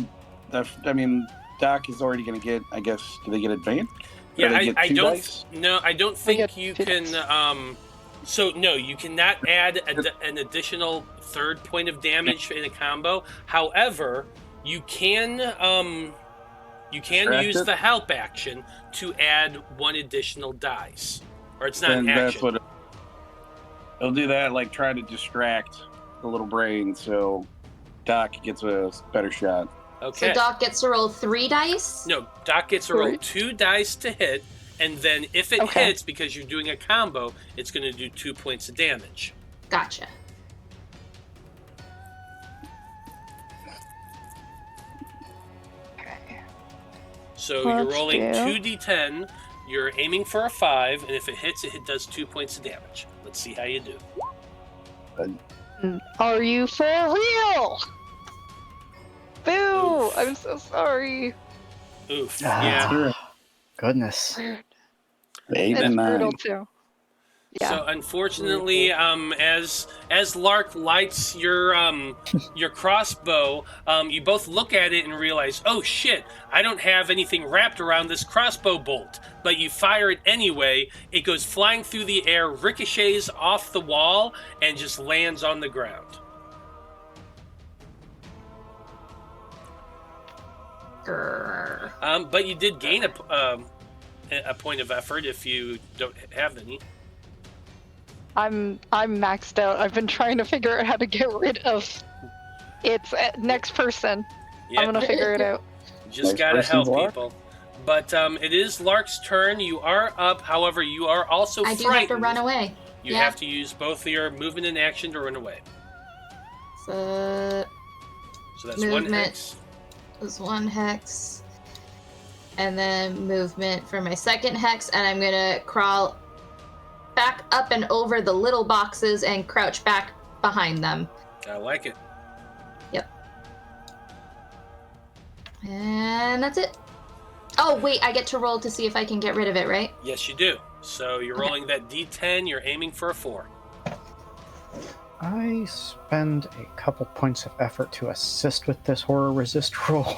I mean, Doc is already going to get, I guess, do they get advantage? Yeah, Or they get I two don't. dice? No, I don't We think get you two can. dice. So no, you cannot add an additional third point of damage in a combo. However, you can Distract use it? the help action to add one additional dice, or it's not an Then that's action. what he'll do. That, like, try to distract the little brain so Doc gets a better shot. Okay. So Doc gets to roll 3 dice? No, Doc gets to roll Right. 2 dice to hit, and then if it Okay. hits, because you're doing a combo, it's going to do 2 points of damage. Gotcha. Okay. So you're Let's rolling do- 2d10, you're aiming for a 5, and if it hits, it does 2 points of damage. Let's see how you do. Are you for real? Boo! Oof. I'm so sorry. Oof. Ah. Yeah. Sure. Goodness. 8 It's and 9. brutal too. Yeah. So unfortunately, as Lark lights your crossbow, you both look at it and realize, oh shit, I don't have anything wrapped around this crossbow bolt. But you fire it anyway. It goes flying through the air, ricochets off the wall, and just lands on the ground. Grrr. But you did gain a point of effort if you don't have any. I'm maxed out. I've been trying to figure out how to get rid of its next person. Yeah, I'm gonna figure it out. you just Next gotta help person's Lark. people. But it is Lark's turn. You are up. However, you are also I do frightened. have to run away. You Yeah. have to use both of your movement and action to run away. So So that's one Movement. hex. there's 1 hex. And then movement for my second hex, and I'm gonna crawl back up and over the little boxes and crouch back behind them. I like it. And that's it. Oh, wait, I get to roll to see if I can get rid of it, right? Yes, you do. So you're Okay. rolling that d10. You're aiming for a 4. I spend a couple points of effort to assist with this horror resist roll.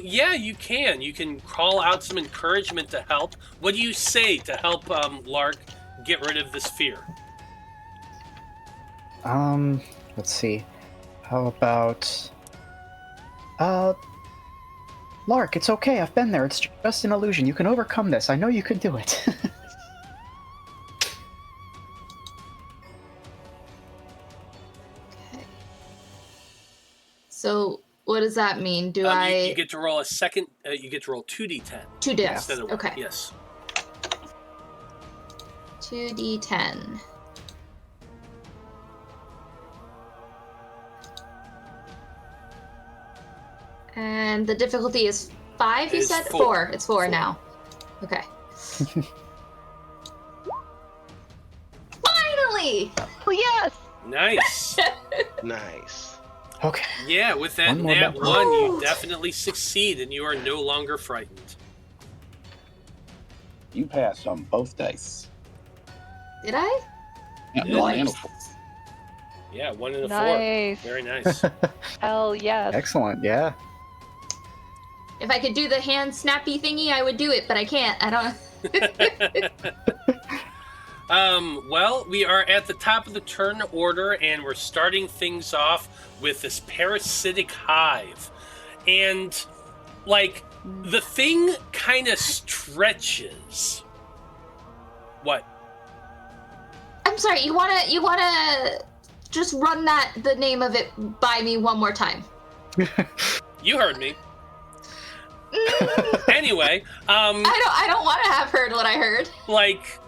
Yeah, you can. You can call out some encouragement to help. What do you say to help Lark get rid of this fear? Let's see. How about... Lark, it's okay, I've been there. It's just an illusion. You can overcome this. I know you can do it. Okay. So, what does that mean? Do You get to roll a second. You get to roll 2d10 2 dice. instead of 1. Okay. Yes. 2d10. And the difficulty is 5, you It is said? 4. It's 4 4. now. Okay. Finally! Oh yes! Nice. Nice. Okay. Yeah, with that One more nat die. 1, you Woo! definitely succeed, and you are no longer frightened. You passed on both dice. Did I? Yeah, Yeah. 1 and a 4. Yeah, 1 and a 4. Nice. Very nice. Hell yes. Excellent, yeah. If I could do the hand snappy thingy, I would do it, but I can't. I don't. Well, we are at the top of the turn order, and we're starting things off with this parasitic hive. And, like, the thing kind of stretches. What? I'm sorry. You wanna just run the name of it by me one more time. You heard me. Anyway, I don't want to have heard what I heard. like,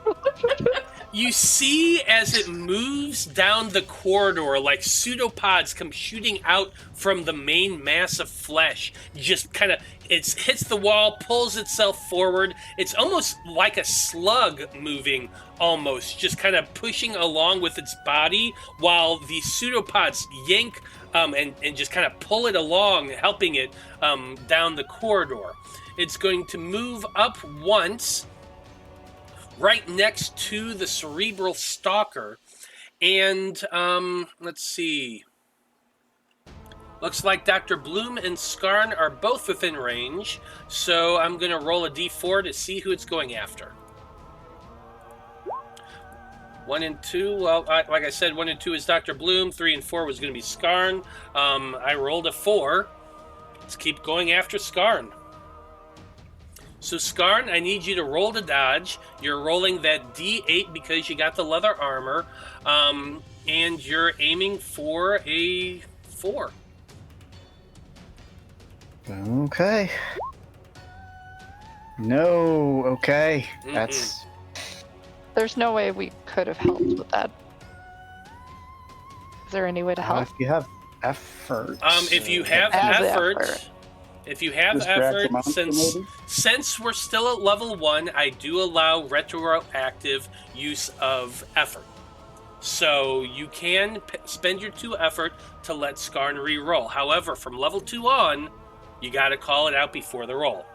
you see as it moves down the corridor, like pseudopods come shooting out from the main mass of flesh. Just kind of, it hits the wall, pulls itself forward. It's almost like a slug moving, almost, just kind of pushing along with its body while the pseudopods yank and just kind of pull it along, helping it down the corridor. It's going to move up once, right next to the cerebral stalker, and let's see. Looks like Dr. Bloom and Skarn are both within range, so I'm going to roll a d4 to see who it's going after. 1 and 2, well, like I said, 1 and 2 is Dr. Bloom, 3 and 4 was going to be Skarn. I rolled a 4. Let's keep going after Skarn. So Skarn, I need you to roll to dodge. You're rolling that d8 because you got the leather armor, and you're aiming for a 4. Okay. No, okay. That's... There's no way we could have helped with that. Is there any way to help? If you have effort. If you have effort. If you have effort, since we're still at level 1, I do allow retroactive use of effort. So you can spend your 2 effort to let Skarn re-roll. However, from level 2 on, you got to call it out before the roll.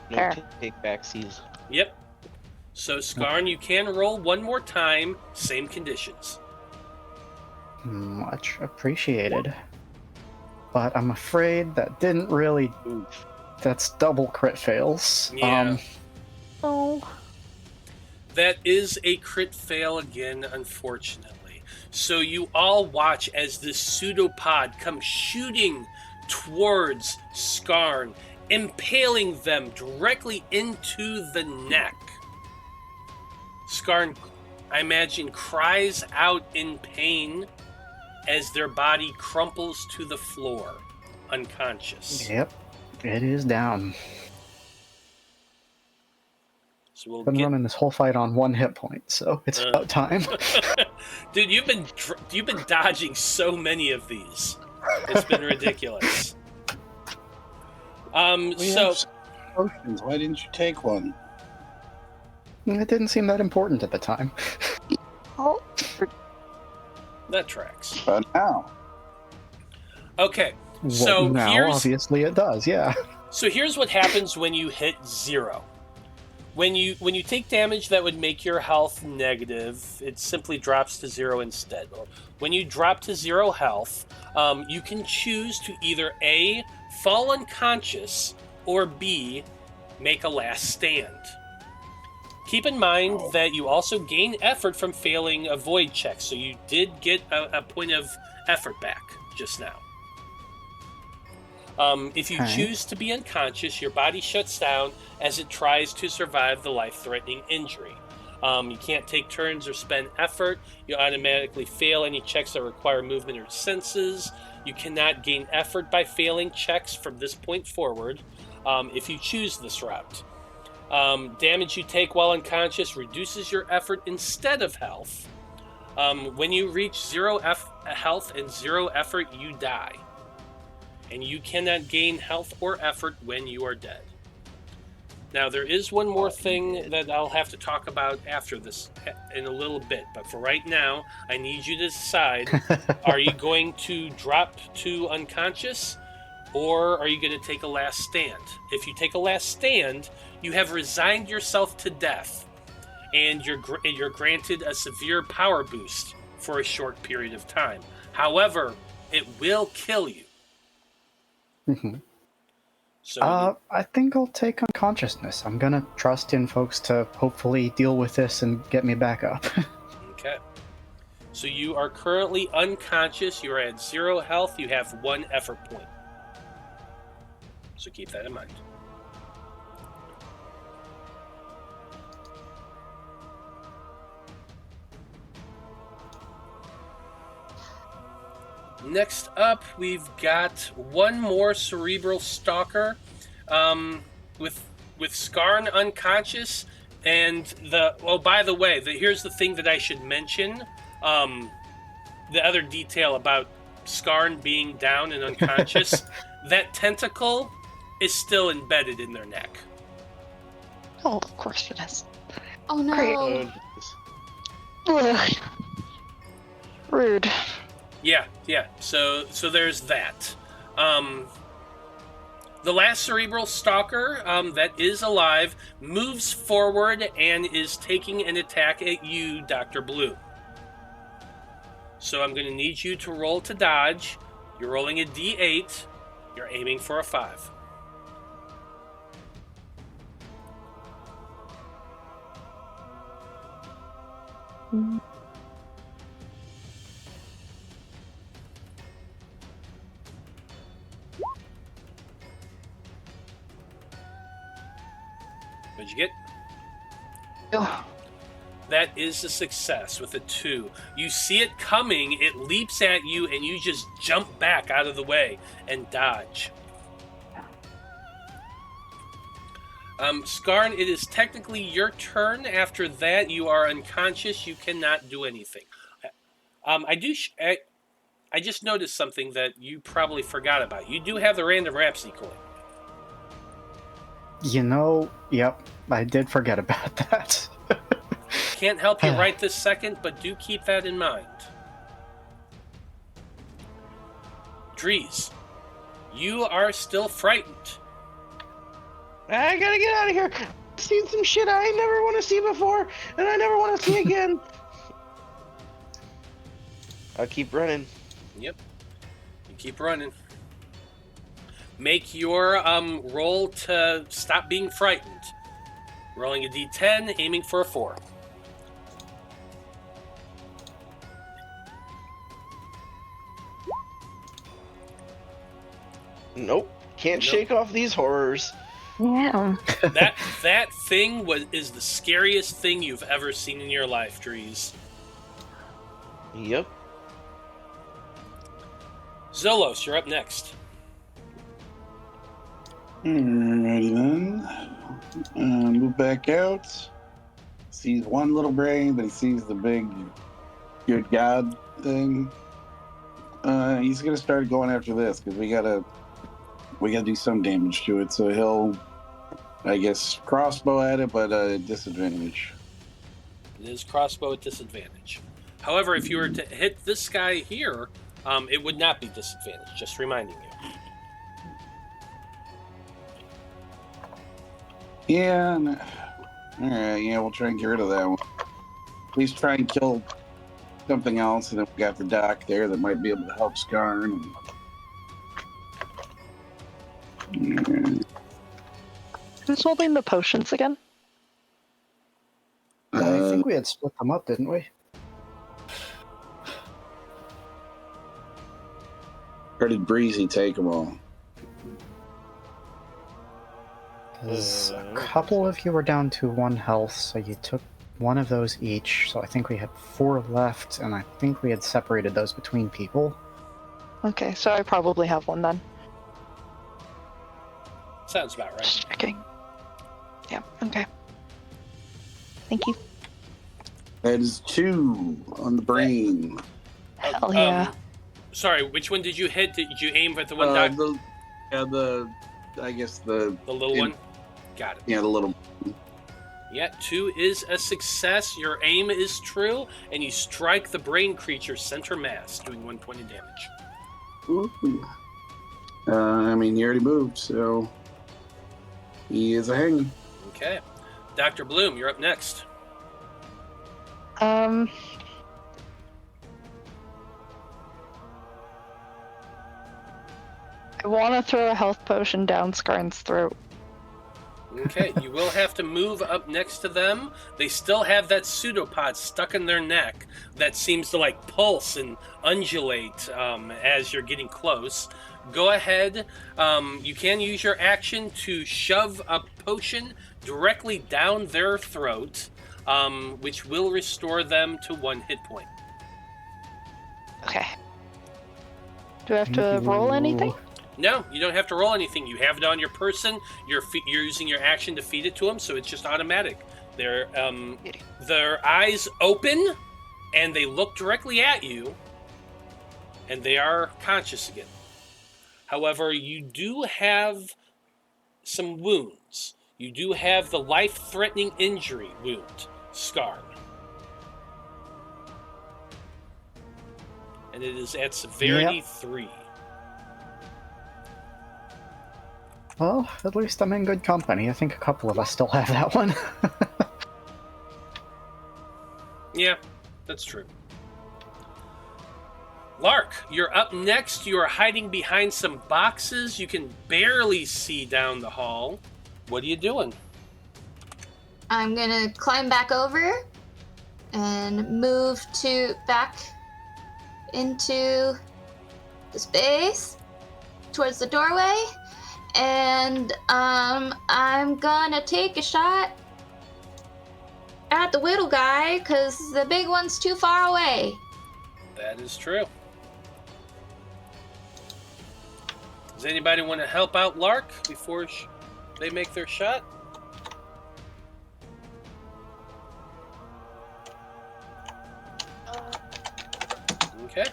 No take backsies. Yep. So Skarn, you can roll 1 more time, same conditions. Much appreciated. But I'm afraid that didn't really... That's double crit fails. Yeah. Oh. That is a crit fail again, unfortunately. So you all watch as this pseudopod comes shooting towards Skarn, impaling them directly into the neck. Skarn, I imagine, cries out in pain as their body crumples to the floor, unconscious. Yep, it is down. So we'll Been running this whole fight on 1 hit point, so it's about time. Dude, you've been dodging so many of these. It's been ridiculous. So potions. Why didn't you take one? It didn't seem that important at the time. Oh. that tracks. But now. Okay, Well, so now obviously it does, yeah. So here's what happens when you hit 0. When you take damage that would make your health negative, it simply drops to 0 instead. Or when you drop to 0 health, you can choose to either A, fall unconscious, or B, make a last stand. Keep in mind that you also gain effort from failing a void check, so you did get a point of effort back just now. If you choose to be unconscious, your body shuts down as it tries to survive the life-threatening injury. You can't take turns or spend effort. You automatically fail any checks that require movement or senses. You cannot gain effort by failing checks from this point forward if you choose this route. Damage you take while unconscious reduces your effort instead of health. When you reach 0 health and 0 effort, you die. And you cannot gain health or effort when you are dead. Now, there is one more thing that I'll have to talk about after this in a little bit, but for right now, I need you to decide, are you going to drop to unconscious, or are you going to take a last stand? If you take a last stand, you have resigned yourself to death, and you're granted a severe power boost for a short period of time. However, it will kill you. Mm-hmm. So I think I'll take unconsciousness. I'm gonna trust in folks to hopefully deal with this and get me back up. Okay. So you are currently unconscious. You are at 0 health. You have 1 effort point. So keep that in mind. Next up, we've got one more cerebral stalker, with Skarn unconscious, and by the way, here's the thing that I should mention. The other detail about Skarn being down and unconscious, that tentacle is still embedded in their neck. Oh, of course it is. Oh no. Ugh. Rude. Yeah. So there's that. The last cerebral stalker that is alive moves forward and is taking an attack at you, Dr. Blue. So I'm going to need you to roll to dodge. You're rolling a d8. You're aiming for a 5. What'd you get? Oh, That is a success with a 2. You see it coming, it leaps at you, and you just jump back out of the way and dodge. Skarn, it is technically your turn. After that, you are unconscious. You cannot do anything. I just noticed something that you probably forgot about. You do have the random Rhapsody coin. Yep, I did forget about that. Can't help you right this second, but do keep that in mind. Dreezy, you are still frightened. I gotta get out of here. I've seen some shit I ain't never want to see before, and I never want to see again. I'll keep running. Yep. You keep running. Make your roll to stop being frightened. Rolling a d10, aiming for a 4. Nope. Can't shake off these horrors. yeah. That thing is the scariest thing you've ever seen in your life, Dreezy. Yep. Zolos, you're up next. Alrighty then. Move back out. Sees one little brain, but he sees the big good god thing. He's gonna start going after this because we gotta do some damage to it. So he'll, I guess, crossbow at it, but disadvantage. It is crossbow at disadvantage. However, if you were to hit this guy here, it would not be disadvantage. Just reminding you. Yeah. Alright, yeah, we'll try and get rid of that one. Please try and kill something else, and then we got the doc there that might be able to help Skarn. Who's holding the potions again? I think we had split them up, didn't we? Or did Breezy take them all? 'Cause a couple of you were down to 1 health, so you took one of those each. So I think we had 4 left, and I think we had separated those between people. Okay, so I probably have one then. Sounds about right. Just checking. Yeah, okay. Thank you. That is 2 on the brain. Hell yeah. Sorry, which one did you hit? Did you aim at the one doc? I guess the Little one? Got it. Yeah, the little. Yeah, 2 is a success. Your aim is true, and you strike the brain creature's center mass, doing 1 point of damage. Ooh. I mean, he already moved, so he is a hanging. Okay. Dr. Bloom, you're up next. I want to throw a health potion down Skarn's throat. Okay, you will have to move up next to them. They still have that pseudopod stuck in their neck that seems to like pulse and undulate as you're getting close. Go ahead. You can use your action to shove a potion directly down their throat, which will restore them to 1 hit point. Okay. Do I have to roll anything? No, you don't have to roll anything. You have it on your person. You're using your action to feed it to them, so it's just automatic. Their eyes open, and they look directly at you, and they are conscious again. However, you do have some wounds. You do have the life-threatening injury wound, Skarn. And it is at severity 3. Well, at least I'm in good company. I think a couple of us still have that one. Yeah, that's true. Lark, you're up next. You are hiding behind some boxes. You can barely see down the hall. What are you doing? I'm gonna climb back over and move back into the space towards the doorway, and I'm gonna take a shot at the little guy because the big one's too far away. That is true. Does anybody want to help out Lark before they make their shot? Okay.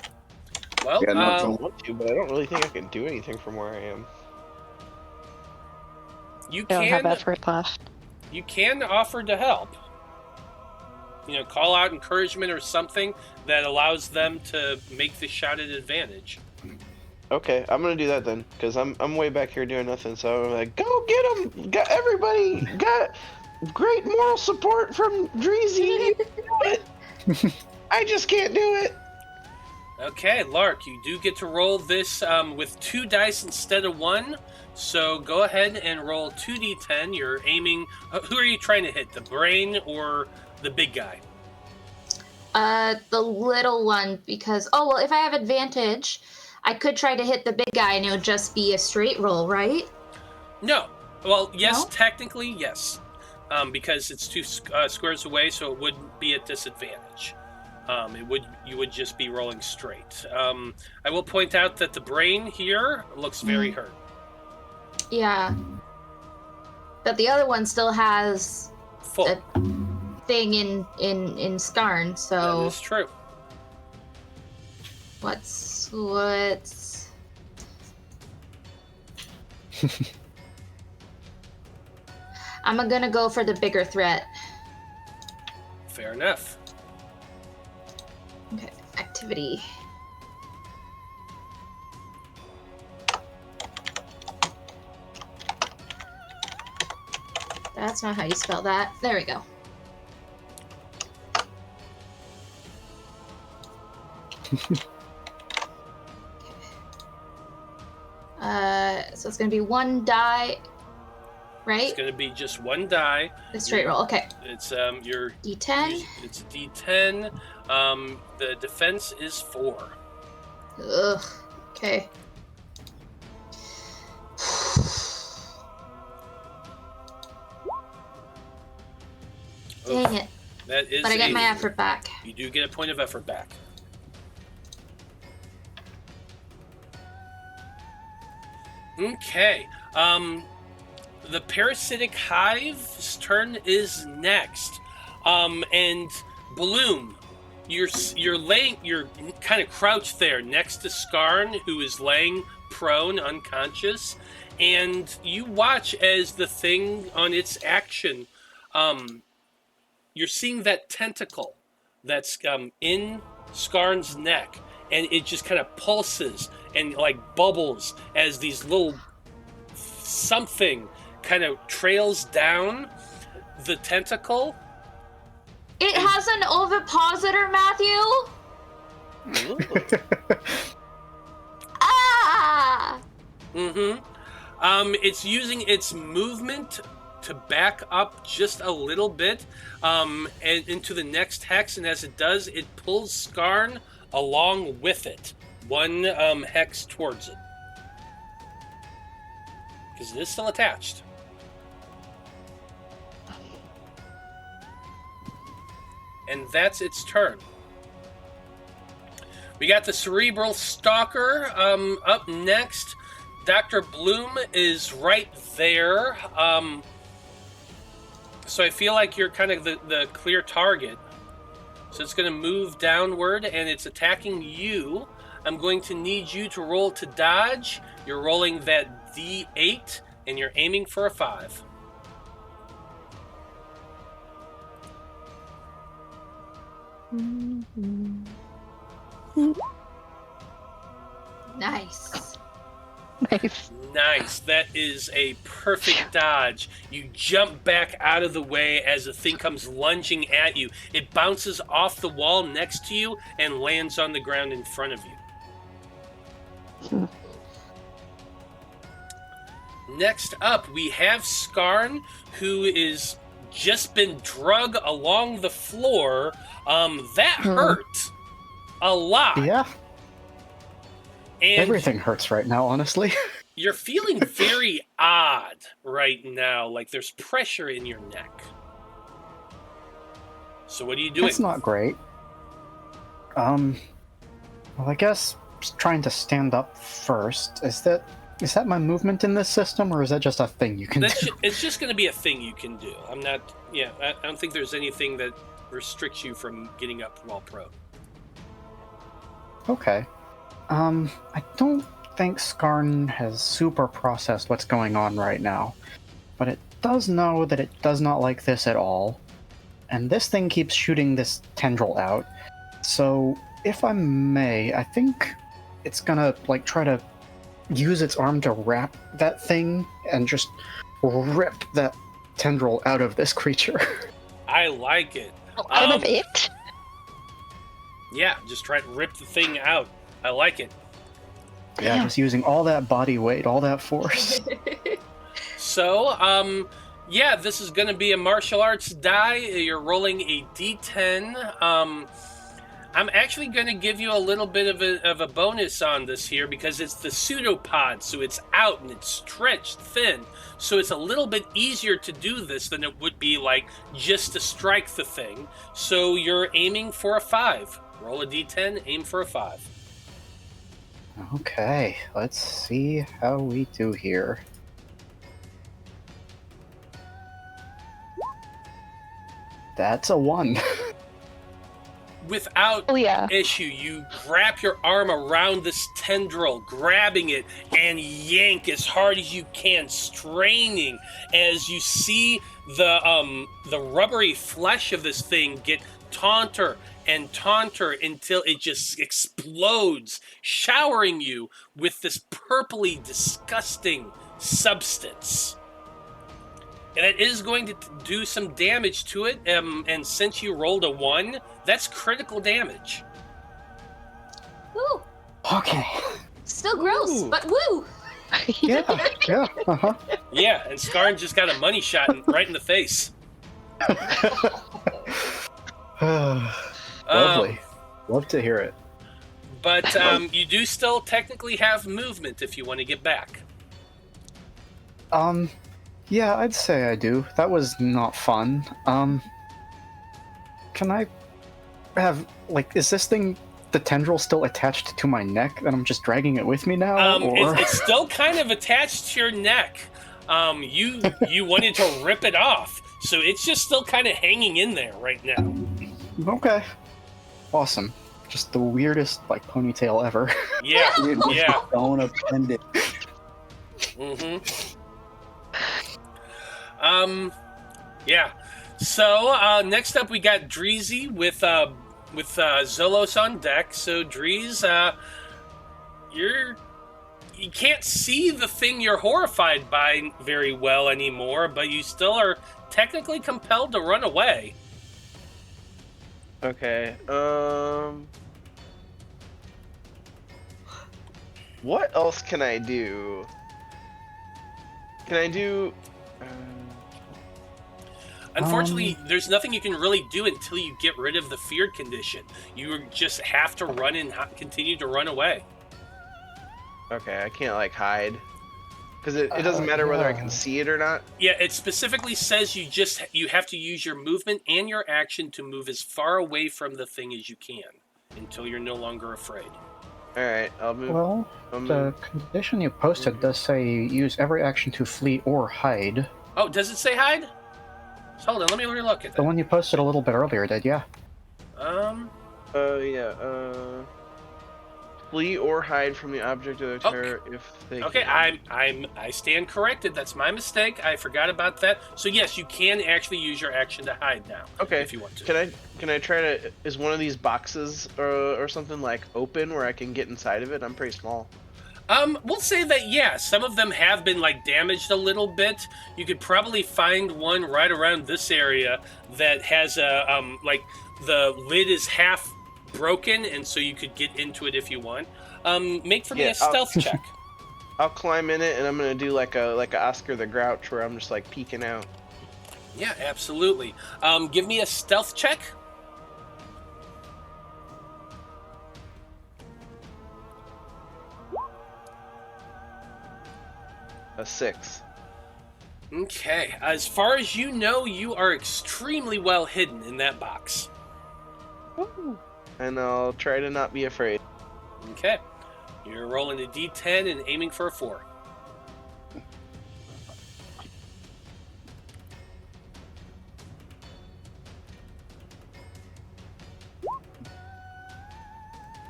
Well, Yeah, I want to, but I don't really think I can do anything from where I am. You I don't have can. effort left. You can offer to help. Call out encouragement or something that allows them to make the shot at advantage. Okay, I'm gonna do that then, because I'm way back here doing nothing. So I'm like, go get him! Got everybody got great moral support from Dreezy. You can do it. I just can't do it. Okay, Lark, you do get to roll this with 2 dice instead of 1. So go ahead and roll 2d10. You're aiming. Who are you trying to hit? The brain or the big guy? The little one, because if I have advantage, I could try to hit the big guy and it would just be a straight roll, right? No. Well, yes, No? technically, yes. Because it's 2 squares away, so it wouldn't be at disadvantage. You would just be rolling straight. I will point out that the brain here looks very hurt. Yeah. But the other one still has Full. a thing in Skarn, so That is true. what's I'm gonna go for the bigger threat. Fair enough. Okay, activity. That's not how you spell that. There we go. So it's gonna be 1 die, right? It's going to be just 1 die. The straight roll. Okay. It's your D10. It's a D10. The defense is 4. Ugh. Okay. Dang it. That is. But I get my a- effort back. You do get a point of effort back. Okay. The parasitic hive's turn is next. And Bloom, you're kind of crouched there next to Skarn, who is laying prone, unconscious, and you watch as the thing on its action. You're seeing that tentacle that's in Skarn's neck, and it just kind of pulses and like bubbles as these little something kind of trails down the tentacle. It has an ovipositor, Matthew. Ah! It's using its movement to back up just a little bit and into the next hex, and as it does, it pulls Skarn along with it, 1 hex towards it. Because it is still attached. And that's its turn. We got the Cerebral Stalker up next. Dr. Bloom is right there. So I feel like you're kind of the clear target. So it's going to move downward, and it's attacking you. I'm going to need you to roll to dodge. You're rolling that D8, and you're aiming for a 5. Nice. Nice. Nice. That is a perfect dodge. You jump back out of the way as the thing comes lunging at you. It bounces off the wall next to you and lands on the ground in front of you. Next up, we have Skarn, who is just been drug along the floor. That hurt a lot. Yeah, And everything hurts right now, honestly. you're feeling very odd right now, like there's pressure in your neck. So what are you doing? That's not great. Well, I guess just trying to stand up first. Is that my movement in this system, or is that just a thing you can do? It's just going to be a thing you can do. I don't think there's anything that restricts you from getting up while prone. Okay. I don't think Skarn has super processed what's going on right now, but it does know that it does not like this at all, and this thing keeps shooting this tendril out. So, if I may, I think it's gonna, try to use its arm to wrap that thing and just rip that tendril out of this creature. I like it. Out of it? Yeah, just try to rip the thing out. I like it. Yeah, just using all that body weight, all that force. So, this is going to be a martial arts die. You're rolling a d10. I'm actually going to give you a little bit of a bonus on this here because it's the pseudopod, so it's out and it's stretched thin. So it's a little bit easier to do this than it would be just to strike the thing. So you're aiming for a 5. Roll a d10, aim for a 5. Okay, let's see how we do here. That's a 1. Without issue, you wrap your arm around this tendril, grabbing it, and yank as hard as you can, straining as you see the rubbery flesh of this thing get taunter and taunter until it just explodes, showering you with this purpley, disgusting substance. And it is going to do some damage to it, and since you rolled a 1, that's critical damage. Woo! Okay. Still gross, but woo! Yeah, uh-huh. Yeah, and Skarn just got a money shot right in the face. Lovely. Love to hear it. But you do still technically have movement if you want to get back. Yeah, I'd say I do. That was not fun. Can I have, is this thing, the tendril still attached to my neck, and I'm just dragging it with me now? It's still kind of attached to your neck. You wanted to rip it off, so it's just still kind of hanging in there right now. Okay. Awesome. Just the weirdest, ponytail ever. Yeah, yeah. Don't append it. Mm-hmm. Yeah. So, next up we got Dreezy with Zolos on deck. So, Dreez, you can't see the thing you're horrified by very well anymore, but you still are technically compelled to run away. Okay, what else can I do? Can I do... Unfortunately, there's nothing you can really do until you get rid of the feared condition. You just have to run and continue to run away. Okay, I can't, hide. Because it doesn't matter whether I can see it or not? Yeah, it specifically says you have to use your movement and your action to move as far away from the thing as you can until you're no longer afraid. Alright, I'll move. Well, the condition you posted does say use every action to flee or hide. Oh, does it say hide? Hold on, let me relook at that. The one you posted a little bit earlier did, yeah. Flee or hide from the object of their terror if they Okay, can. I stand corrected. That's my mistake. I forgot about that. So yes, you can actually use your action to hide now. Okay. If you want to. Can I try to... Is one of these boxes or something open where I can get inside of it? I'm pretty small. We'll say that, yeah, some of them have been, damaged a little bit. You could probably find one right around this area that has a, the lid is half broken, and so you could get into it if you want. Make for me Yeah, a stealth check. I'll climb in it, and I'm gonna do like a Oscar the Grouch, where I'm just like peeking out. Yeah, absolutely. Give me a stealth check. A 6. Okay. As far as you know, you are extremely well hidden in that box. And I'll try to not be afraid. Okay. You're rolling a d10 and aiming for a 4.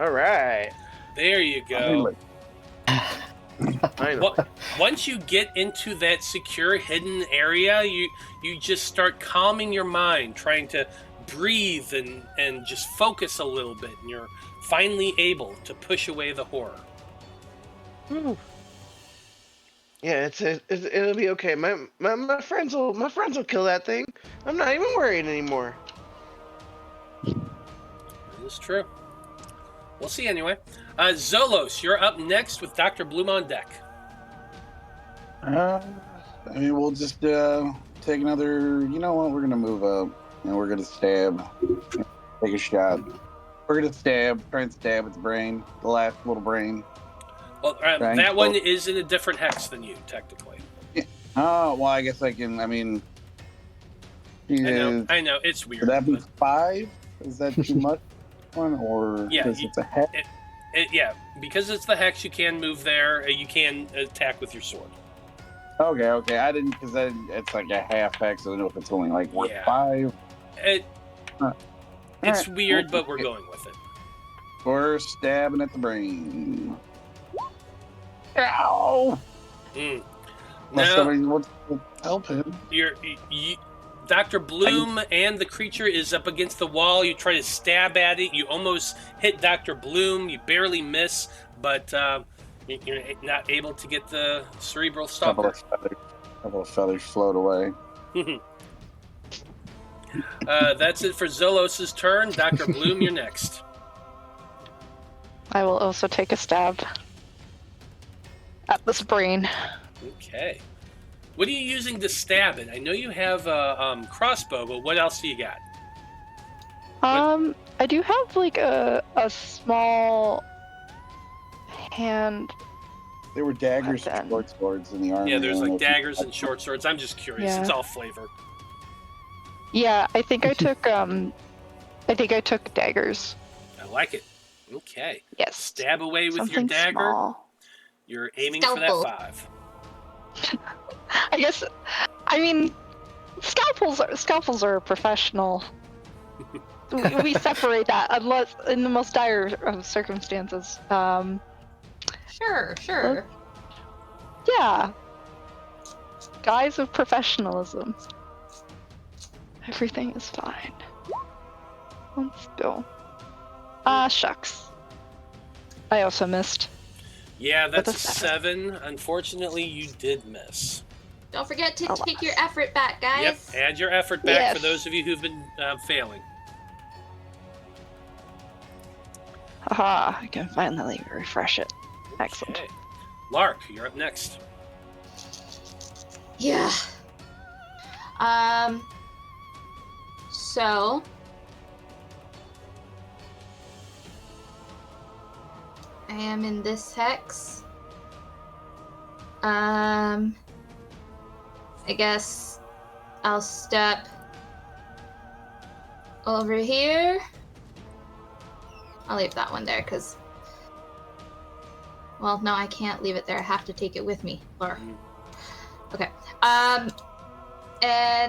All right. There you go. I know. Once you get into that secure hidden area, you just start calming your mind, trying to breathe and just focus a little bit, and you're finally able to push away the horror. Yeah, it'll be okay. My friends will kill that thing. I'm not even worried anymore. It is true. We'll see anyway. Zolos, you're up next with Dr. Bloom on deck. I mean, we'll just take another. You know what? We're gonna move up, and we're gonna stab. Take a shot. We're gonna try and stab its brain, the last little brain. Well, that one is in a different hex than you, technically. Yeah. Oh well, I guess I can. I mean, I know, it's weird. Would that be 5? Is that too much? Or yeah, because it's a hex? Yeah, because it's the hex, you can move there. You can attack with your sword. Okay. I didn't, because it's like a half hex. I don't know if it's only like worth 5. It's weird, but we're going with it. We're stabbing at the brain. Ow! Now, what's help him? Dr. Bloom and the creature is up against the wall. You try to stab at it. You almost hit Dr. Bloom. You barely miss, but you're not able to get the cerebral stalker. Couple of feathers float away. That's it for Zolos' turn. Dr. Bloom, you're next. I will also take a stab at this brain. Okay. What are you using to stab it? I know you have a crossbow, but what else do you got? I do have like a small hand. There were daggers and short swords in the army. Yeah, there's like daggers and short swords. I'm just curious. Yeah. It's all flavor. Yeah, I think I took daggers. I like it. Okay. Yes. Stab away with Something your dagger. small. You're aiming for that 5. I guess. I mean, scalpels are professional. we separate that unless in the most dire of circumstances. Sure. Yeah. Guise of professionalism. Everything is fine. Let's go. Shucks. I also missed. Yeah, that's a 7. Unfortunately, you did miss. Don't forget to take your effort back, guys. Yep, add your effort back Yes. for those of you who've been failing. Haha, I can finally refresh it. Excellent. Okay. Lark, you're up next. Yeah. So I am in this hex. I guess I'll step over here. I'll leave that one there because, well, no, I can't leave it there. I have to take it with me. Or, okay. And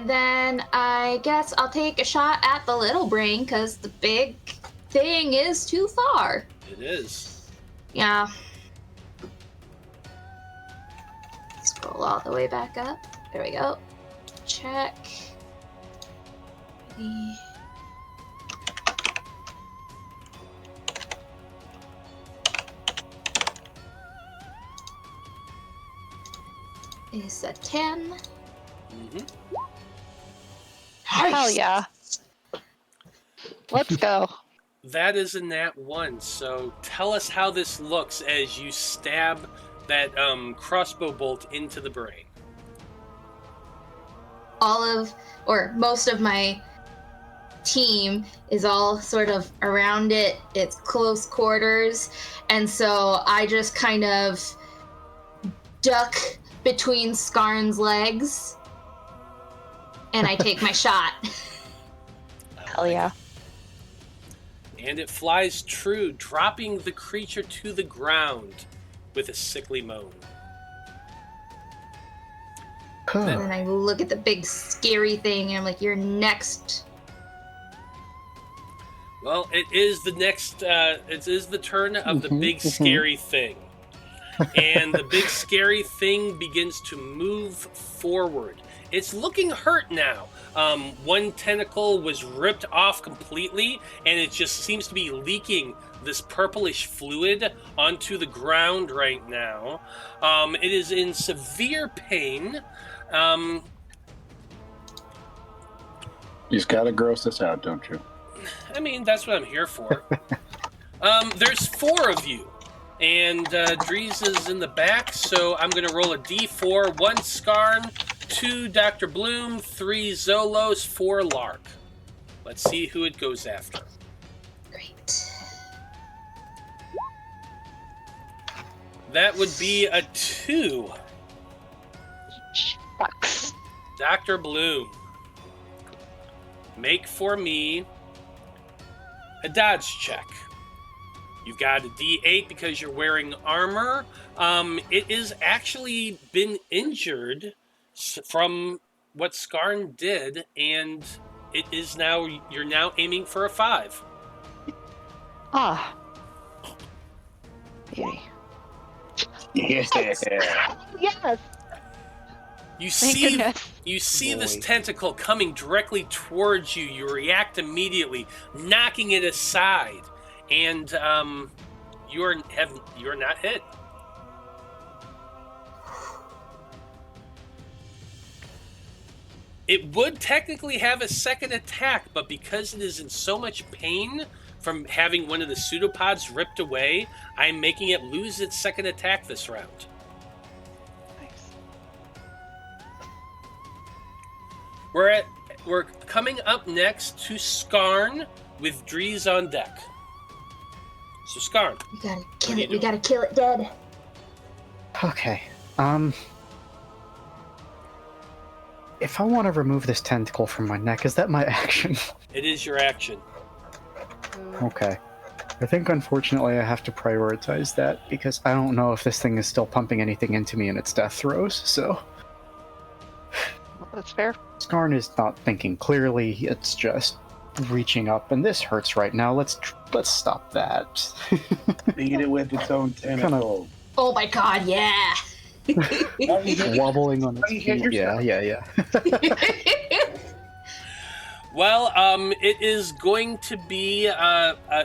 then I guess I'll take a shot at the little brain because the big thing is too far. It is. Yeah. Scroll all the way back up. There we go. Check. Ready. Is a 10. Hell yeah. Let's go. That is a nat 1. So tell us how this looks as you stab that crossbow bolt into the brain. Most of my team is all sort of around it. It's close quarters, and so I just kind of duck between Skarn's legs and I take my shot. Hell yeah. And it flies true, dropping the creature to the ground with a sickly moan. And then I look at the big scary thing and I'm like, you're next. Well, it is the next, it is the turn of the big scary thing. And the big scary thing begins to move forward. It's looking hurt now. One tentacle was ripped off completely, and it just seems to be leaking this purplish fluid onto the ground right now. It is in severe pain. You just gotta gross this out, don't you? I mean, that's what I'm here for. There's 4 of you, and Dreezy is in the back, so I'm going to roll a d4, 1 Skarn, 2 Dr. Bloom, 3 Zolos, 4 Lark. Let's see who it goes after. Great. That would be a 2. Shucks. Dr. Bloom, make for me a dodge check. You've got a D8 because you're wearing armor. It is actually been injured from what Skarn did, and it is now, you're now aiming for a 5. Ah. Beauty. Yes. Yes. You Thank see, goodness. you see this tentacle coming directly towards you. You react immediately, knocking it aside, and you're not hit. It would technically have a second attack, but because it is in so much pain from having one of the pseudopods ripped away, I'm making it lose its second attack this round. We're coming up next to Skarn with Dreezy on deck. So Skarn, We gotta kill it. We gotta kill it dead. Okay. If I want to remove this tentacle from my neck, is that my action? it is your action. Okay. I think unfortunately I have to prioritize that because I don't know if this thing is still pumping anything into me in its death throes, so... That's fair. Skarn is not thinking clearly, it's just reaching up, and this hurts right now. Let's stop that. Beat it with its own tentacle. Oh my god, yeah. Wobbling on its feet. Yeah. Well, it is going to be,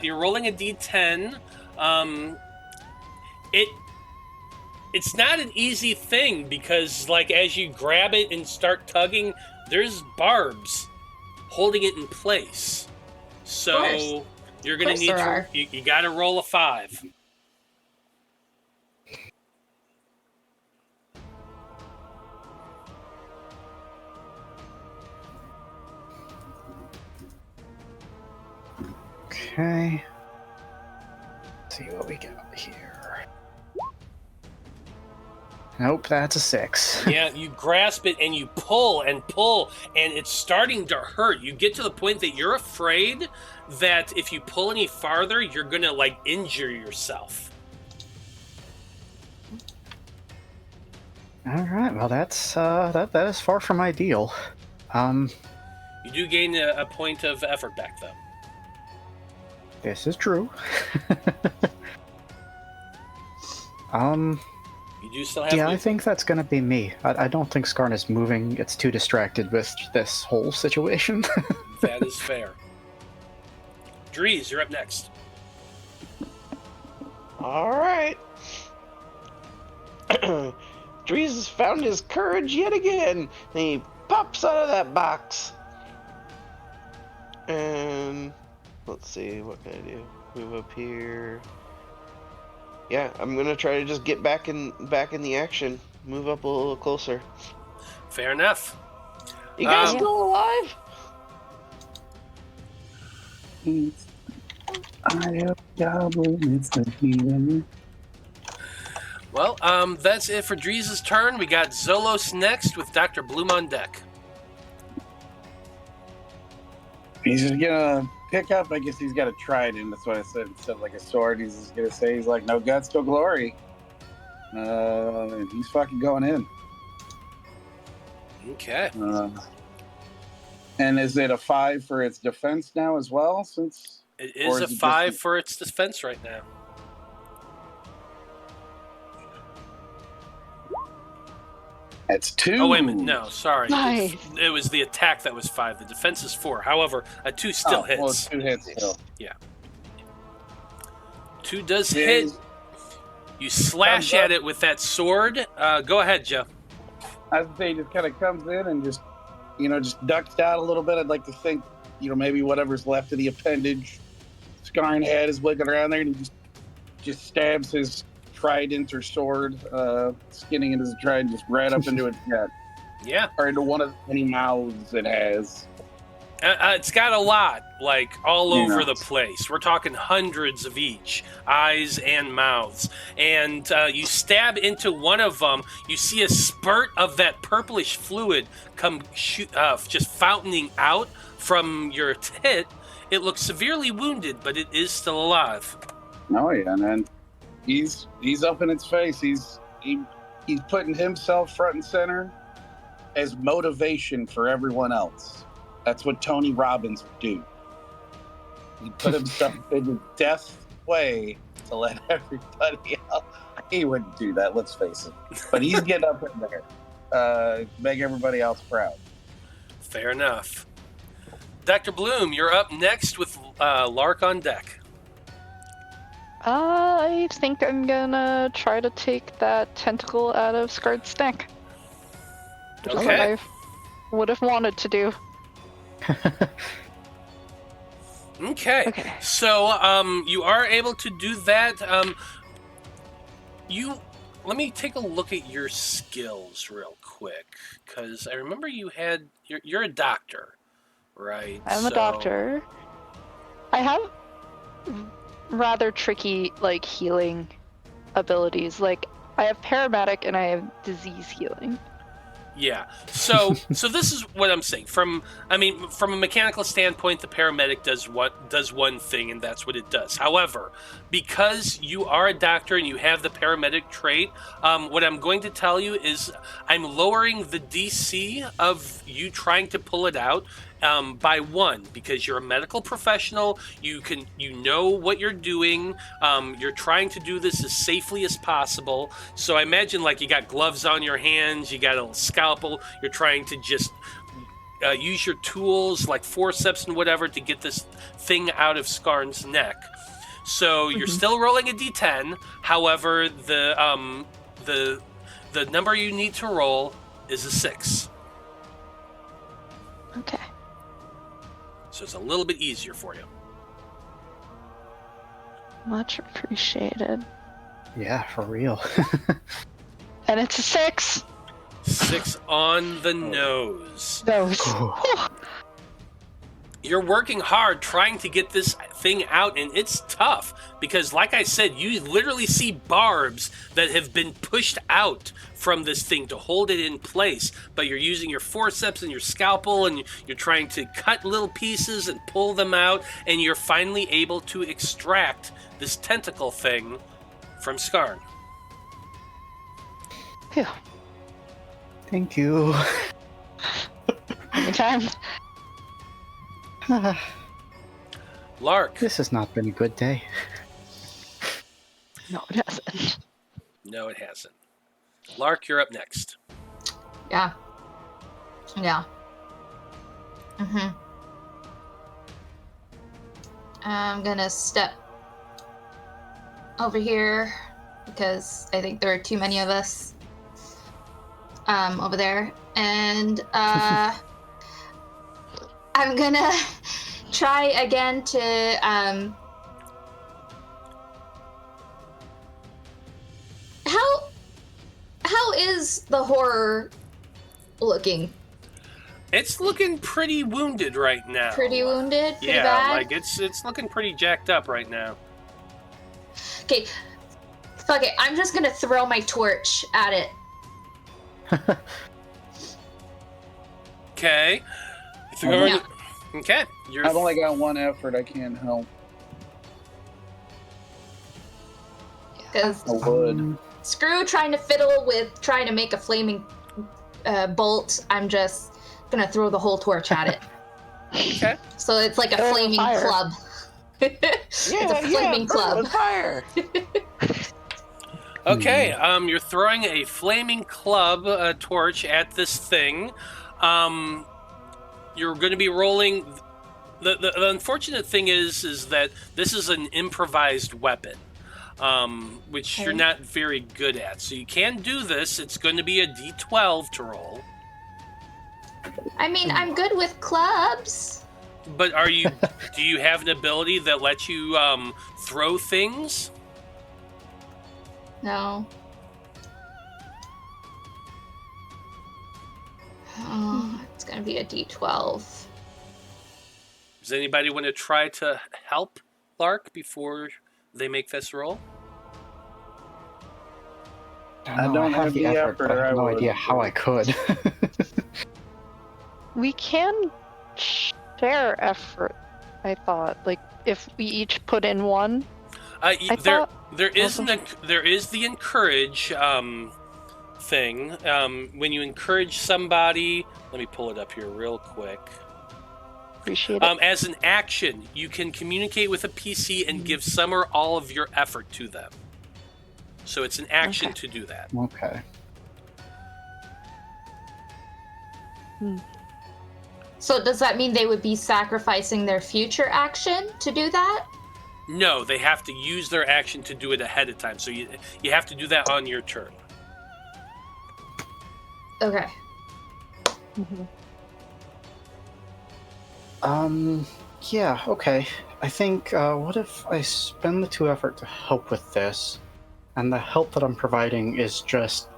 you're rolling a d10. It's not an easy thing because, like, as you grab it and start tugging, there's barbs holding it in place. So you're going to need to, you got to roll a 5. Okay. Let's see what we got here. Nope, that's a 6. Yeah, you grasp it and you pull, and it's starting to hurt. You get to the point that you're afraid that if you pull any farther, you're gonna, like, injure yourself. Alright, well that's, that is far from ideal. You do gain a point of effort back, though. This is true. You do still have Yeah, I think that's gonna be me. I don't think Skarn is moving. It's too distracted with this whole situation. That is fair. Dreezy, you're up next. Alright. Dreezy has found his courage yet again. And he pops out of that box. And let's see, what can I do? Move up here. Yeah, I'm gonna try to just get back in the action. Move up a little closer. Fair enough. You guys Um, still alive? I am goblin, it's the healing. Well, that's it for Dreezy's turn. We got Zolos next with Dr. Bloom on deck. He's just gonna pick up, I guess he's got a trident, that's what I said, instead of like a sword. He's just gonna say, he's like, no guts, no glory. And he's fucking going in. Okay. And is it a 5 for its defense now as well? Since It is a 5 for its defense right now. it's 2. Oh, wait a minute. No, sorry. Nice. It was the attack that was 5. The defense is 4. However, a 2 still hits. Well, 2 hits still. 2 does hit. You slash at it with that sword. Go ahead, Joe. I was saying, just kind of comes in and just, just ducks out a little bit. I'd like to think, maybe whatever's left of the appendage, Skarn head is wiggling around there, and he just stabs his trident or sword, skinning into his trident, just right up into its head. Yeah. Or into one of the many mouths it has. It's got a lot, like, all over Yeah. the place. We're talking hundreds of each, eyes and mouths. And you stab into one of them, you see a spurt of that purplish fluid come just fountaining out from your tit. It looks severely wounded, but it is still alive. Oh yeah, and then he's up in its face. He's putting himself front and center as motivation for everyone else. That's what Tony Robbins would do. He'd put himself in the death way to let everybody else. He wouldn't do that, let's face it. But he's getting up in there, make everybody else proud. Fair enough. Dr. Bloom, you're up next with Lark on deck. I think I'm gonna try to take that tentacle out of Scarred's neck. Which is what Okay. I would have wanted to do. Okay. So you are able to do that. Let me take a look at your skills real quick, because I remember you're a doctor, right? I'm a doctor. I have rather tricky, healing abilities. I have paramedic and I have disease healing. Yeah. So this is what I'm saying. From a mechanical standpoint, the paramedic does one thing, and that's what it does. However, because you are a doctor and you have the paramedic trait, what I'm going to tell you is I'm lowering the DC of you trying to pull it out by 1, because you're a medical professional. You know what you're doing. You're trying to do this as safely as possible. So I imagine you got gloves on your hands, you got a scalpel. You're trying to just use your tools like forceps and whatever to get this thing out of Skarn's neck. So you're still rolling a d10. However, the number you need to roll is a 6. Okay. So it's a little bit easier for you. Much appreciated. Yeah, for real. And it's a 6! 6 on the nose. Those. You're working hard trying to get this thing out, and it's tough because, like I said, you literally see barbs that have been pushed out from this thing to hold it in place, but you're using your forceps and your scalpel, and you're trying to cut little pieces and pull them out, and you're finally able to extract this tentacle thing from Skarn. Phew. Thank you. Anytime. Lark. This has not been a good day. No, it hasn't. No, it hasn't. Lark, you're up next. Yeah. I'm gonna step over here because I think there are too many of us over there, and I'm gonna try again to how is the horror looking? It's looking pretty wounded right now. Pretty wounded? Pretty yeah, bad? like it's looking pretty jacked up right now. Okay. Fuck it. I'm just gonna throw my torch at it. Okay. Yeah. Okay. You're I've only got one effort. I can't help. Because I would. screw trying to fiddle with trying to make a flaming bolt. I'm just gonna throw the whole torch at it. okay. So it's like a Throw flaming fire. club. It's a flaming club. Fire. Okay, you're throwing a flaming club torch at this thing. You're going to be rolling. The unfortunate thing is that this is an improvised weapon, which you're not very good at. So you can do this. It's going to be a D12 to roll. I mean, I'm good with clubs. But do you have an ability that lets you throw things? No. Oh, it's gonna be a D12. Does anybody want to try to help Lark before they make this roll? I don't have the effort, but I have no idea how I could. We can share effort, I thought. Like, if we each put in one. There is the encourage thing. When you encourage somebody, let me pull it up here real quick. Appreciate it. As an action, you can communicate with a PC and give some or all of your effort to them. So it's an action to do that. Okay. So does that mean they would be sacrificing their future action to do that? No, they have to use their action to do it ahead of time. So you have to do that on your turn. Okay. Yeah, okay. I think, what if I spend the 2 effort to help with this, and the help that I'm providing is just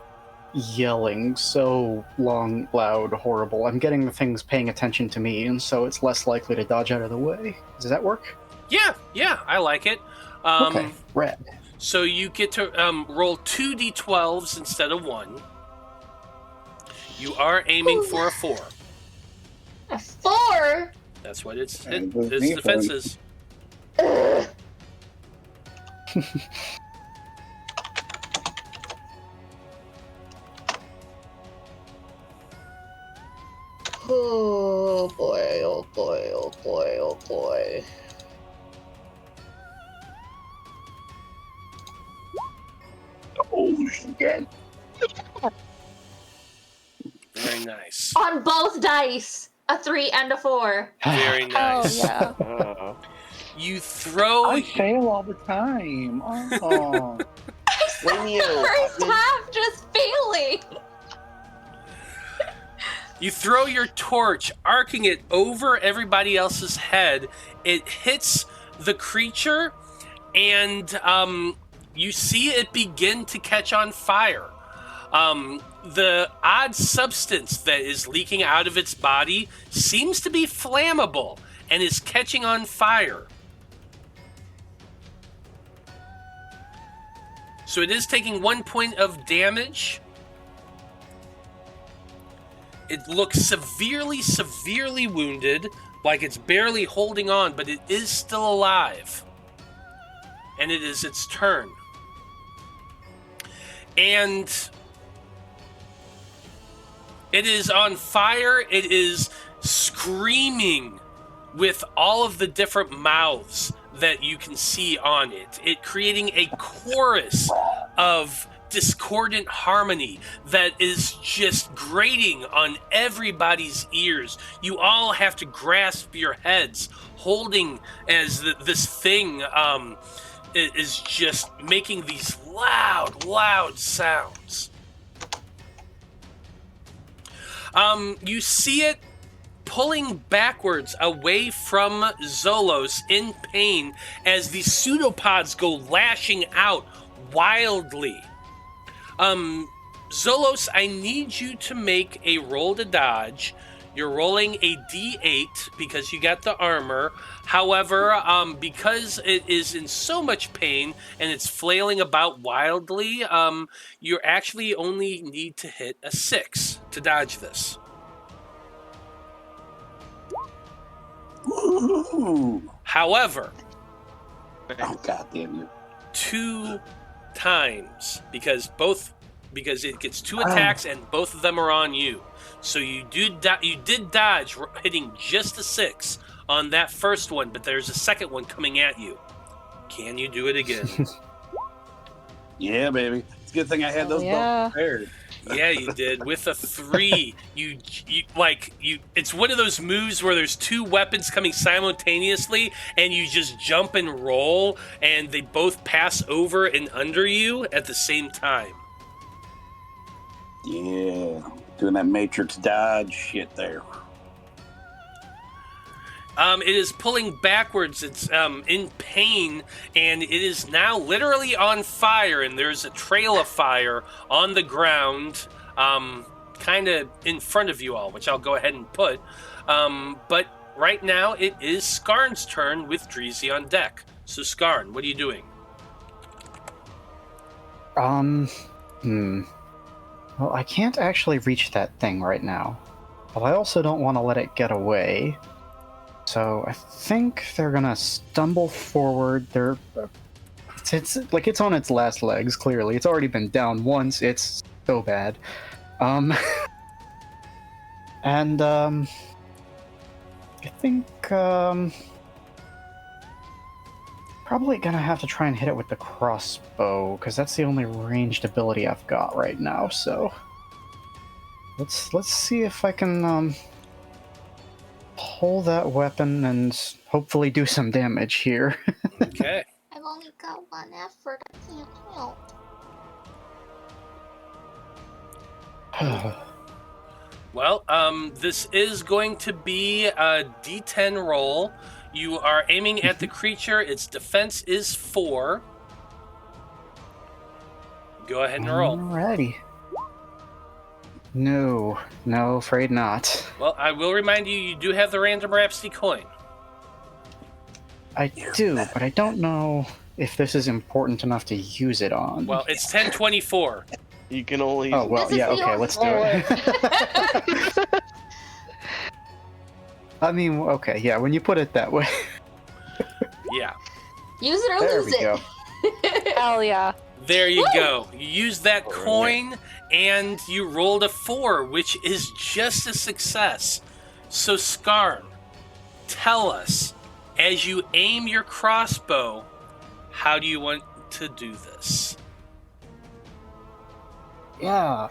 yelling so long, loud, horrible. I'm getting the things paying attention to me, and so it's less likely to dodge out of the way. Does that work? Yeah, I like it. Okay, red. So you get to roll 2 d12s instead of 1. You are aiming for a 4. A 4? That's what its with its me, defense is. Oh boy, oh boy, oh boy, oh boy. Oh, shit. Very nice. On both dice, a 3 and a 4. Very nice. Oh, yeah. You throw. I fail all the time. Oh. I spent the first half just failing. You throw your torch, arcing it over everybody else's head. It hits the creature, and you see it begin to catch on fire. The odd substance that is leaking out of its body seems to be flammable and is catching on fire. So it is taking 1 point of damage. It looks severely wounded, like it's barely holding on, but it is still alive. And it is its turn. And it is on fire. It is screaming with all of the different mouths that you can see on it. It creating a chorus of discordant harmony that is just grating on everybody's ears. You all have to grasp your heads, holding as this thing is just making these loud sounds. You see it pulling backwards away from Zolos in pain as the pseudopods go lashing out wildly. Zolos, I need you to make a roll to dodge. You're rolling a d8 because you got the armor. However, because it is in so much pain and it's flailing about wildly, you actually only need to hit a 6 to dodge this. Ooh. However, Oh, God damn you. 2 times because it gets 2 attacks and both of them are on you. So you did dodge, hitting just a 6 on that first one, but there's a second one coming at you. Can you do it again? Yeah, baby. It's a good thing I had those both prepared. Yeah, you did. With a 3, it's one of those moves where there's 2 weapons coming simultaneously, and you just jump and roll, and they both pass over and under you at the same time. Yeah, doing that Matrix dodge shit there. It is pulling backwards. It's in pain, and it is now literally on fire, and there's a trail of fire on the ground, kind of in front of you all, which I'll go ahead and put. But right now, it is Skarn's turn with Dreezy on deck. So, Skarn, what are you doing? Well, I can't actually reach that thing right now, but I also don't want to let it get away. So I think they're gonna stumble forward. It's like it's on its last legs. Clearly, it's already been down once. It's so bad. I think probably gonna have to try and hit it with the crossbow because that's the only ranged ability I've got right now. So let's see if I can pull that weapon and hopefully do some damage here. Okay. I've only got one effort. I can't help. Well, this is going to be a D10 roll. You are aiming at the creature. Its defense is 4. Go ahead and roll. Alrighty. No, afraid not. Well, I will remind you, you do have the random Rhapsody coin. I do, but I don't know if this is important enough to use it on. Well, it's 1024. You can only. Oh, well, yeah, okay, let's do it. I mean, okay, yeah, when you put it that way. Yeah. Use it or There lose we it. go. Hell yeah. There you go. You used that coin, and you rolled a 4, which is just a success. So, Skarn, tell us, as you aim your crossbow, how do you want to do this? Yeah,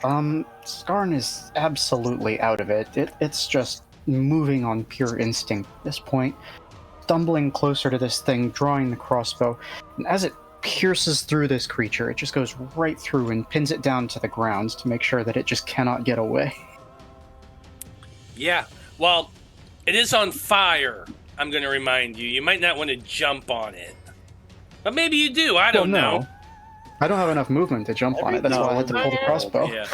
Skarn is absolutely out of it. It's just moving on pure instinct at this point. Stumbling closer to this thing, drawing the crossbow, and as it pierces through this creature, it just goes right through and pins it down to the ground to make sure that it just cannot get away. Yeah, well, it is on fire, I'm going to remind you. You might not want to jump on it. But maybe you do, I don't know. I don't have enough movement to jump on it, that's why I had to pull the crossbow. Yeah.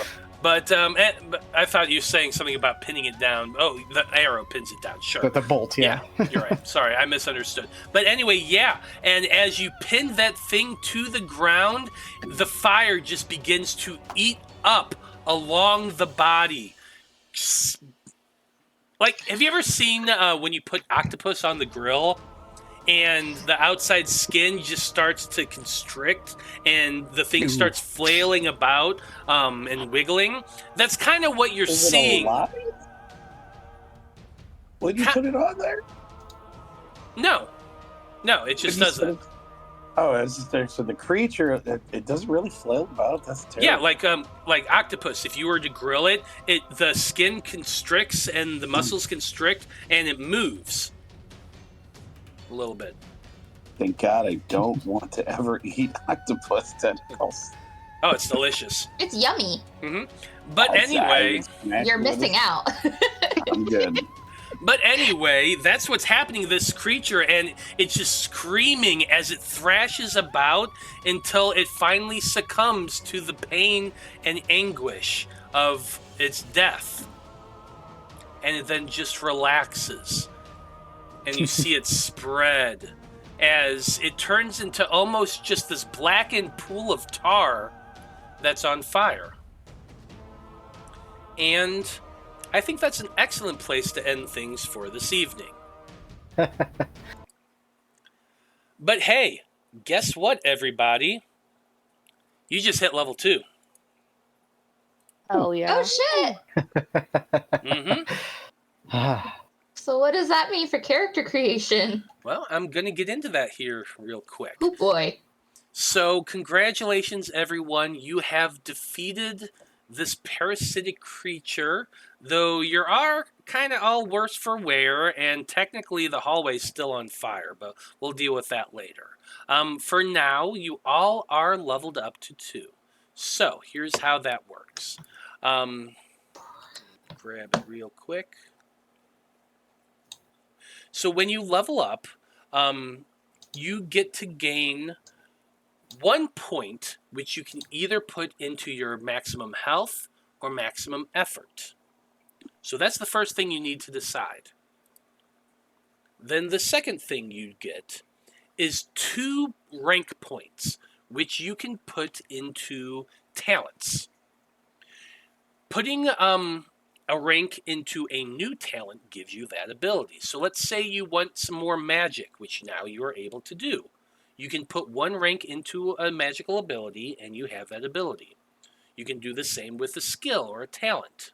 But I thought you were saying something about pinning it down. Oh, the arrow pins it down, sure. But the bolt, yeah. You're right. Sorry, I misunderstood. But anyway, yeah. And as you pin that thing to the ground, the fire just begins to eat up along the body. Like, have you ever seen when you put octopus on the grill and the outside skin just starts to constrict and the thing starts flailing about and wiggling? That's kind of what you're seeing. Would you put it on there? No, it just doesn't. Oh, it's just there. So the creature, it doesn't really flail about. That's terrible. Yeah, like octopus. If you were to grill it, the skin constricts and the muscles constrict and it moves a little bit. Thank God I don't want to ever eat octopus tentacles. Oh, it's delicious. It's yummy. But anyway, You're missing out. I'm good. But anyway, that's what's happening to this creature, and it's just screaming as it thrashes about until it finally succumbs to the pain and anguish of its death. And it then just relaxes. And you see it spread as it turns into almost just this blackened pool of tar that's on fire. And I think that's an excellent place to end things for this evening. But hey, guess what, everybody? You just hit level 2. Hell yeah. Oh shit! Mm-hmm. So what does that mean for character creation? Well, I'm going to get into that here real quick. Oh boy. So, congratulations, everyone. You have defeated this parasitic creature, though you are kind of all worse for wear, and technically the hallway's still on fire, but we'll deal with that later. For now, you all are leveled up to 2. So, here's how that works. Grab it real quick. So, when you level up, you get to gain 1 point, which you can either put into your maximum health or maximum effort. So that's the first thing you need to decide. Then the second thing you get is 2 rank points, which you can put into talents. Putting a rank into a new talent gives you that ability. So let's say you want some more magic, which now you are able to do. You can put 1 rank into a magical ability, and you have that ability. You can do the same with a skill or a talent.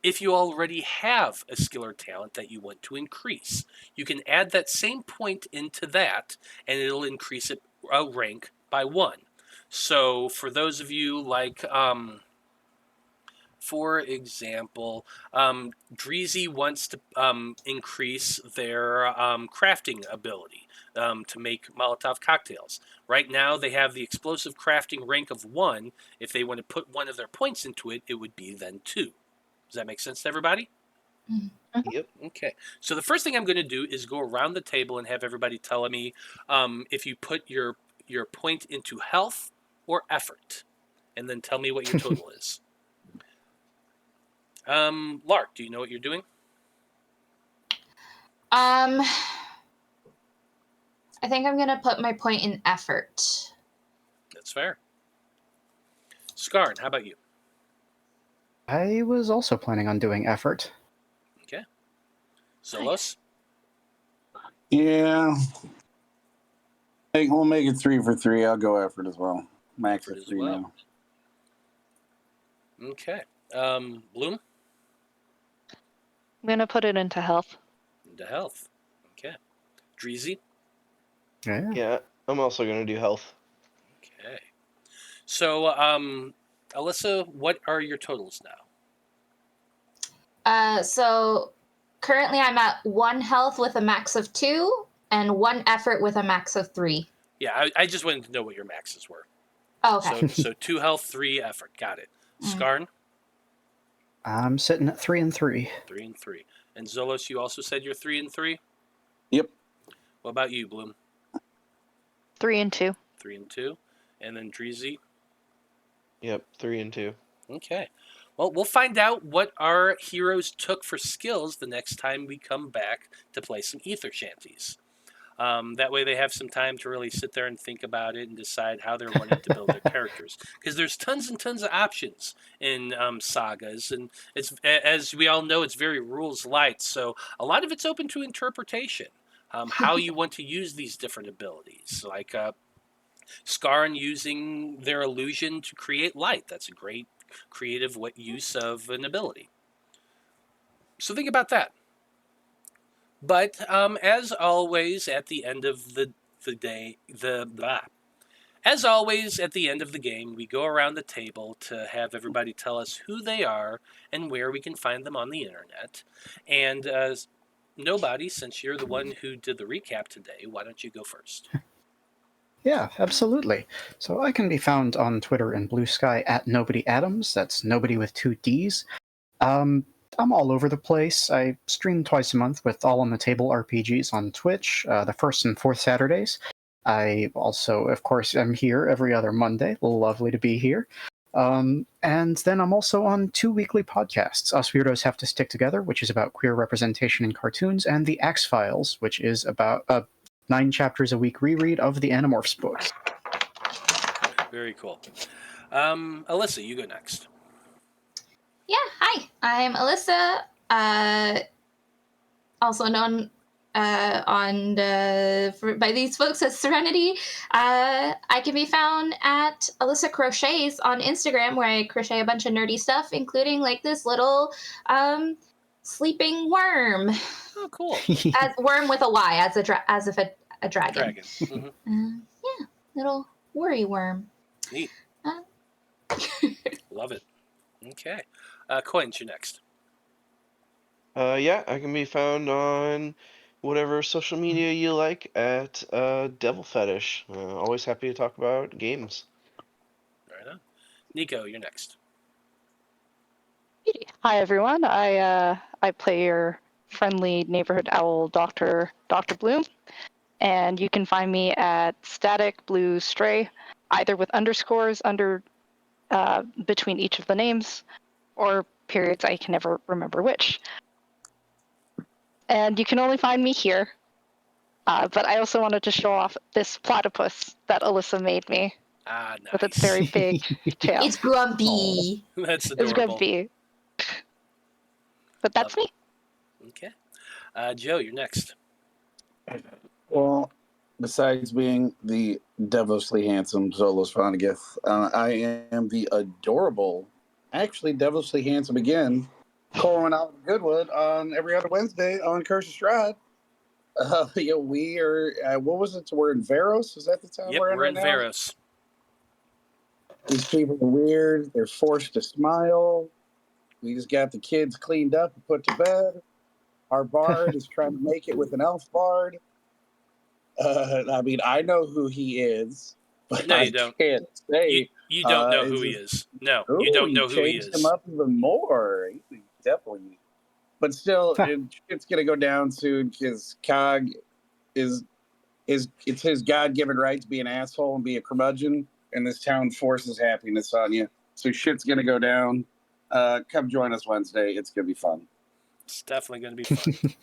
If you already have a skill or talent that you want to increase, you can add that same point into that, and it'll increase it a rank by 1. So for those of you like, for example, Dreezy wants to increase their crafting ability. To make Molotov cocktails. Right now, they have the explosive crafting rank of 1. If they want to put 1 of their points into it, it would be then 2. Does that make sense to everybody? Yep. Okay. So the first thing I'm going to do is go around the table and have everybody tell me if you put your point into health or effort, and then tell me what your total is. Lark, do you know what you're doing? I think I'm gonna put my point in effort. That's fair. Skarn, how about you? I was also planning on doing effort. Okay. Zolos? Yeah. Hey, we'll make it 3 for 3. I'll go effort as well. Max Effort is as 3 well. now. Okay. Bloom? I'm gonna put it into health. Into health. Okay. Dreezy? Yeah. Yeah, I'm also gonna do health. Okay. So, Alyssa, what are your totals now? So currently I'm at 1 health with a max of 2, and 1 effort with a max of 3. Yeah, I just wanted to know what your maxes were. Oh, okay. So 2 health, 3 effort. Got it. Skarn? I'm sitting at 3 and 3. 3 and 3. And Zolos, you also said you're 3 and 3? Yep. What about you, Bloom? 3 and 2. 3 and 2. And then Dreezy? Yep, 3 and 2. Okay. Well, we'll find out what our heroes took for skills the next time we come back to play some Æther-Shanties. That way they have some time to really sit there and think about it and decide how they're wanting to build their characters. Because there's tons and tons of options in sagas, and it's, as we all know, it's very rules light, so a lot of it's open to interpretation. How you want to use these different abilities, like Skarn using their illusion to create light. That's a great creative use of an ability. So think about that. But as always, at the end of the day, as always at the end of the game, we go around the table to have everybody tell us who they are and where we can find them on the internet. And Nobody, since you're the one who did the recap today, why don't you go first? Yeah, absolutely. So I can be found on Twitter and Blue Sky at Nobody Adams. That's nobody with 2 Ds. I'm all over the place. I stream twice a month with All on the Table RPGs on Twitch, the first and fourth Saturdays. I also, of course, am here every other Monday. Lovely to be here. And then I'm also on 2 weekly podcasts. Us Weirdos Have to Stick Together, which is about queer representation in cartoons, and The Axe Files, which is about 9 chapters a week reread of the Animorphs books. Very cool. Alyssa, you go next. Yeah, hi. I'm Alyssa, also known by these folks as Serenity. I can be found at Alyssa Crochets on Instagram, where I crochet a bunch of nerdy stuff, including like this little sleeping worm. Oh, cool. As worm with a Y, as if a dragon. Mm-hmm. Yeah, little worry worm. Neat. Love it. Okay. Coins, you're next. Yeah, I can be found on whatever social media you like at Devil Fetish. Always happy to talk about games. Right on. Nico, you're next. Hi everyone. I play your friendly neighborhood owl, Dr. Bloom, and you can find me at Static Blue Stray, either with underscores between each of the names, or periods. I can never remember which. And you can only find me here. But I also wanted to show off this platypus that Alyssa made me. Ah, nice. With its very big tail. It's grumpy. That's It's adorable. grumpy. But that's me. Okay. Joe, you're next. Well, besides being the devilishly handsome Zolos Vohnagath, I am the adorable, actually devilishly handsome again, Corwin out of Goodwood on every other Wednesday on Curse of Strahd. Yeah, we are. What was it? We're in Varos. Is that the town Yep, we're in we're right in now? Varos. These people are weird. They're forced to smile. We just got the kids cleaned up and put to bed. Our bard is trying to make it with an elf bard. I mean, I know who he is, but No, I you don't. can't say. You don't know who he just- is. No, Ooh, you don't know who he changed is. him up even more. He definitely. But still, it's going to go down soon because Cog it's his God-given right to be an asshole and be a curmudgeon, and this town forces happiness on you. So shit's going to go down. Come join us Wednesday. It's going to be fun. It's definitely going to be fun.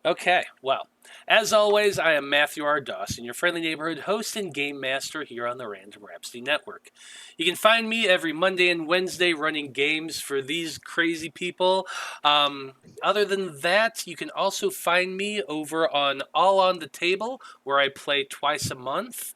Okay, well, as always, I am Matthew R. Dawson, your friendly neighborhood host and game master here on the Random Rhapsody Network. You can find me every Monday and Wednesday running games for these crazy people. Other than that, you can also find me over on All on the Table, where I play twice a month.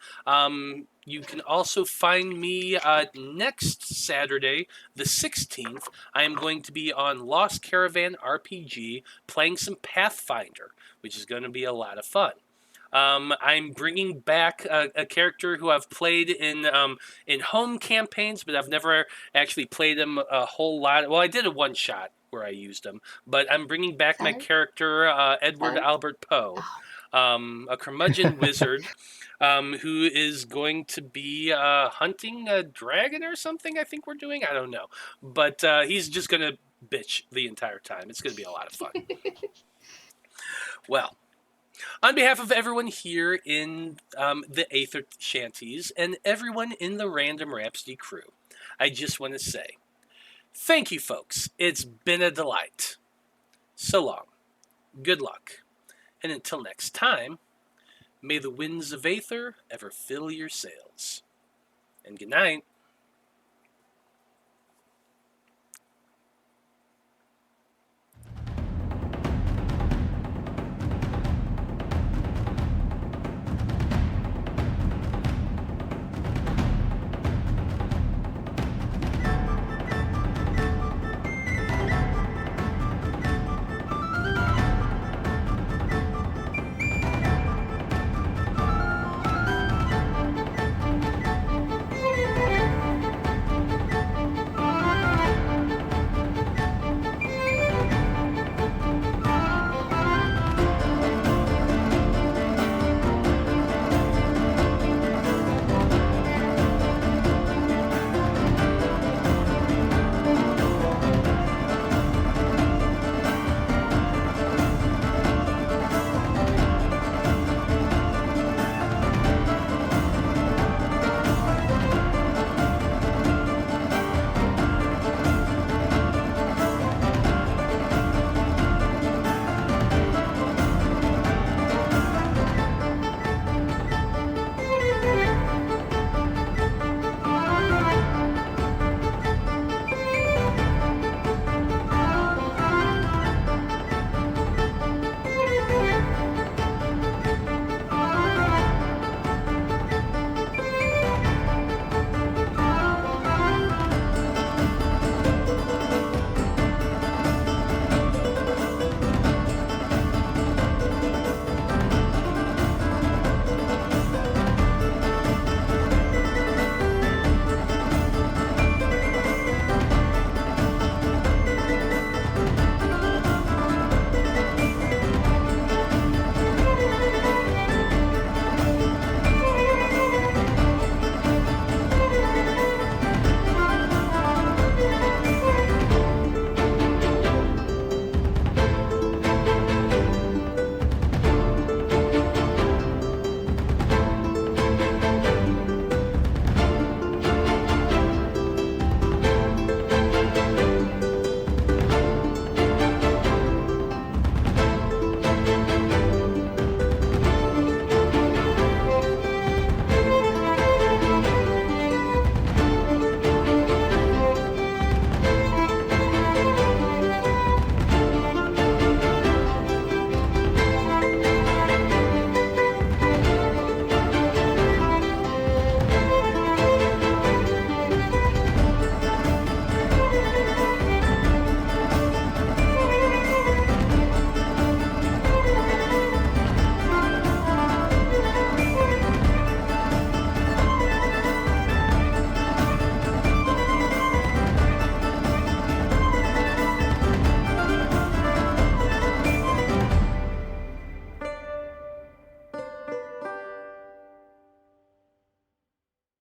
You can also find me next Saturday, the 16th. I am going to be on Lost Caravan RPG playing some Pathfinder, which is going to be a lot of fun. I'm bringing back a character who I've played in home campaigns, but I've never actually played him a whole lot. Well, I did a one-shot where I used him, but I'm bringing back my character, Edward Albert Poe, a curmudgeon wizard who is going to be hunting a dragon or something, I think we're doing. I don't know. But he's just going to bitch the entire time. It's going to be a lot of fun. Well, on behalf of everyone here in the Æther-Shanties and everyone in the Random Rhapsody crew, I just want to say, thank you, folks. It's been a delight. So long. Good luck. And until next time, may the winds of Æther ever fill your sails. And good night.